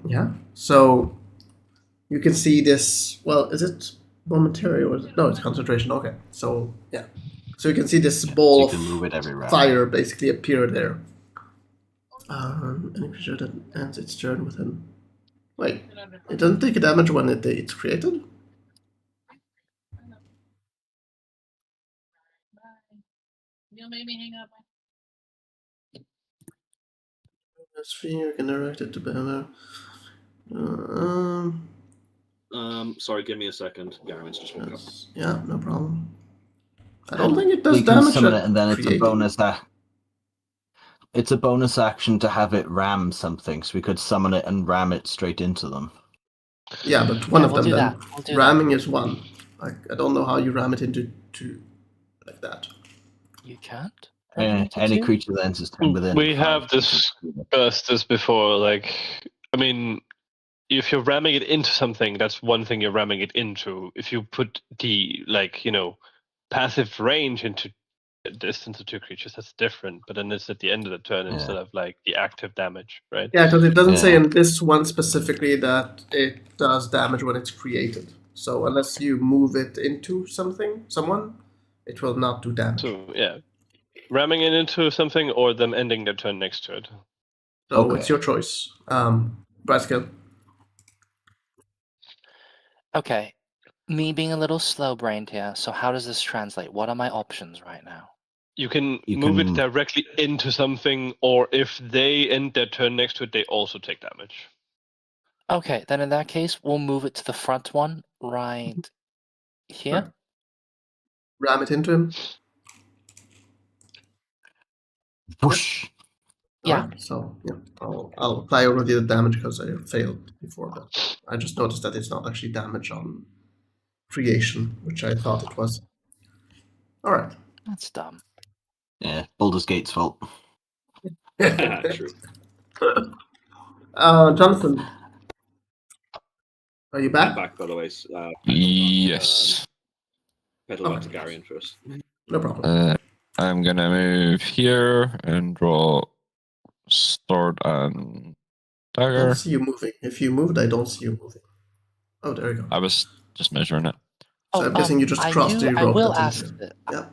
S1: Yeah. So you can see this. Well, is it momentary or no? It's concentration. Okay. So yeah. So you can see this
S2: So
S1: ball
S2: you can move it every
S1: of
S2: round.
S1: fire basically appear there. Any creature that ends its turn within. Wait, it doesn't take a damage when it's created.
S9: You made me hang up.
S1: Sphere can direct it to banner.
S3: Sorry, give me a second. Garen's just woke up.
S1: Yeah, no problem. I don't think it does
S2: We can
S1: damage.
S2: summon
S1: at
S2: it, and then it's a
S1: creating.
S2: bonus. It's a bonus action to have it ram something, so we could summon it and ram it straight into them.
S1: Yeah, but one of
S8: we'll
S1: them
S8: do
S1: then.
S8: that. We'll do
S1: Ramming is one. Like I don't know how you ram it into two like that.
S8: You can't?
S2: Any creature that enters within.
S7: We
S2: 5
S7: have
S2: feet
S7: discussed this before. Like, I mean, if you're ramming it into something, that's one thing you're ramming it into. If you put the passive range into a distance of 2 creatures, that's different. But then it's at the end of the turn instead of like the active damage, right?
S1: Yeah, because it doesn't say
S2: Yeah.
S1: in this one specifically that it does damage when it's created. So unless you move it into someone, it will not do damage.
S7: So yeah, ramming it into something or them ending their turn next to it.
S1: So
S2: Okay.
S1: it's your choice. Braskill.
S8: Okay. Me being a little slow-brained here, so how does this translate? What are my options right now?
S7: You can
S2: You
S7: move
S2: can-
S7: it directly into something, or if they end their turn next to it, they also take damage.
S8: Okay, then in that case, we'll move it to the front one right here.
S1: Right. Ram it into him.
S2: Whoosh.
S8: Yeah.
S1: Alright, so yeah, I'll apply already the damage because I failed before, but I just noticed that it's not actually damage on creation, which I thought it was. Alright.
S8: That's dumb.
S2: Yeah, Baldur's Gate's fault.
S3: True.
S1: Jonathan, are you
S3: I'm
S1: back?
S3: back, by the way.
S6: Yes.
S3: Pedal back to
S1: Okay.
S3: Garion first.
S1: No problem.
S6: I'm gonna move here and draw sword and
S1: I don't
S6: dagger.
S1: see you moving. If you moved, I don't see you moving. Oh, there you go.
S6: I was just measuring it.
S1: So I'm guessing you just crossed the
S8: I
S1: rope
S8: will
S1: that's
S8: ask.
S1: into it. Yeah.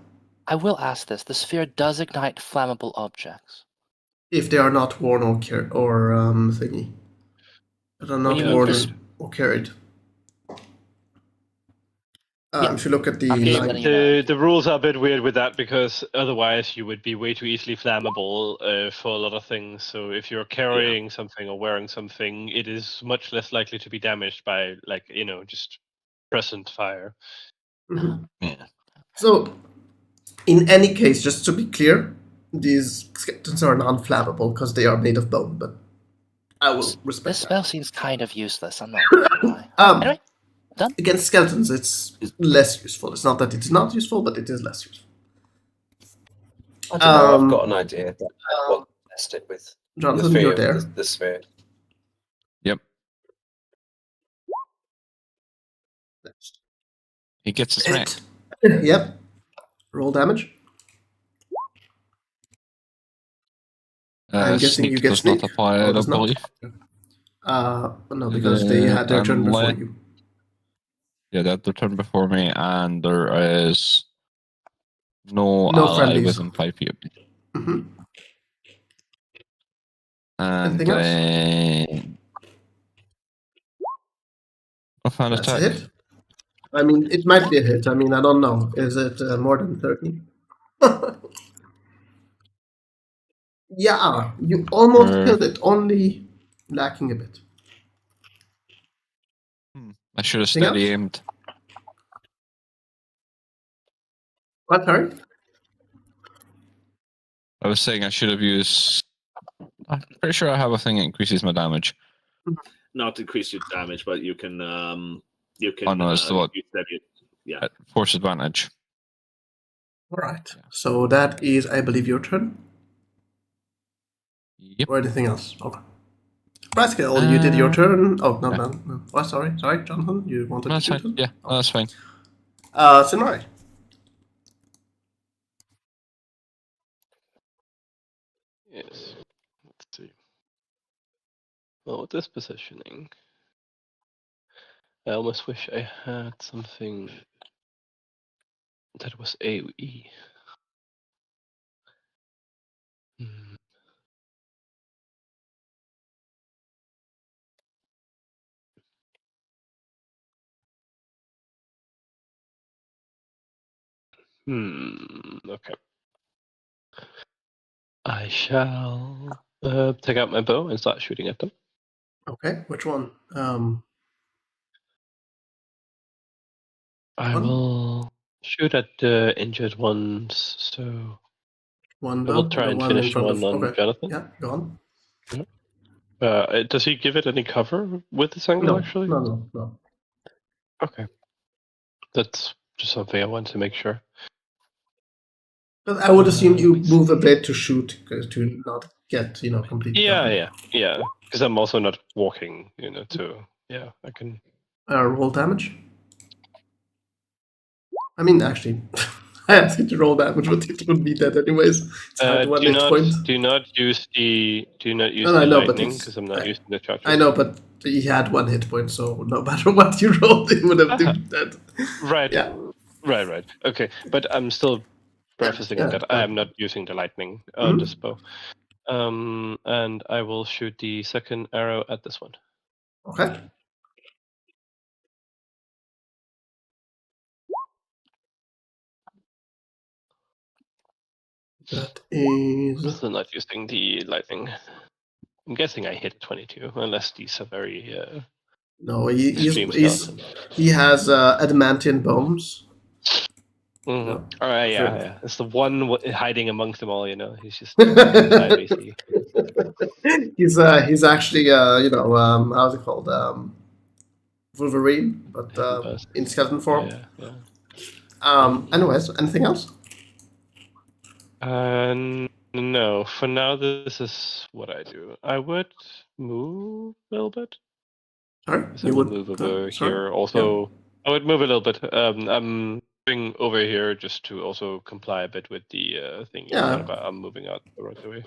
S8: I will ask this. The sphere does ignite flammable objects.
S1: If they are not worn or thingy. That are
S8: When
S1: not
S8: you
S1: worn
S8: move
S1: or carried.
S8: Yeah.
S1: If you look at the
S8: I'm just
S1: line,
S8: letting you know.
S7: The rules are a bit weird with that because otherwise you would be way too easily flammable for a lot of things. So if you're carrying something or wearing something, it is much less likely to be damaged by, like, just present fire.
S1: Mhm.
S2: Yeah.
S1: So, in any case, just to be clear, these skeletons are non-flammable because they are made of bone, but I will respect
S8: This
S1: that.
S8: spell seems kind of useless. I'm not gonna lie. Anyway, done.
S1: Against skeletons, it's less useful. It's not that it's not useful, but it is less useful.
S5: I don't know. I've got an idea that I want to test it with
S1: Jonathan,
S5: the
S1: you're
S5: fear
S1: there.
S5: of the sphere.
S6: Yep. He gets his rank.
S1: Hit. Yep. Roll damage. I'm guessing you
S6: Sneak
S1: get
S6: does
S1: sneak.
S6: not apply,
S1: Or
S6: I
S1: does
S6: don't
S1: not.
S6: believe.
S1: No, because they had their turn before you.
S6: Yeah, they had their turn before me, and there is no
S1: No
S6: ally
S1: friendlies.
S6: within 5 feet of me.
S1: Hmm.
S6: And
S1: Anything else?
S6: then I found
S1: That's a
S6: attack.
S1: hit. I mean, it might be a hit. I mean, I don't know. Is it more than 30? Yeah, you almost killed it, only lacking a bit.
S6: I should have
S1: Anything
S6: steady
S1: else?
S6: aimed.
S1: What, sorry?
S6: I was saying I should have used. I'm pretty sure I have a thing that increases my damage.
S3: Not increase your damage, but you can. You can.
S6: Oh no, it's the what?
S3: use steady. Yeah.
S6: At force advantage.
S1: All right. So that is, I believe, your turn.
S6: Yep.
S1: Or anything else? Okay. Practical, you did your turn. Oh, no. Oh, sorry, Jonathan. You wanted
S6: No,
S1: to
S6: that's
S1: do
S6: fine.
S1: something?
S6: Yeah, no, that's fine.
S1: Sinai.
S7: Yes. Let's see. Well, with this positioning, I almost wish I had something that was AoE. Hmm. Okay. I shall take out my bow and start shooting at them.
S1: Okay, which one?
S7: I
S1: One?
S7: will shoot at the injured ones, so
S1: One
S7: I will
S1: bow?
S7: try
S1: The
S7: and
S1: one in
S7: finish
S1: front
S7: one
S1: of.
S7: on
S1: Okay.
S7: Jonathan.
S1: Yeah, go on.
S7: Does he give it any cover with this angle,
S1: No,
S7: actually?
S1: no.
S7: Okay. That's just something I want to make sure.
S1: But I would assume you
S7: Let's
S1: move a bit to shoot, to not get, completely covered.
S7: Yeah. Because I'm also not walking, yeah, I can.
S1: Roll damage. I mean, actually, I asked you to roll damage, but it would be dead anyways. It's hard one hit point.
S7: Do not use the
S1: No, I know, but
S7: lightning
S1: it's.
S7: because I'm not using the charges.
S1: I know, but he had one hit point, so no matter what you rolled, he would have been dead.
S7: Right.
S1: Yeah.
S7: Right. Okay, but I'm still prefacing
S1: Yeah,
S7: that I am not using the lightning on this bow. And I will shoot the second arrow at this one.
S1: Okay. That is.
S7: Still not using the lightning. I'm guessing I hit 22, unless these are very
S1: No,
S7: extreme skeletons.
S1: he has adamantine bones.
S7: Mm-hmm.
S1: No.
S7: All right,
S1: Sure.
S7: yeah. It's the one hiding amongst them all. He's just sideways.
S1: He's actually how's it called, Wolverine, but in skeleton form.
S7: Yeah.
S1: Anyways, anything else?
S7: No, for now this is what I do. I would move a little bit.
S1: Sorry,
S7: I will move over here. Also,
S1: Yeah.
S7: I would move a little bit. I'm moving over here just to also comply a bit with the thing you said about I'm moving out the right way,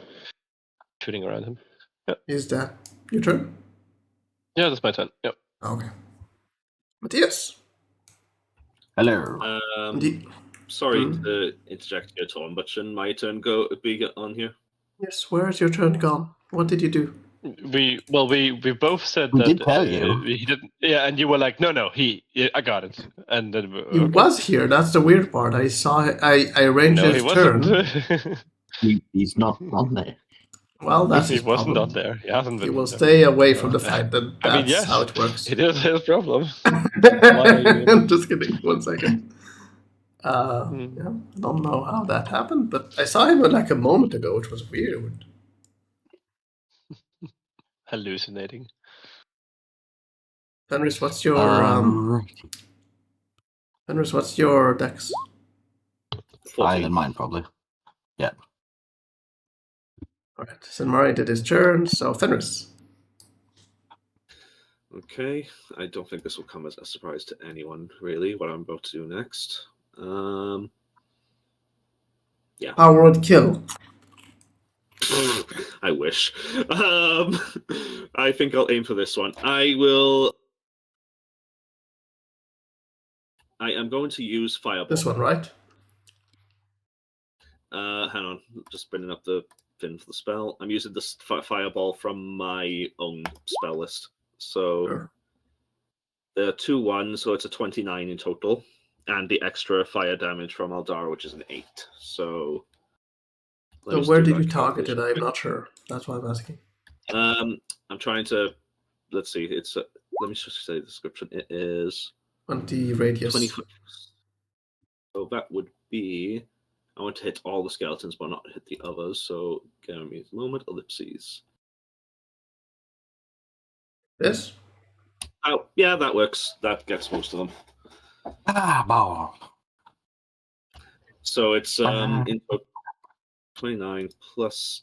S7: shooting around him. Yep.
S1: Is that your turn?
S7: Yeah, that's my turn. Yep.
S1: Okay. Matthias.
S2: Hello.
S3: Sorry to interject here, Tom, but shouldn't my turn be on here?
S1: Yes. Where is your turn gone? What did you do?
S7: We both said
S2: We
S7: that
S2: did tell you.
S7: he didn't. Yeah, and you were like, no, I got it, and then
S1: He was here. That's the weird part. I saw. I arranged
S7: No,
S1: his
S7: he
S1: turn.
S7: wasn't.
S2: He's not on there.
S1: Well, that's
S7: he
S1: his
S7: wasn't
S1: problem.
S7: on there. He hasn't been.
S1: He will
S7: there.
S1: stay away from the fight. That's
S7: I mean, yes,
S1: how it works.
S7: It is his problem.
S1: Just kidding. 1 second. Yeah, I don't know how that happened, but I saw him like a moment ago, which was weird.
S7: Hallucinating.
S1: Fenris, what's your Fenris, what's your dex?
S2: Higher than mine, probably. Yeah.
S1: All right. Sinmari did his turn, so Fenris.
S3: Okay, I don't think this will come as a surprise to anyone, really, what I'm about to do next. Yeah.
S1: Power would kill.
S3: I wish. I think I'll aim for this one. I am going to use Fireball.
S1: This one, right?
S3: Hang on, just bringing up the thing for the spell. I'm using this Fireball from my own spell list. So
S1: Sure.
S3: there are 2 1s, so it's a 29 in total. And the extra fire damage from Aldara, which is an 8. So
S1: where did you target it? I'm not sure. That's why I'm asking.
S3: I'm trying to. Let's see. It's let me just say the description. It is
S1: 20 radius.
S3: 20 foot. So that would be. I want to hit all the skeletons, but not hit the others. So give me a moment. Ellipses.
S1: This?
S3: Oh, yeah, that works. That gets most of them.
S2: Ball.
S3: So it's in 29 plus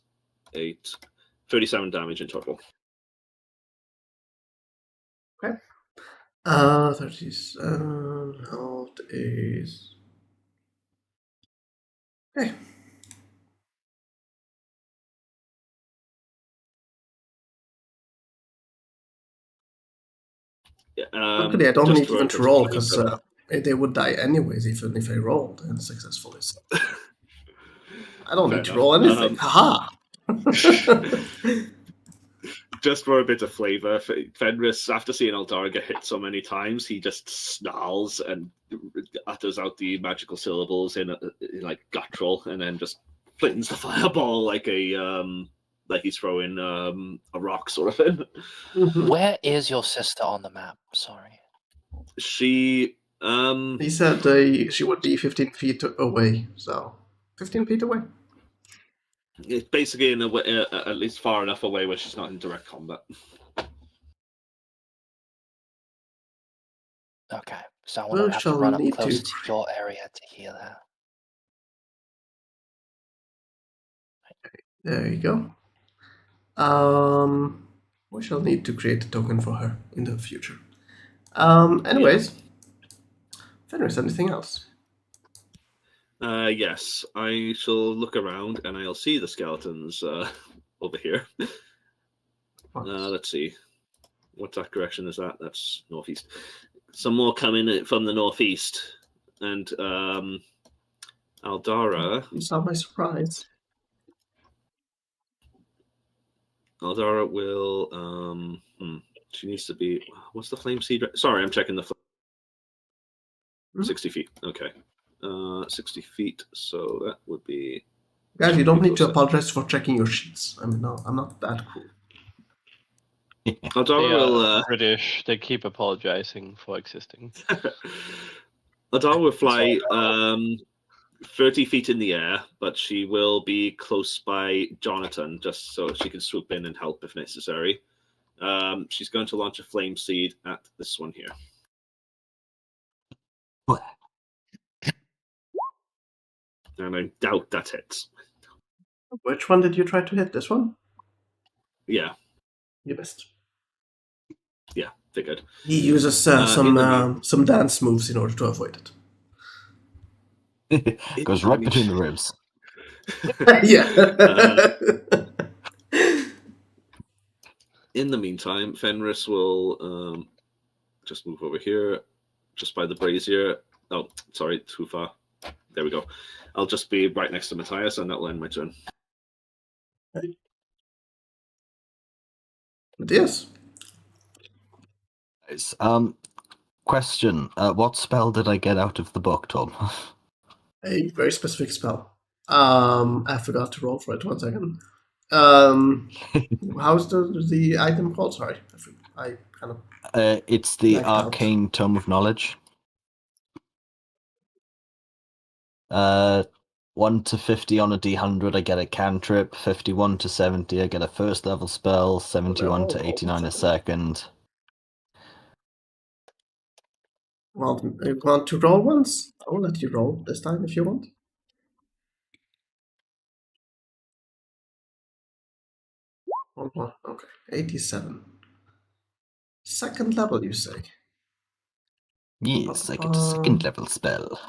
S3: 8, 37 damage in total.
S1: Okay. 37 health is. Okay. Luckily, I don't need even to roll because they would die anyways, even if I rolled and successfully. So. I don't need to roll anything. Haha!
S3: Just for a bit of flavor, Fenris, after seeing Aldara get hit so many times, he just snarls and utters out the magical syllables in like guttural, and then just flings the fireball like he's throwing a rock sort of thing.
S1: Mm-hmm.
S8: Where is your sister on the map? Sorry.
S3: She
S1: He said she would be 15 feet away, so 15 feet away.
S3: it's basically in a way, at least far enough away where she's not in direct combat.
S8: Okay, so I want to have to run up close to your area to hear that.
S1: There you go. We shall need to create a token for her in the future. Anyways, Fenris, anything else?
S3: Yes, I shall look around and I'll see the skeletons over here. Let's see. What direction is that? That's northeast. Some more coming from the northeast. And Aldara.
S1: You saw my surprise.
S3: Aldara will. She needs to be. What's the flame seed? Sorry, I'm checking the. 60 feet. Okay. 60 feet. So that would be
S1: Guys, you don't need to apologize for checking your sheets. I mean, no, I'm not that cool.
S3: Adara
S7: They
S3: will.
S7: are British. They keep apologizing for existing.
S3: Adara will fly 30 feet in the air, but she will be close by Jonathan just so she can swoop in and help if necessary. She's going to launch a flame seed at this one here. And I doubt that hits.
S1: Which one did you try to hit? This one?
S3: Yeah,
S1: You missed.
S3: yeah, figured.
S1: He uses some dance moves in order to avoid it.
S2: Goes right between the ribs.
S1: Yeah.
S3: In the meantime, Fenris will just move over here, just by the brazier. Oh, sorry, too far. There we go. I'll just be right next to Matthias, and that'll end my turn.
S1: Yes.
S2: Nice. Question. What spell did I get out of the book, Tom?
S1: A very specific spell. I forgot to roll for it. 1 second. How's the item called? Sorry, I kind of.
S2: It's the
S1: Blacked out.
S2: Arcane Tome of Knowledge. 1 to 50 on a D100, I get a cantrip. 51 to 70, I get a first level spell. 71 to 89 a second.
S1: Well, you want to roll once? I will let you roll this time if you want. Okay, 87. Second level, you say?
S2: Yes, I get a second level spell.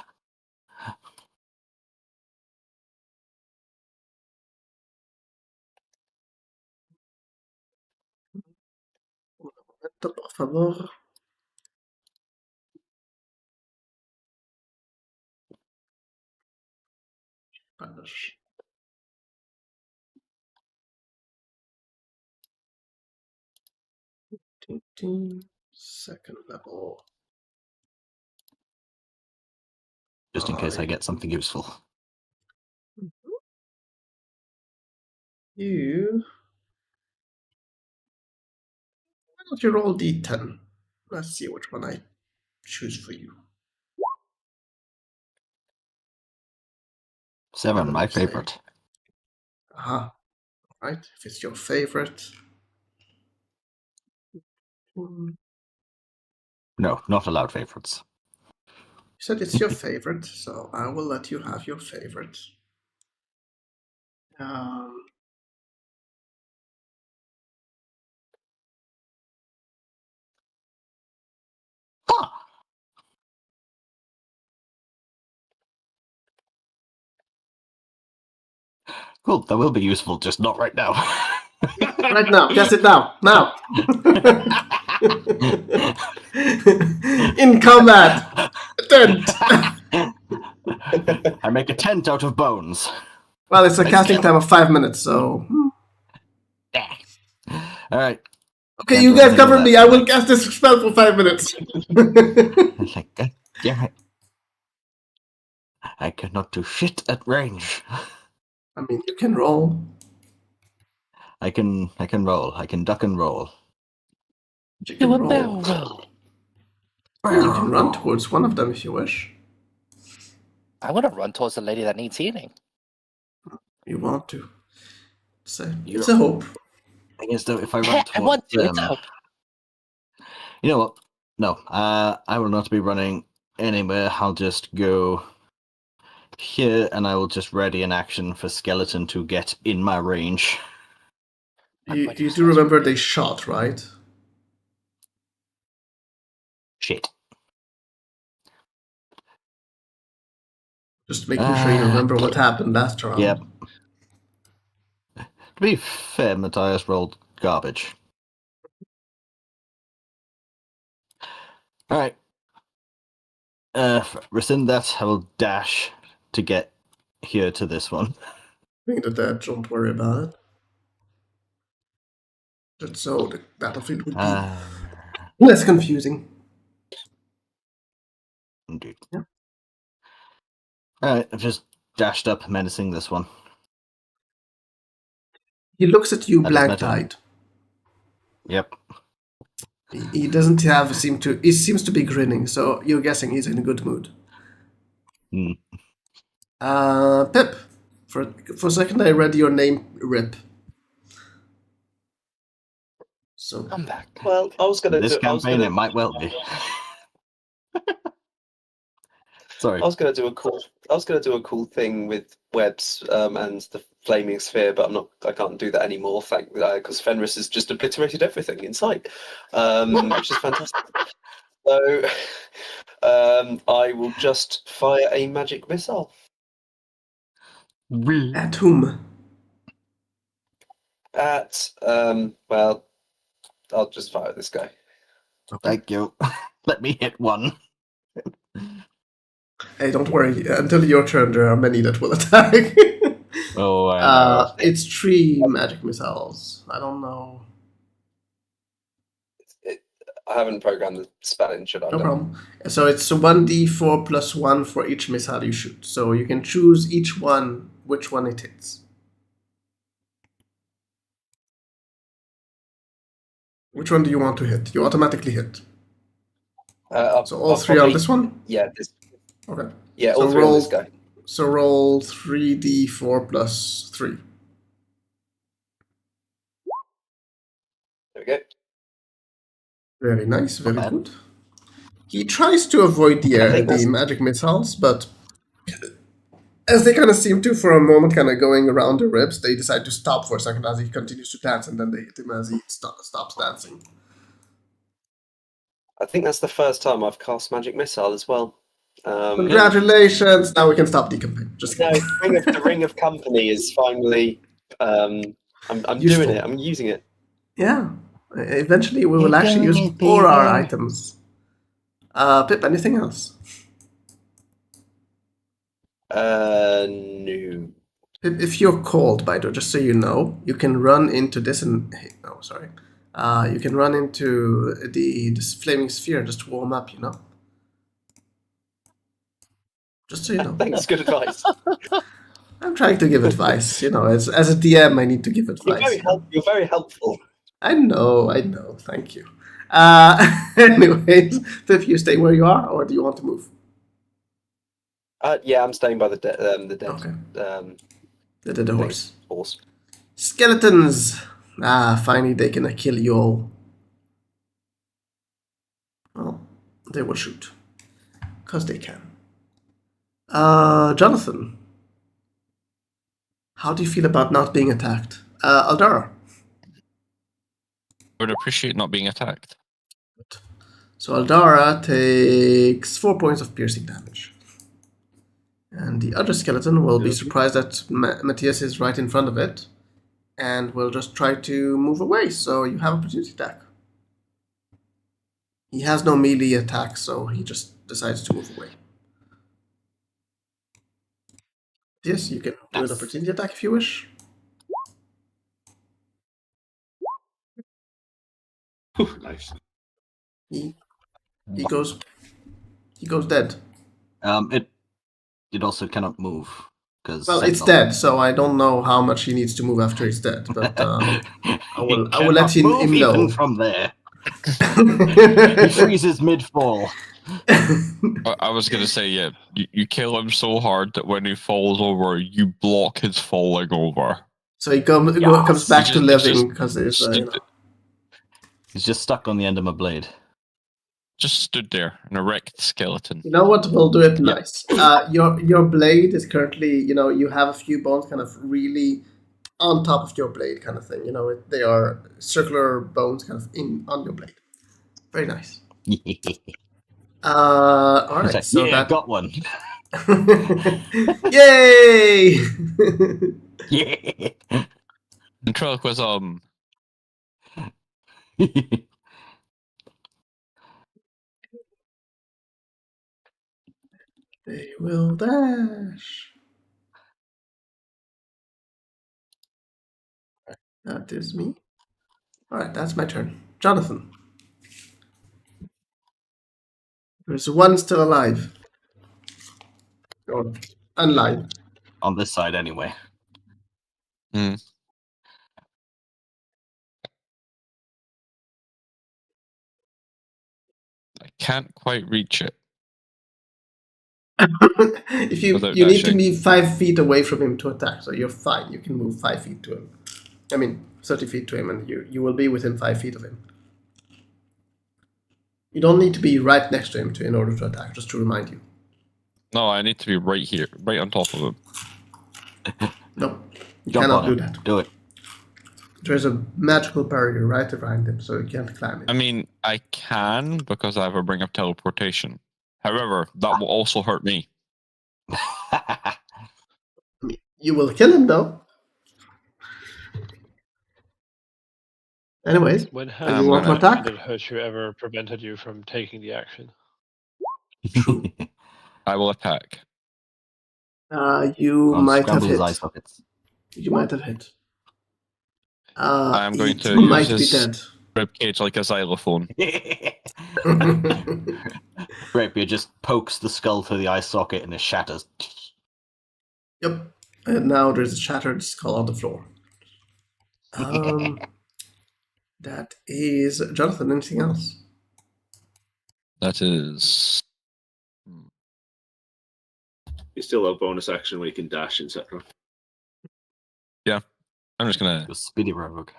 S1: Por favor. Spanish. Second level.
S2: Just in case I get something useful.
S1: You. Why don't you roll d10? Let's see which one I choose for you.
S2: 7, my
S1: you say?
S2: favorite.
S1: Aha. Right, if it's your favorite.
S2: No, not allowed favorites.
S1: You said it's your favorite, so I will let you have your favorite.
S2: Cool, that will be useful, just not right now.
S1: Right now, cast it now! Now! In combat! Tent!
S2: I make a tent out of bones.
S1: Well, it's a casting time of 5 minutes, so.
S2: Alright.
S1: Okay,
S2: Can't
S1: you
S2: do
S1: guys
S2: anything
S1: cover
S2: with
S1: me.
S2: that.
S1: I will cast this spell for 5 minutes.
S2: Like, God damn it. I cannot do shit at range.
S1: I mean, you can roll.
S2: I can roll. I can duck and roll.
S1: You
S8: Do
S1: can
S8: a
S1: roll.
S8: barrel roll.
S1: You can run towards one of them if you wish.
S8: I want to run towards the lady that needs healing.
S1: You want to. It's
S2: You're-
S1: a hope.
S2: I guess though, if I run
S8: I want
S2: towards
S8: to. It's a
S2: them,
S8: hope.
S2: you know what? No, I will not be running anywhere. I'll just go here, and I will just ready an action for Skeleton to get in my range.
S1: You do remember they shot, right?
S2: Shit.
S1: Just making sure you remember what happened last round.
S2: Yep. To be fair, Matthias rolled garbage. Alright. Rescind that. I will dash to get here to this one.
S1: Bring the dead, don't worry about it. Just so the battlefield would be less confusing.
S2: Indeed.
S1: Yeah.
S2: Alright, I've just dashed up, menacing this one.
S1: He looks at you
S2: That is better.
S1: blank-eyed.
S2: Yep.
S1: He doesn't have he seems to be grinning, so you're guessing he's in a good mood.
S2: Hmm.
S1: Pip, for a second I read your name Rip. So
S8: I'm back.
S5: Well, I was gonna
S2: This
S5: do. I was
S2: campaign,
S5: gonna.
S2: it might well be. Sorry.
S5: I was gonna do a cool. I was gonna do a cool thing with webs and the flaming sphere, but I'm not. I can't do that anymore. Because Fenris has just obliterated everything in sight, which is fantastic. So, I will just fire a magic missile
S1: at whom?
S5: at. Well, I'll just fire at this guy.
S2: Thank you. Let me hit one.
S1: Hey, don't worry. Until your turn, there are many that will attack.
S2: Oh, I know.
S1: It's 3 magic missiles. I don't know.
S5: I haven't programmed the spell in, should I?
S1: No problem. So it's 1d4 plus 1 for each missile you shoot. So you can choose each one, which one it hits. Which one do you want to hit? You automatically hit. So all
S5: I'll
S1: 3 on
S5: probably-
S1: this one?
S5: Yeah, this.
S1: Okay.
S5: Yeah,
S1: So
S5: all 3 on this guy.
S1: So roll 3d4 plus 3.
S5: There we go.
S1: Very nice, very
S2: bad.
S1: good. He tries to avoid
S5: I think
S1: the
S5: that's-
S1: magic missiles, but as they kind of seem to, for a moment, kind of going around the ribs, they decide to stop for a second as he continues to dance, and then they hit him as he stops dancing.
S5: I think that's the first time I've cast magic missile as well.
S1: Congratulations! Now we can stop the campaign. Just
S5: No,
S1: kidding.
S5: the ring of company is finally. I'm
S1: Useful.
S5: doing it. I'm using it.
S1: Yeah. Eventually, we will
S2: You're
S1: actually use
S2: doing it,
S1: all our
S2: baby.
S1: items. Pip, anything else?
S5: No.
S1: Pip, if you're cold, by the way, just so you know, you can run into this and oh, sorry. You can run into this flaming sphere and just warm up. Just so you know.
S5: Thanks, good advice.
S1: I'm trying to give advice. As a DM, I need to give advice.
S5: You're very helpful.
S1: I know. Thank you. Anyways, Pip, you stay where you are, or do you want to move?
S5: Yeah, I'm staying by the dead.
S1: Okay.
S5: The
S1: The horse.
S5: horse.
S1: Skeletons. Finally they can kill you all. Well, they will shoot. Because they can. Jonathan. How do you feel about not being attacked? Aldara.
S6: I would appreciate not being attacked.
S1: So Aldara takes 4 points of piercing damage. And the other skeleton will be surprised that Matthias is right in front of it. And will just try to move away, so you have opportunity attack. He has no melee attack, so he just decides to move away. Yes, you can do an opportunity attack if you wish.
S3: Nice.
S1: He goes dead.
S2: It also cannot move because
S1: Well, it's dead, so I don't know how much he needs to move after he's dead. But I will let him know.
S2: Even from there. He freezes mid-fall.
S6: I was gonna say, yeah, you kill him so hard that when he falls over, you block his falling over.
S1: So he comes back to living because there's.
S2: He's just stuck on the end of my blade.
S6: Just stood there, an erect skeleton.
S1: You know what? We'll do it nice. Your blade is currently, you have a few bones kind of really on top of your blade, kind of thing. They are circular bones, kind of on your blade. Very nice. All right.
S2: Like,
S1: So
S2: yeah,
S1: that
S2: got one.
S1: Yay!
S2: Yeah.
S6: Ventriloquism.
S1: They will dash. That is me. All right, that's my turn. Jonathan. There's one still alive. Or unalive.
S2: On this side, anyway.
S6: can't quite reach it.
S1: If you
S6: Without
S1: need to
S6: dashing.
S1: be 5 feet away from him to attack, so you're fine. You can move 5 feet to him. I mean, 30 feet to him, and you will be within 5 feet of him. You don't need to be right next to him in order to attack. Just to remind you.
S6: No, I need to be right here, right on top of him.
S1: No, you
S2: Jump
S1: cannot
S2: on
S1: do
S2: him.
S1: that.
S2: Do it.
S1: There's a magical barrier right around him, so you can't climb it.
S6: I mean, I can because I have a ring of teleportation. However, that will also hurt me.
S1: You will kill him, though. Anyways,
S7: When
S1: do
S7: has
S1: you
S6: I'm
S1: want to
S6: gonna-
S1: attack?
S7: that hurt you ever prevented you from taking the action?
S1: True.
S6: I will attack.
S1: You
S2: Go on,
S1: might have
S2: scramble his eye
S1: hit.
S2: sockets.
S1: You might have hit.
S6: I am going
S1: It
S6: to use
S1: might be
S6: his
S1: dead.
S6: ribcage like a xylophone.
S2: Rapier just pokes the skull through the eye socket and it shatters.
S1: Yep. And now there's a shattered skull on the floor. That is Jonathan. Anything else?
S6: That is.
S3: You still have bonus action where you can dash, etc.
S6: I'm just gonna
S2: The speedy rogue.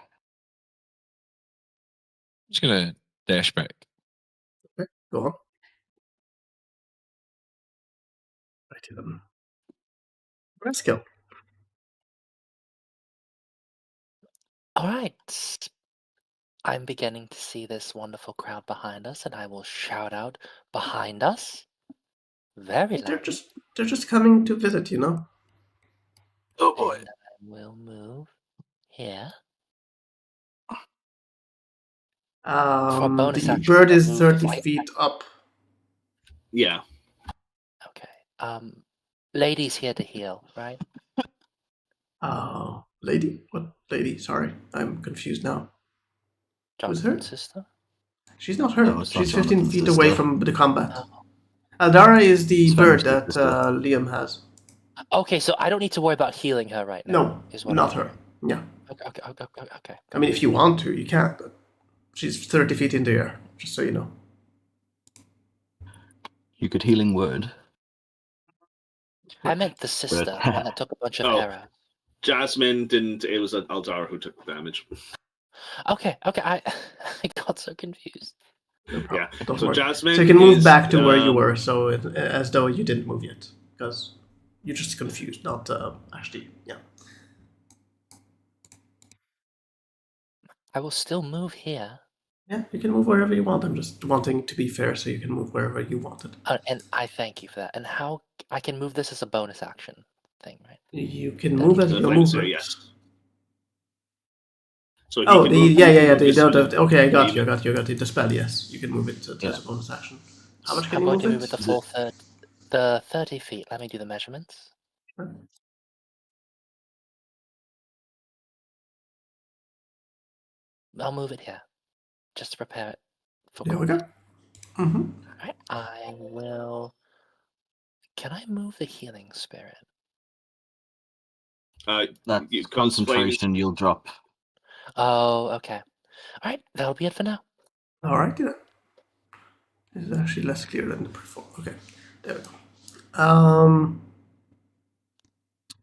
S6: dash back.
S1: Go on. Righty then. Rescue.
S8: All right. I'm beginning to see this wonderful crowd behind us, and I will shout out behind us. Very
S1: They're
S8: loud.
S1: they're just coming to visit, you know.
S2: Oh boy.
S8: And I will move here. bonus
S1: The
S8: action,
S1: bird
S8: I'll
S1: is
S8: move
S1: 30
S8: right
S1: feet up.
S3: Yeah.
S8: Okay. Lady's here to heal, right?
S1: Lady? What lady? Sorry, I'm confused now. Who's her?
S8: Jonathan's sister?
S1: She's not her.
S2: No, it's not
S1: She's 15
S2: Jonathan's
S1: feet away
S2: sister.
S1: from the combat.
S8: Oh.
S1: Aldara is the
S2: Sven's
S1: bird that
S2: sister.
S1: Liam has.
S8: Okay, so I don't need to worry about healing her right now.
S1: No,
S8: is what
S1: not
S8: I'm
S1: her. Yeah.
S8: Okay.
S1: I mean, if you want to, you can, but she's 30 feet in the air, just so you know.
S2: You could healing word.
S8: I meant the sister, the one that took a bunch of
S3: Oh.
S8: arrows.
S3: Jasmine didn't. It was Aldara who took the damage.
S8: Okay. I got so confused.
S1: No problem.
S3: Yeah.
S1: Don't
S3: So
S1: worry.
S3: Jasmine.
S1: So you can move
S3: is,
S1: back to where you were, so as though you didn't move yet, because you're just confused, not actually. Yeah.
S8: I will still move here.
S1: Yeah, you can move wherever you want. I'm just wanting to be fair, so you can move wherever you wanted.
S8: And I thank you for that. And how I can move this as a bonus action thing, right?
S1: You can move as
S3: The
S1: your
S3: rings are,
S1: movement.
S3: yes. So
S1: Oh,
S3: you can
S1: the
S3: move,
S1: yeah.
S3: this
S1: Okay, I got
S3: leave
S1: you.
S3: it.
S1: I got you. The spell, yes, you can move it as
S2: Yeah.
S1: a bonus action. How much
S8: I'm
S1: can you
S8: going
S1: move
S8: to move
S1: it?
S8: it the full the 30 feet. Let me do the measurements. I'll move it here, just to prepare it for
S1: There we go.
S8: combat.
S1: Mm-hmm.
S8: Alright, I will. Can I move the healing spirit?
S2: That
S3: You can
S2: concentration you'll drop.
S8: Oh, okay. Alright, that'll be it for now.
S1: All right, then. This is actually less clear than before. Okay, there we go.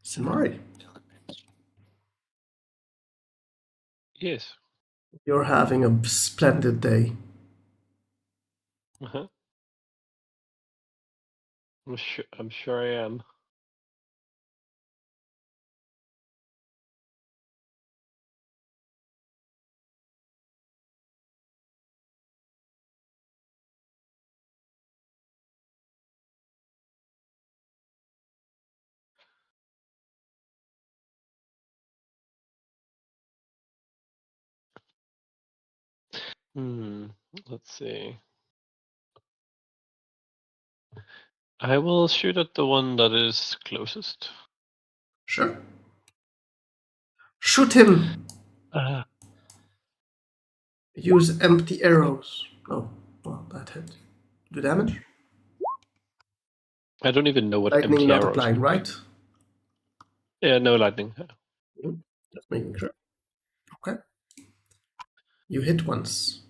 S1: Simari,
S7: Yes.
S1: you're having a splendid day.
S7: Uh-huh. I'm sure I am. Let's see. I will shoot at the one that is closest.
S1: Sure. Shoot him. Use empty arrows. Oh, well, that hit. Do damage.
S7: I don't even know what
S1: Lightning
S7: empty
S1: not
S7: arrows
S1: applying,
S7: are.
S1: right?
S7: Yeah, no lightning.
S1: Just making sure. Okay. You hit once.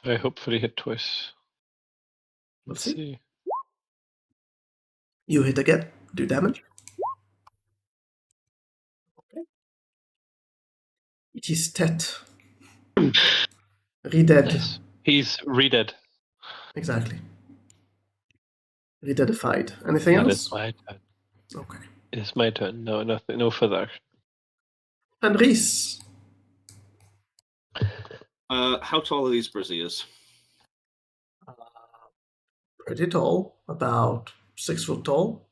S7: I hopefully hit twice.
S1: Let's
S7: Let's
S1: see.
S7: see.
S1: You hit again. Do damage. Okay. It is Tet. Redead.
S7: Nice. He's re-dead.
S1: Exactly. Redeadified. Anything
S7: That
S1: else?
S7: is my turn.
S1: Okay.
S7: It is my turn. No, nothing. No further action.
S1: And Reese.
S3: How tall are these braziers?
S1: Pretty tall. About 6 foot tall.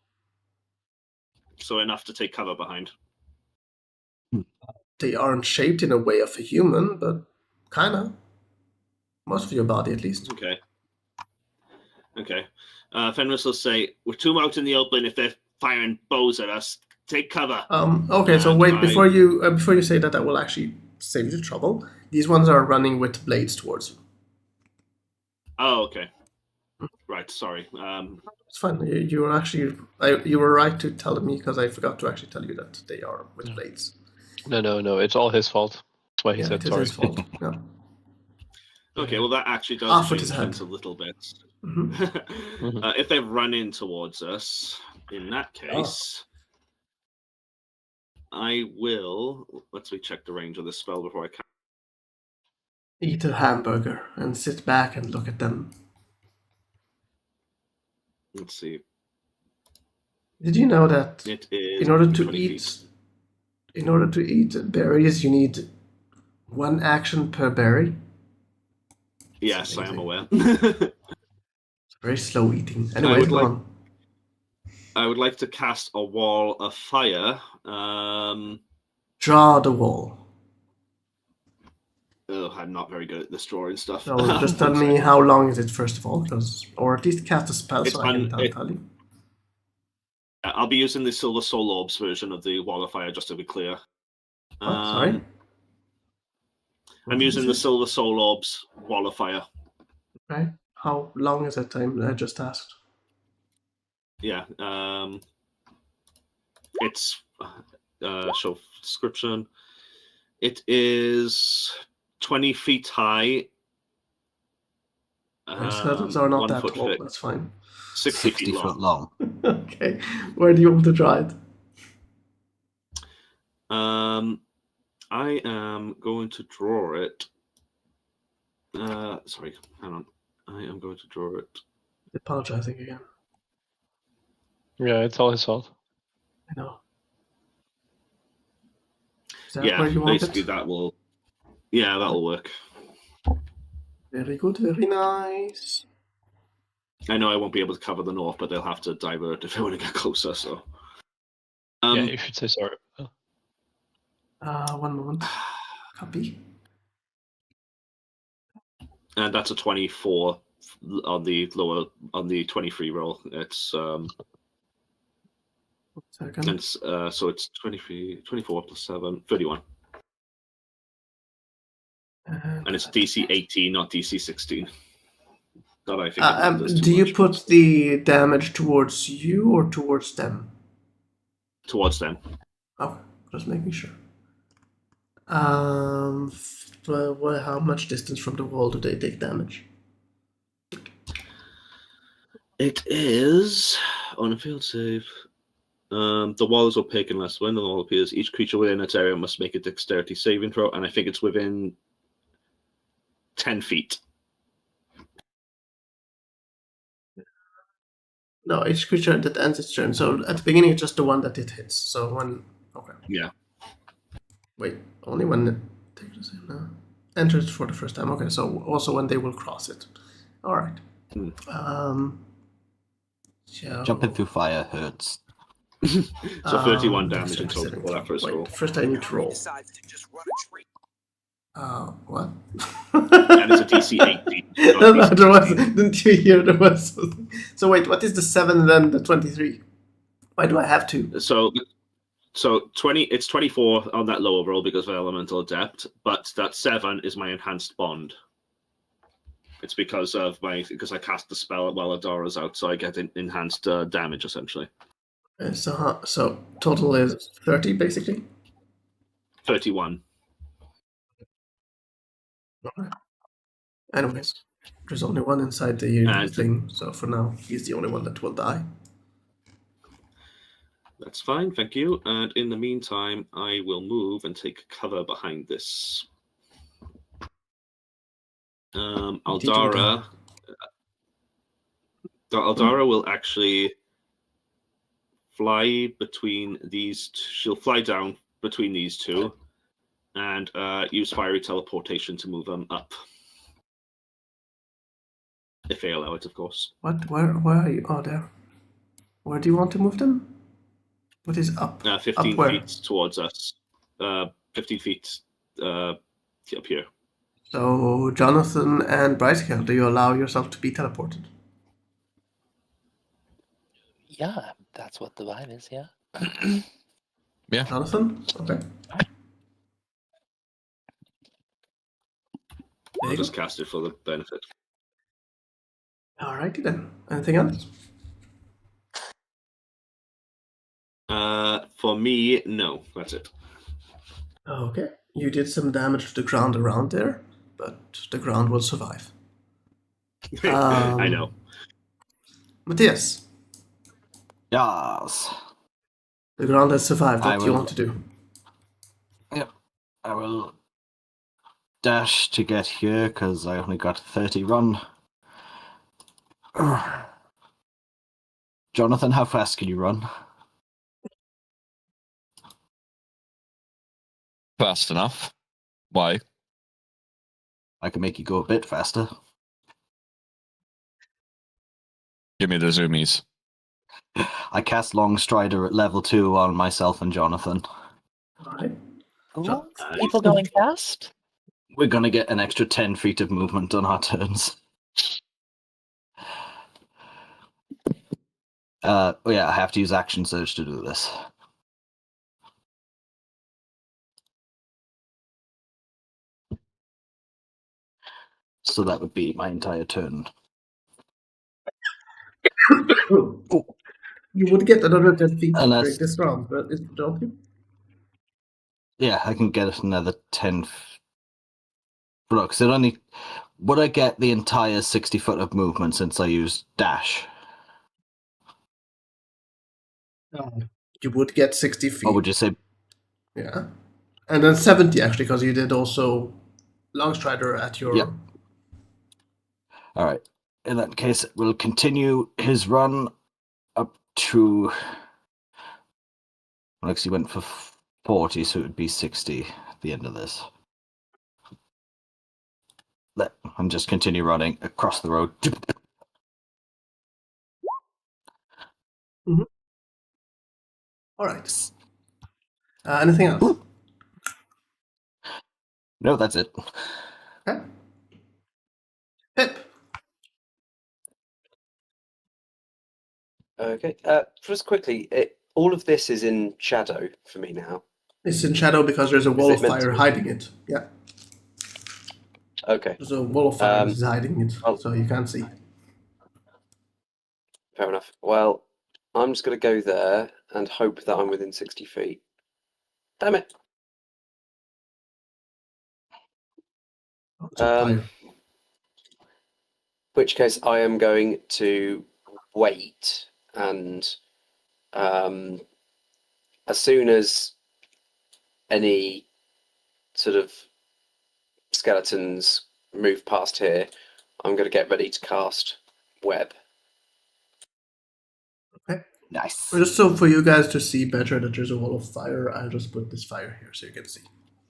S3: So enough to take cover behind.
S1: They aren't shaped in a way of a human, but kinda. Most of your body, at least.
S3: Okay. Okay. Fenris will say, "We're too out in the open if they're firing bows at us. Take cover."
S1: Okay, so
S3: And
S1: wait, before you say that, I will actually save you trouble. These ones are running with blades towards you.
S3: Oh, okay. Right. Sorry.
S1: It's fine. You were actually you were right to tell me because I forgot to actually tell you that they are with blades.
S7: No. It's all his fault. That's why he
S1: Yeah,
S7: said
S1: it is
S7: sorry.
S1: his fault. Yeah.
S3: Okay. Well, that actually does
S1: Off with
S3: change
S1: his head.
S3: things a little bit.
S1: Mhm.
S3: If they run in towards us, in that case, I will. Let's check the range of this spell before I cast.
S1: Eat a hamburger and sit back and look at them.
S3: Let's see.
S1: Did you know that
S3: It is
S1: in order to
S3: 20
S1: eat,
S3: feet.
S1: in order to eat berries, you need 1 action per berry?
S3: Yes, I am aware.
S1: It's very slow eating. Anyway,
S3: would
S1: go
S3: like-
S1: on.
S3: I would like to cast a wall of fire.
S1: Draw the wall.
S3: Oh, I'm not very good at this drawing stuff.
S1: So just tell me how long is it first of all, or at least cast a spell
S3: It's
S1: so I can
S3: it-
S1: tell you.
S3: I'll be using the Silver Soul Orbs version of the wall of fire, just to be clear.
S1: Oh, sorry.
S3: I'm using the Silver Soul Orbs wall of fire.
S1: Okay. How long is that time? I just asked.
S3: Yeah. It's show description. It is 20 feet high.
S1: Those are not
S3: 1
S1: that
S3: foot
S1: tall.
S3: thick,
S1: That's fine.
S3: 60
S2: 60
S3: feet
S2: foot
S3: long.
S2: long.
S1: Okay. Where do you want to try it?
S3: I am going to draw it. Sorry, hang on. I am going to draw it.
S1: Apologizing again.
S7: Yeah, it's all his fault.
S1: I know. Is that
S3: Yeah,
S1: where you want
S3: basically
S1: it?
S3: that'll work.
S1: Very good. Very nice.
S3: I know I won't be able to cover the north, but they'll have to divert if they want to get closer. So,
S7: Yeah, you should say sorry.
S1: 1 moment. Copy.
S3: and that's a 24 on the 23 roll. It's
S1: Second.
S3: and so it's 24 plus 7, 31, and it's DC 18, not DC 16. That I think it
S1: do you put the damage towards you or towards them?
S3: towards them?
S1: Oh, just making sure. Well, how much distance from the wall do they take damage?
S3: It is on a field save. The wall is opaque unless when the wall appears. Each creature within its area must make a dexterity saving throw, and I think it's within 10 feet.
S1: No, each creature that ends its turn. So at the beginning, it's just the one that it hits. So when
S3: Yeah.
S1: wait, only when it takes enters for the first time. Okay, so also when they will cross it. All right. So,
S2: Jumping through fire hurts.
S3: So 31 damage in
S1: dexterity
S3: total
S1: saving
S3: for that
S1: throw.
S3: first roll.
S1: Wait, first I need to roll. What?
S3: And it's a DC 18.
S1: No,
S3: not DC
S1: there was.
S3: 16.
S1: Didn't you hear there was? So wait, what is the 7 then the 23? Why do I have 2?
S3: So 20. It's 24 on that lower roll because of elemental adept, but that 7 is my enhanced bond. It's because I cast the spell while Adora's out, so I get enhanced damage essentially.
S1: So total is 30 basically.
S3: 31.
S1: Anyways, there's only one inside the
S3: And-
S1: thing, so for now, he's the only one that will die.
S3: That's fine, thank you. And in the meantime, I will move and take cover behind this. Aldara will actually fly between these. She'll fly down between these two, and use fiery teleportation to move them up, if they allow it, of course.
S1: What? Where are you? Oh, there. Where do you want to move them? What is up?
S3: 15
S1: up where?
S3: feet towards us. 15 feet up here.
S1: So, Jonathan and Brightcale, do you allow yourself to be teleported?
S8: Yeah, that's what the vibe is, yeah.
S6: Yeah.
S1: Jonathan? Okay.
S3: I'll just cast it for the benefit.
S1: Alrighty then. Anything else?
S3: For me, no. That's it.
S1: Okay. You did some damage to the ground around there, but the ground will survive.
S3: I know.
S1: Matthias,
S2: Yes.
S1: the ground has survived.
S2: I
S1: What do you
S2: will-
S1: want to do?
S2: Yep. I will dash to get here because I only got 30 run. Jonathan, how fast can you run?
S6: Fast enough. Why?
S2: I can make you go a bit faster.
S6: Give me the zoomies.
S2: I cast Long Strider at level 2 on myself and Jonathan.
S1: Alright.
S8: Ooh, people going fast?
S2: We're going to get an extra 10 feet of movement on our turns. Yeah, I have to use Action Surge to do this. So that would be my entire turn.
S1: You would get another 10 feet
S2: Unless-
S1: this round, but it would help you.
S2: Yeah, I can get another 10. Look, so it only. Would I get the entire 60 foot of movement since I used dash?
S1: You would get 60 feet.
S2: Or would you say.
S1: Yeah. And then 70 actually, because you did also Longstrider at your.
S2: Yep. Alright. In that case, we'll continue his run up to. Well, he went for 40, so it would be 60 at the end of this. I'm just continue running across the road.
S1: Alright. Anything else?
S2: No, that's it.
S1: Okay. Pip.
S5: Okay. Just quickly, all of this is in shadow for me now.
S1: It's in shadow because there's a wall
S5: it
S1: of
S5: meant
S1: fire
S5: to be?
S1: hiding it. Yeah.
S5: Okay,
S1: There's a wall of fire that
S5: Um,
S1: is hiding it,
S5: well-
S1: so you can't see.
S5: fair enough. Well, I'm just going to go there and hope that I'm within 60 feet. Damn it.
S1: It's on fire.
S5: Which case I am going to wait and as soon as any sort of skeletons move past here, I'm going to get ready to cast web.
S2: Nice.
S1: Just so for you guys to see better that there's a wall of fire, I'll just put this fire here so you can see.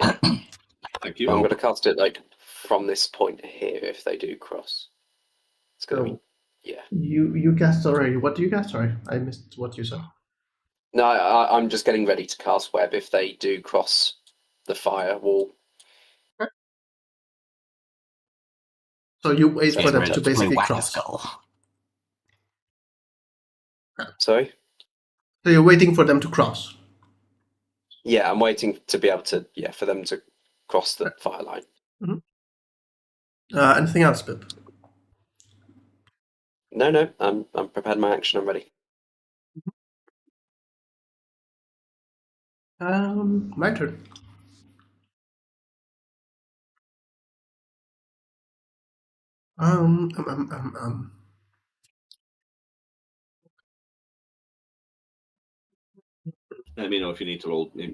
S3: Thank you.
S5: I'm going to cast it like from this point here if they do cross. It's going to
S1: So
S5: be, yeah.
S1: you cast already. What do you cast? Sorry, I missed what you said.
S5: No, I'm just getting ready to cast web if they do cross the fire wall.
S1: So you wait
S5: So
S1: for them
S5: ready
S1: to
S5: to
S1: basically
S2: Whack a
S1: cross.
S2: skull.
S5: Sorry?
S1: So you're waiting for them to cross.
S5: Yeah, I'm waiting to be able to, for them to cross the fire line.
S1: Anything else, Pip?
S5: No, I'm prepared my action, I'm ready.
S1: My turn. Um, um, um, um, um.
S3: Let me know if you need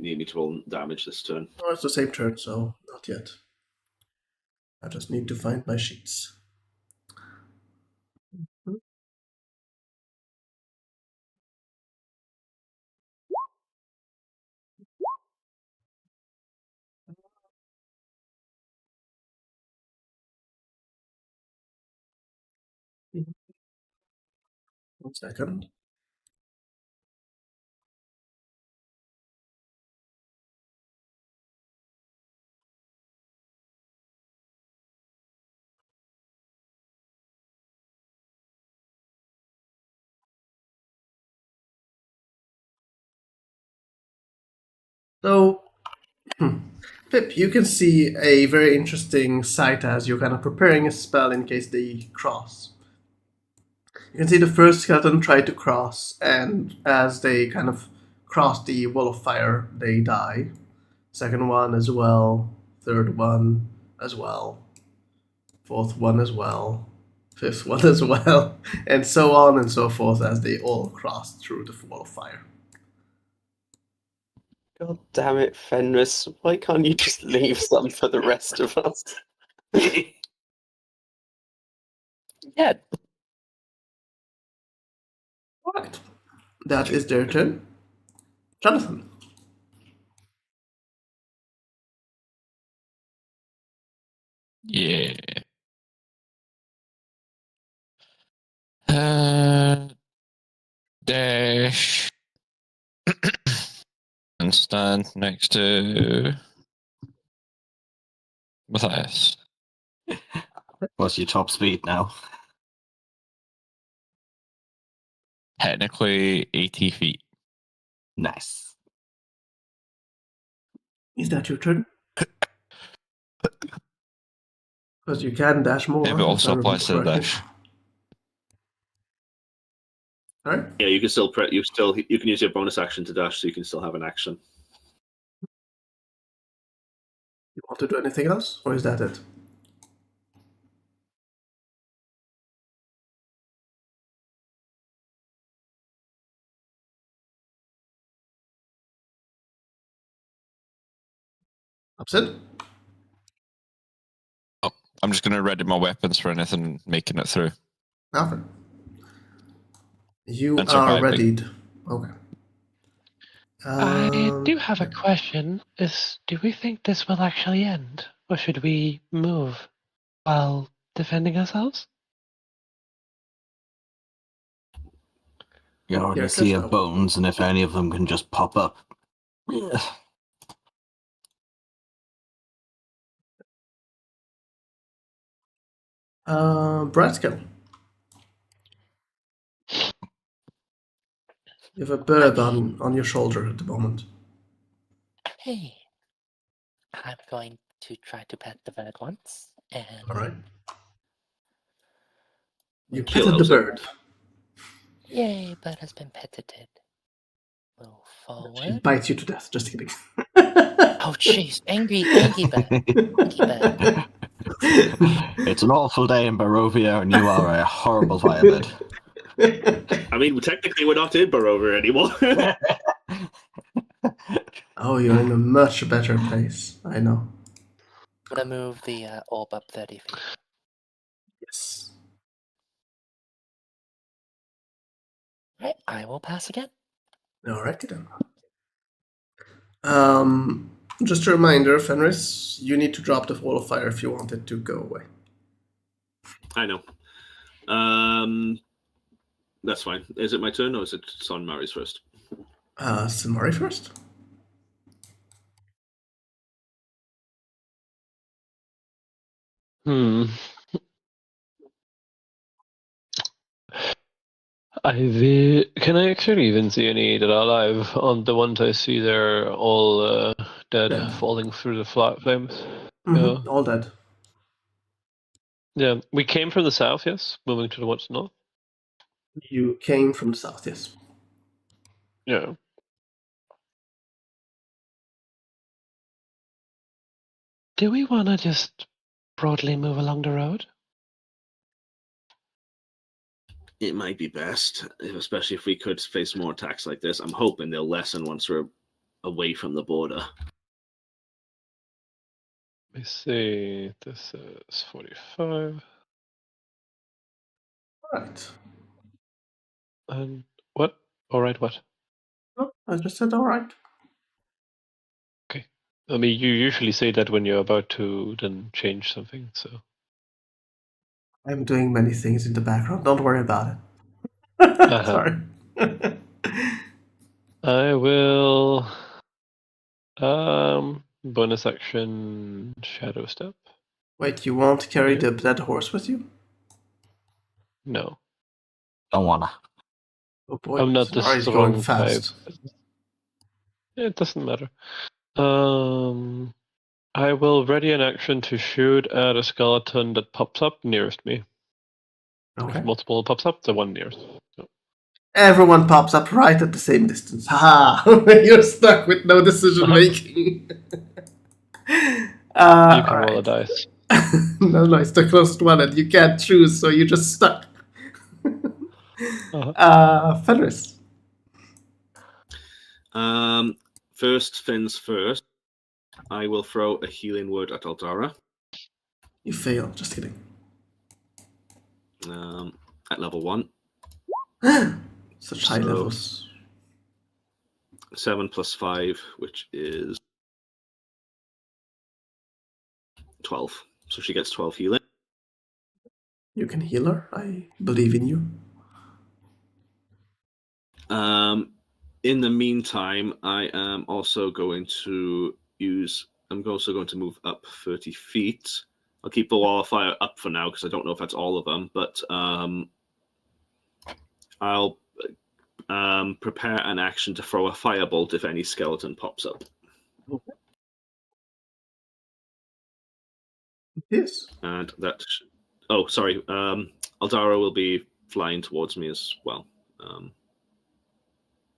S3: me to roll damage this turn.
S1: Oh, it's the same turn, so not yet. I just need to find my sheets. One second. So, Pip, you can see a very interesting sight as you're kind of preparing a spell in case they cross. You can see the first skeleton try to cross, and as they kind of cross the wall of fire, they die. Second one as well. Third one as well. Fourth one as well. Fifth one as well. And so on and so forth as they all cross through the wall of fire.
S5: God damn it, Fenris. Why can't you just leave some for the rest of us?
S8: Yeah,
S1: Alright. That is their turn. Jonathan.
S6: Yeah. Dash and stand next to Matthias.
S2: What's your top speed now?
S6: Technically 80 feet.
S2: Nice.
S1: Is that your turn? Because you can dash more.
S6: If it also
S1: if I
S6: applies to the
S1: remember
S6: dash.
S1: Alright.
S3: Yeah, you can still you can use your bonus action to dash, so you can still have an action.
S1: You want to do anything else? Or is that it? Upset?
S6: I'm just going to ready my weapons for anything making it through.
S1: Nothing. You
S6: And
S1: are
S6: surviving.
S1: readied. Okay.
S4: I do have a question. Do we think this will actually end? Or should we move while defending ourselves?
S2: You already
S1: Yeah,
S2: see your
S1: just-
S2: bones, and if any of them can just pop up.
S1: Bright skill. You have a bird on your shoulder at the moment.
S8: hey. I'm going to try to pet the bird once, and
S1: Alright. You
S3: Kill
S1: petted the
S3: Elsa.
S1: bird.
S8: yay, bird has been petted. Move
S1: She
S8: forward.
S1: bites you to death. Just kidding.
S8: Oh, jeez, angry bird. Angry bird.
S2: It's an awful day in Barovia, and you are a horrible violet.
S3: I mean, technically, we're not in Barovia anymore.
S1: Oh, you're in a much better place. I know.
S8: I'm gonna move the orb up 30 feet.
S1: Yes.
S8: Right, I will pass again.
S1: Alrighty then. Just a reminder, Fenris, you need to drop the wall of fire if you want it to go away.
S3: I know. That's fine. Is it my turn or is it Son Mary's first?
S1: Samari first.
S7: Can I actually even see any that are alive? On the ones I see, they're all dead,
S1: Dead.
S7: falling through the flames.
S1: Mm-hmm. All dead.
S7: Yeah, we came from the south, yes, moving towards the north.
S1: You came from the south, yes.
S7: Yeah.
S4: Do we want to just broadly move along the road?
S3: it might be best, especially if we could face more attacks like this. I'm hoping they'll lessen once we're away from the border.
S7: Let me see. This is 45.
S1: Right.
S7: And what? All right, what?
S1: Oh, I just said all right.
S7: Okay. I mean, you usually say that when you're about to then change something, so.
S1: I'm doing many things in the background. Don't worry about it. Sorry.
S7: I will. Bonus action, shadow step.
S1: Wait, you won't carry
S7: Okay.
S1: the dead horse with you?
S7: No,
S2: Don't wanna.
S1: Oh boy,
S7: I'm not the
S1: Thelarr is going
S7: strong type.
S1: fast.
S7: It doesn't matter. I will ready an action to shoot at a skeleton that pops up nearest me.
S1: Okay.
S7: If multiple pops up, the one nearest. So.
S1: Everyone pops up right at the same distance. Haha! You're stuck with no decision making.
S7: You can roll a
S1: Alright.
S7: dice.
S1: No, it's the closest one, and you can't choose, so you're just stuck. Fenris.
S3: First things first, I will throw a healing word at Aldara.
S1: You fail. Just kidding.
S3: At level 1.
S1: Such high
S3: So-
S1: levels.
S3: 7 plus 5, which is 12. So she gets 12 healing.
S1: You can heal her. I believe in you.
S3: In the meantime, I am also going to move up 30 feet. I'll keep the wall of fire up for now because I don't know if that's all of them, but I'll prepare an action to throw a firebolt if any skeleton pops up.
S1: Yes.
S3: And that. Oh, sorry. Aldara will be flying towards me as well.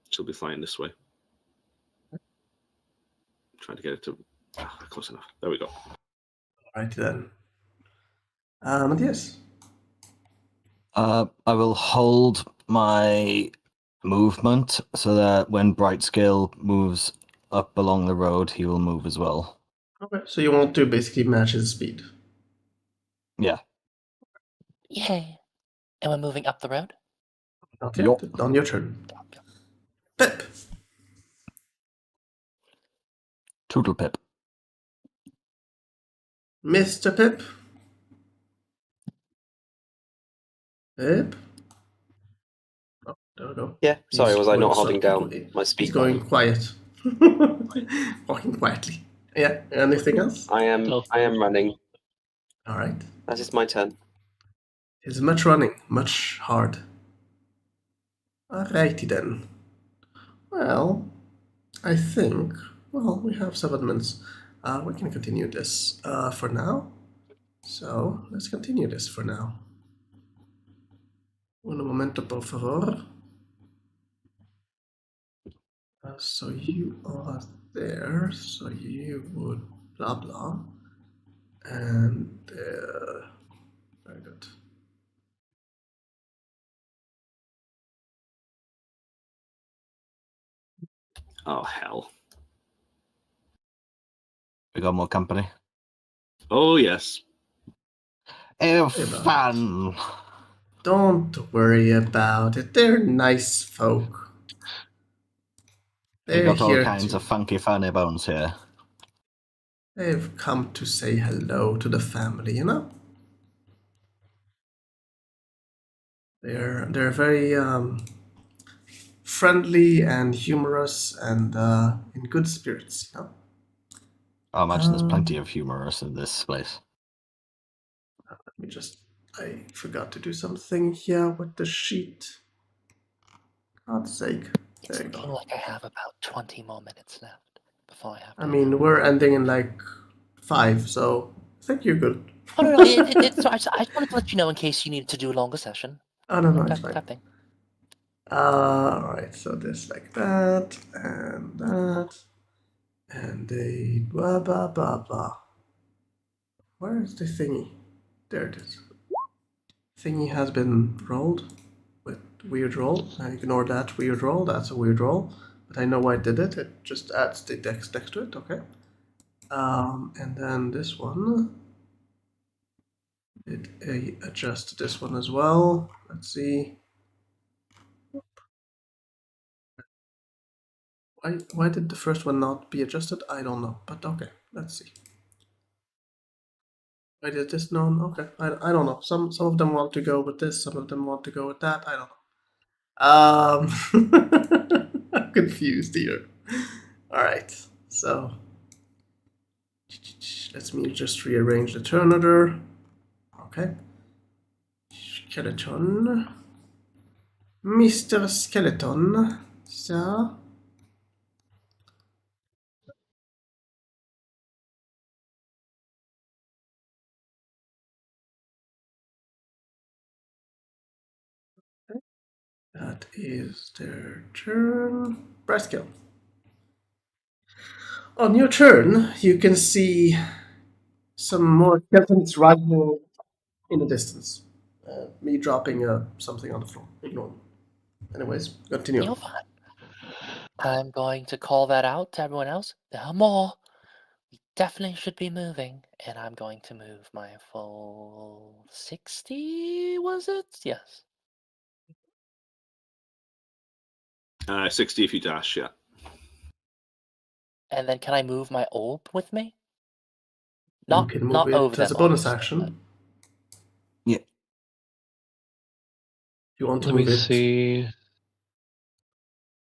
S3: She'll be flying this way. Trying to get it to close enough. There we go.
S1: Alright then. Matthias.
S2: I will hold my movement so that when Brightscale moves up along the road, he will move as well.
S1: Okay. So you want to basically match his speed.
S2: Yeah.
S8: Yay. And we're moving up the road?
S1: Not yet. On your turn. Pip.
S2: Toodle pip.
S1: Mr. Pip. Pip. Oh, there we go.
S5: Yeah, sorry,
S1: He's
S5: was I
S1: going
S5: not holding down my
S1: He's
S5: speed
S1: going
S5: button?
S1: quiet. Walking quietly. Yeah. Anything else?
S5: I am running.
S1: All right.
S5: That is my turn.
S1: It's much running, much hard. Alrighty then. Well, I think. Well, we have 7 minutes. We can continue this for now. So let's continue this for now. Un momento, por favor. So you are there. So you would blah blah. And very good.
S3: Oh, hell.
S2: We got more company.
S3: Oh, yes.
S2: Oh,
S1: Worry about
S2: fun.
S1: Don't worry about it. They're nice folk.
S2: We
S1: They're
S2: got all
S1: here
S2: kinds
S1: to.
S2: of funky, funny bones here.
S1: They've come to say hello to the family, you know? They're very friendly and humorous and in good spirits, you know?
S2: I imagine there's plenty of humorous in this place.
S1: Let me just. I forgot to do something here with the sheet. God's sake.
S8: It's
S1: There you
S8: looking
S1: go.
S8: like I have about 20 more minutes left before I have to.
S1: I mean, we're ending in like 5, so I think you're good.
S8: Oh, no. It's, I just wanted to let you know in case you needed to do a longer session.
S1: Oh, no, it's
S8: That
S1: fine.
S8: thing.
S1: Alright, so this like that, and a blah blah blah blah. Where is the thingy? There it is. Thingy has been rolled. weird roll. I ignore that weird roll. That's a weird roll. But I know why I did it. It just adds the dex next to it. Okay. And then this one. It adjust this one as well. Let's see. Why did the first one not be adjusted? I don't know. But okay. Let's see. Why did this known? Okay. I don't know. Some of them want to go with this. Some of them want to go with that. I don't know. I'm confused here. All right, so let me just rearrange the turn order. Okay, skeleton, Mr. Skeleton. So that is their turn. Breast kill. On your turn, you can see some more skeletons riding in the distance. Me dropping something on the floor. Ignore them. Anyways, continue.
S8: You're fine. I'm going to call that out to everyone else. There are more. We definitely should be moving. And I'm going to move my full 60, was it? Yes.
S3: 60 if you dash, yeah.
S8: And then can I move my orb with me?
S1: You can move it as a bonus action.
S2: Yeah.
S1: You want to
S7: Let me
S1: move it?
S7: see.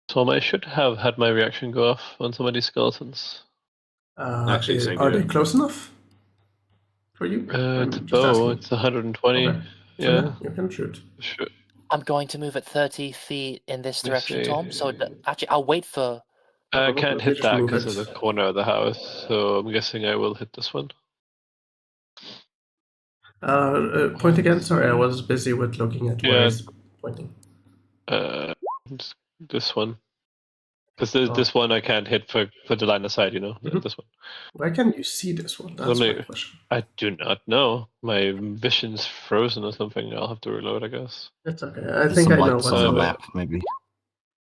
S7: Tom, I should have had my reaction go off on some of these skeletons.
S3: Actually, same
S1: are
S3: here.
S1: they close enough for you?
S7: It's a
S1: just
S7: bow.
S1: asking.
S7: It's 120.
S1: Okay. So
S7: Yeah.
S1: you can shoot.
S7: Sure.
S8: I'm going to move at 30 feet in this
S7: Let me
S8: direction, Tom. So
S7: see.
S8: actually, I'll wait for.
S7: I can't
S1: Let me
S7: hit
S1: just
S7: that
S1: move
S7: because of
S1: it.
S7: the corner of the house, so I'm guessing I will hit this one.
S1: Point again. Sorry, I was busy with looking at where
S7: Yeah.
S1: he's pointing.
S7: It's this one. Because
S1: Oh.
S7: this one I can't hit for the line of sight,
S1: Mhm.
S7: this one.
S1: Why can't you see this one? That's my question.
S7: I do not know. My vision's frozen or something. I'll have to reload, I guess.
S1: It's okay. I
S2: There's
S1: think
S2: some
S1: I know
S2: lights
S1: what's
S2: on the
S1: up.
S2: map, maybe.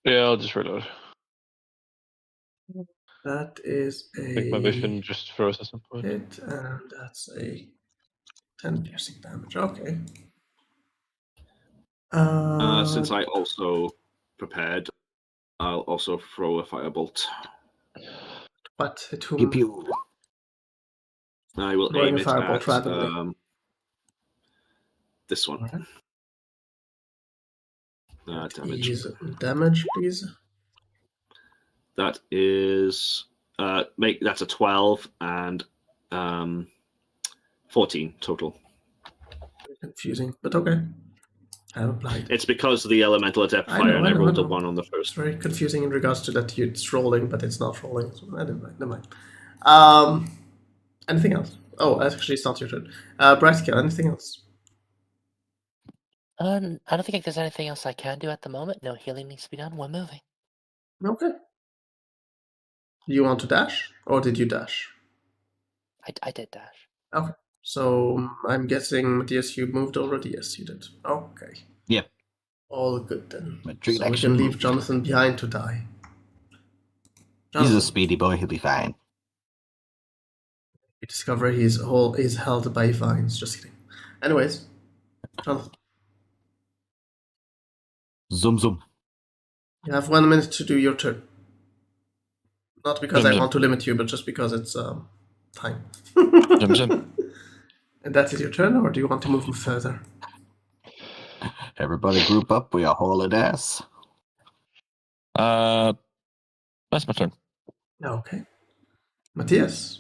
S7: Yeah, I'll just reload.
S1: That is
S7: I think my vision just froze at some point.
S1: hit, and that's a 10 piercing damage. Okay.
S3: Since I also prepared, I'll also throw a firebolt.
S1: What? Hit whom?
S2: Pew pew.
S3: I will
S1: Throwing
S3: aim
S1: a
S3: it
S1: firebolt
S3: at
S1: randomly.
S3: this one.
S1: Alright.
S3: Damage.
S1: Ease damage, please.
S3: That is that's a 12 and 14 total.
S1: Confusing, but okay. I have applied.
S3: It's because of the elemental adept
S1: I
S3: fire,
S1: know,
S3: and
S1: I
S3: I
S1: know,
S3: rolled
S1: I
S3: a
S1: know.
S3: 1 on the
S1: It's
S3: first.
S1: very confusing in regards to that it's rolling, but it's not rolling. So never mind. Anything else? Oh, actually, it's not your turn. Brightkill, anything else?
S8: I don't think there's anything else I can do at the moment. No healing needs to be done. We're moving.
S1: Okay. Do you want to dash, or did you dash?
S8: I did dash.
S1: Okay. So I'm guessing, Matthias, you moved already? Yes, you did. Okay.
S2: Yep.
S1: All good then.
S2: Retreat
S1: So we
S2: action
S1: can leave
S2: moved.
S1: Jonathan behind to die.
S2: He's a
S1: Jonathan,
S2: speedy boy. He'll be fine.
S1: we discover he's held by vines. Just kidding. Anyways, Jonathan,
S2: Zoom zoom.
S1: you have 1 minute to do your turn. Not because
S6: Zoom,
S1: I
S6: zoom.
S1: want to limit you, but just because it's time.
S6: Zoom, zoom.
S1: And that is your turn, or do you want to move further?
S2: Everybody group up. We are hauling ass.
S6: That's my turn.
S1: Okay. Matthias.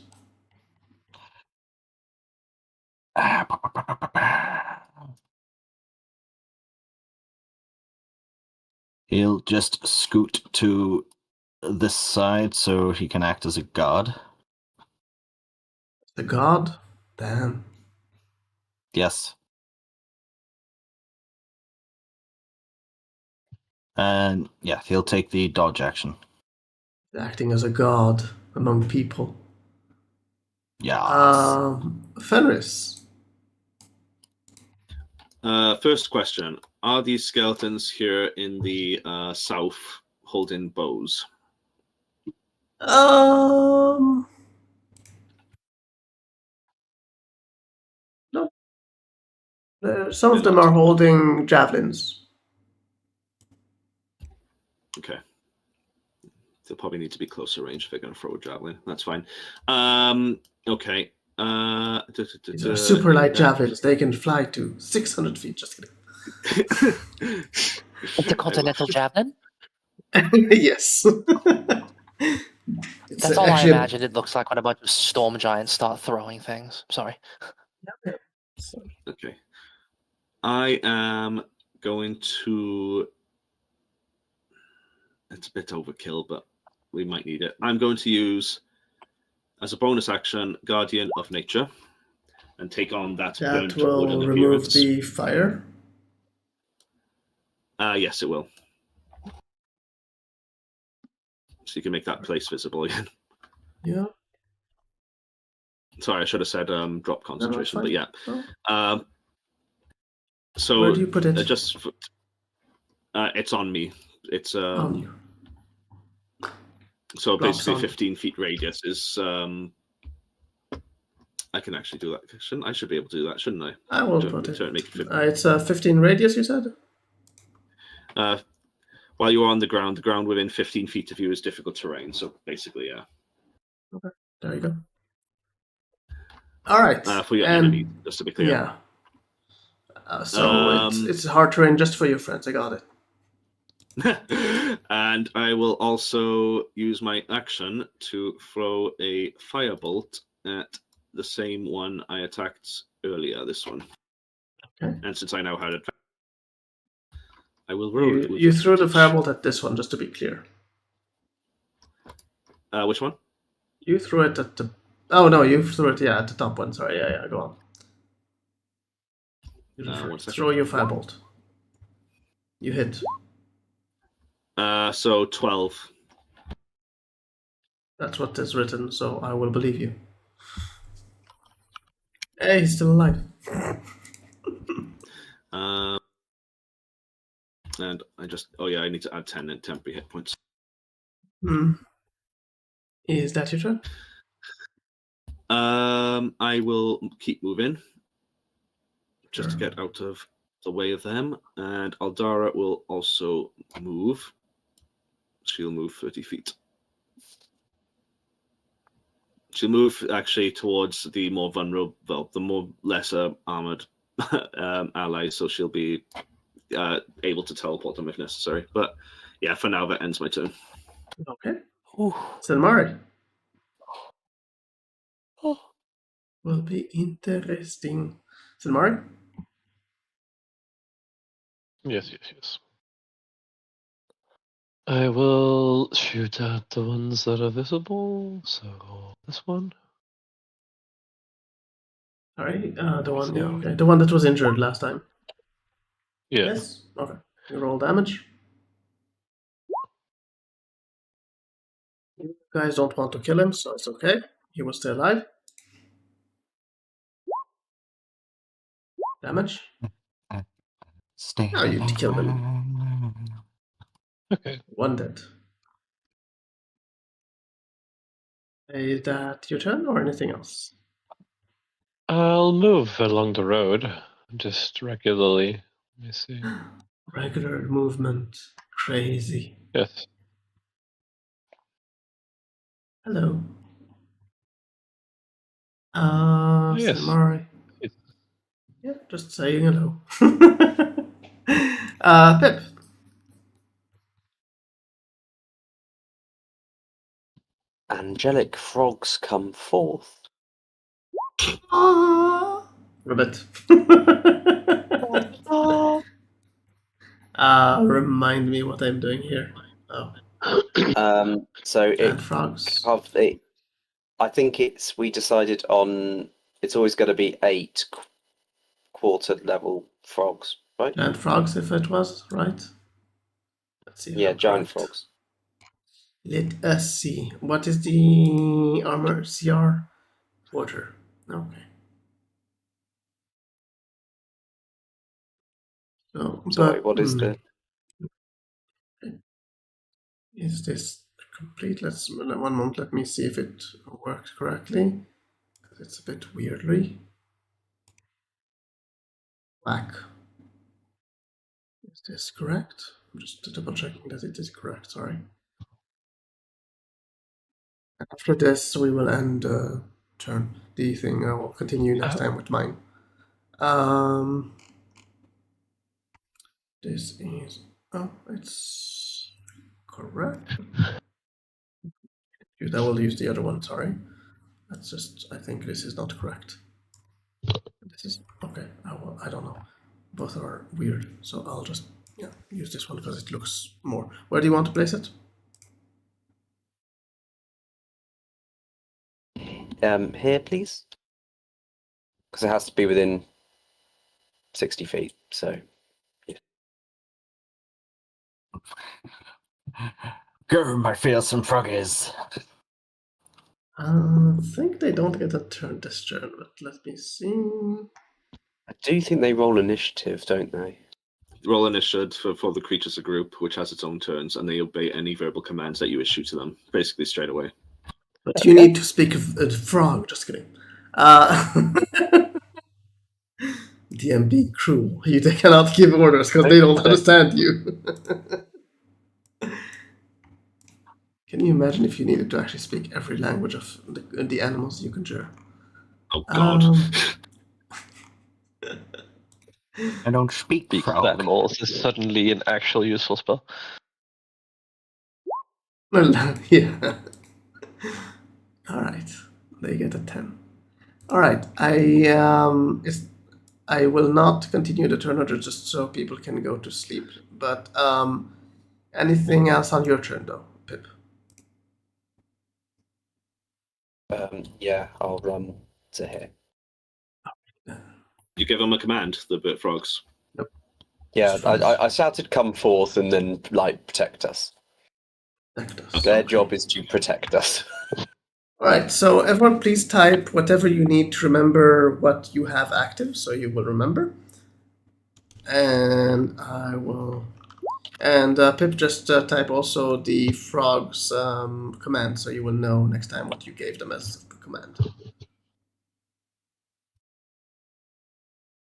S2: He'll just scoot to this side so he can act as a god.
S1: The god? Damn.
S2: Yes. And yeah, he'll take the dodge action.
S1: Acting as a god among people.
S2: Yes.
S1: Fenris.
S3: First question: are these skeletons here in the south holding bows?
S1: No. Some of
S3: They're
S1: them
S3: not.
S1: are holding javelins.
S3: Okay. They'll probably need to be closer range if they're going to throw a javelin. That's fine. Okay.
S1: These are super light javelins. They can fly to 600 feet. Just kidding.
S8: Intercontinental javelin?
S1: Yes. It's
S8: That's all I
S1: actually
S8: imagine it looks like when a bunch of storm giants start throwing things. Sorry.
S3: Okay. I am going to. It's a bit overkill, but we might need it. I'm going to use, as a bonus action, Guardian of Nature, and take on that
S1: That
S3: burnt
S1: will
S3: wooden
S1: remove
S3: appearance.
S1: the fire.
S3: Yes, it will. So you can make that place visible again.
S1: Yeah.
S3: Sorry, I should have said drop concentration, but yeah.
S1: Oh.
S3: So
S1: Where do you put it?
S3: It's on me. It's
S1: On you.
S3: so
S1: Drops
S3: basically
S1: on.
S3: 15 feet radius is. I can actually do that. I should be able to do that, shouldn't I?
S1: I will
S3: Turn-
S1: put it.
S3: turn- make it 15.
S1: It's 15 radius, you said?
S3: While you are on the ground within 15 feet of you is difficult terrain. So basically, yeah.
S1: Okay, there you go. All right.
S3: For your enemy, just to be clear.
S1: Yeah. So it's hard terrain just for your friends. I got it.
S3: And I will also use my action to throw a firebolt at the same one I attacked earlier, this one.
S1: Okay.
S3: And since I now had it, I will roll.
S1: You threw the firebolt at this one, just to be clear.
S3: Which one?
S1: You threw it at the... Oh, no, you threw it, at the top one. Sorry, yeah, go on.
S3: One second.
S1: Throw your firebolt. You hit.
S3: So 12.
S1: That's what is written, so I will believe you. Hey, he's still alive.
S3: And I just... Oh, yeah, I need to add 10 temporary hit points.
S1: Is that your turn?
S3: I will keep moving. Just to
S1: Sure.
S3: get out of the way of them. And Aldara will also move. She'll move 30 feet. She'll move actually towards the more vulnerable, well, the more lesser armored allies, so she'll be able to teleport them if necessary. But yeah, for now, that ends my turn.
S1: Okay.
S8: Ooh.
S1: Silmari.
S8: Oh.
S1: Will be interesting. Silmari?
S7: Yes. I will shoot at the ones that are visible. So this one.
S1: Sorry, the one, okay. The one that was injured last time.
S7: Yeah.
S1: Yes? Okay. You roll damage. You guys don't want to kill him, so it's okay. He was still alive. Damage.
S2: Stay.
S1: Oh, you killed him.
S7: Okay.
S1: One dead. Is that your turn or anything else?
S7: I'll move along the road, just regularly. Let me see.
S1: Regular movement. Crazy.
S7: Yes.
S1: Hello.
S7: Yes.
S1: Silmari.
S7: It's-
S1: Yeah, just saying hello. Pip.
S5: Angelic frogs come forth.
S1: Ribbit. Remind me what I'm doing here. Oh,
S5: So
S1: and frogs.
S5: I think we decided on it's always going to be 8 quarter level frogs, right?
S1: Giant frogs, if it was, right? Let's see.
S5: Yeah,
S1: I'm
S5: giant
S1: correct.
S5: frogs.
S1: Let us see. What is the armor? CR? Water. Okay. No,
S5: Sorry,
S1: but,
S5: what is the?
S1: Is this complete? Let's 1 moment. Let me see if it works correctly. It's a bit weirdly black. Is this correct? I'm just double checking that it is correct. Sorry. After this, we will end turn the thing. I will continue next time with mine. This is it's correct. I will use the other one. Sorry. That's just. I think this is not correct. This is okay. I don't know. Both are weird, so I'll just use this one because it looks more. Where do you want to place it?
S5: Here, please. Because it has to be within 60 feet. So.
S2: Grr, my fearsome froggies.
S1: I think they don't get a turn this turn, but let me see.
S5: I do think they roll initiative, don't they?
S3: Roll initiative for the creature as a group, which has its own turns, and they obey any verbal commands that you issue to them, basically straight away.
S1: But you need to speak of a frog. Just kidding. DM be cruel. They cannot give orders because they don't understand you. Can you imagine if you needed to actually speak every language of the animals you conjure?
S3: Oh God!
S2: I don't speak
S7: Speak
S2: frog.
S7: of animals is suddenly an actual useful spell.
S1: Yeah. All right. They get a 10. All right. I will not continue the turn order just so people can go to sleep. But anything else on your turn though, Pip?
S5: Yeah, I'll run to here.
S3: You give them a command, the bit frogs.
S1: Nope.
S5: Yeah, I shouted, "Come forth," and then protect us.
S1: Protect us.
S5: Their
S1: Okay.
S5: job is to protect us.
S1: All right. So everyone, please type whatever you need to remember what you have active, so you will remember. And I will. And Pip, just type also the frogs command, so you will know next time what you gave them as a command.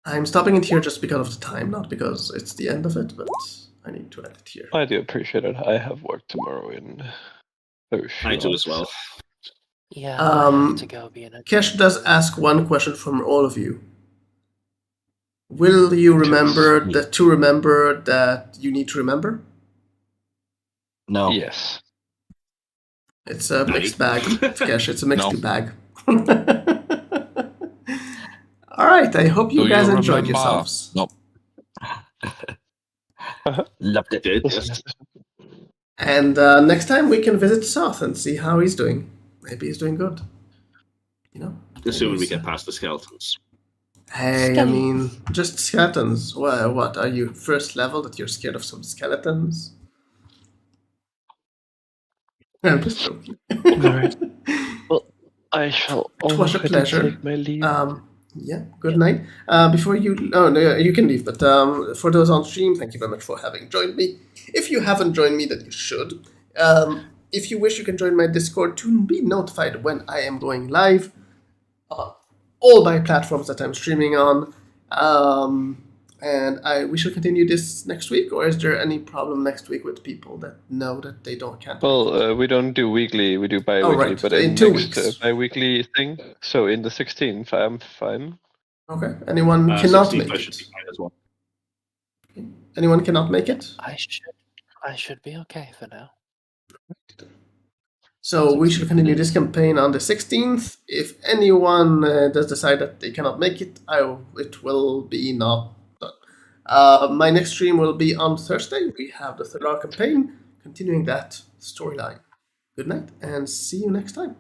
S1: I'm stopping it here just because of the time, not because it's the end of it, but I need to end it here.
S7: I do appreciate it. I have work tomorrow in
S3: I do as well.
S8: Yeah, I have to go be in a.
S1: Kesh does ask one question from all of you. Will you remember that you need to remember?
S2: No.
S7: Yes.
S1: It's a mixed bag, Kesh. It's a mixed
S6: No.
S1: bag. All right. I hope you
S6: Do
S1: guys
S6: you
S1: enjoyed
S6: remember?
S1: yourselves.
S6: No.
S2: Loved it.
S3: Did yes.
S1: And next time we can visit Soth and see how he's doing. Maybe he's doing good. You know.
S3: Assuming we
S1: he's,
S3: get past the skeletons.
S1: Hey, I mean, just skeletons. What are you first level that you're scared of some skeletons? I'm just joking.
S7: Alright. Well, I shall
S1: It was a
S7: go ahead and
S1: pleasure.
S7: take my leave.
S1: Yeah, good night. Before you, no, you can leave. But for those on stream, thank you very much for having joined me. If you haven't joined me, then you should. If you wish, you can join my Discord to be notified when I am going live. All my platforms that I'm streaming on. And we shall continue this next week, or is there any problem next week with people that know that they can't?
S7: Well, we don't do weekly, we do bi-weekly,
S1: right.
S7: but
S1: In
S7: in
S1: 2
S7: next
S1: weeks.
S7: bi-weekly thing, so in the 16th, I'm fine.
S1: Okay. Anyone cannot
S3: 16th
S1: make
S3: I
S1: it?
S3: should be fine as well.
S1: Anyone cannot make it?
S8: I should be okay for now.
S1: So we should continue this campaign on the 16th. If anyone does decide that they cannot make it, it will be not done. My next stream will be on Thursday. We have the Thelarr campaign, continuing that storyline. Good night, and see you next time.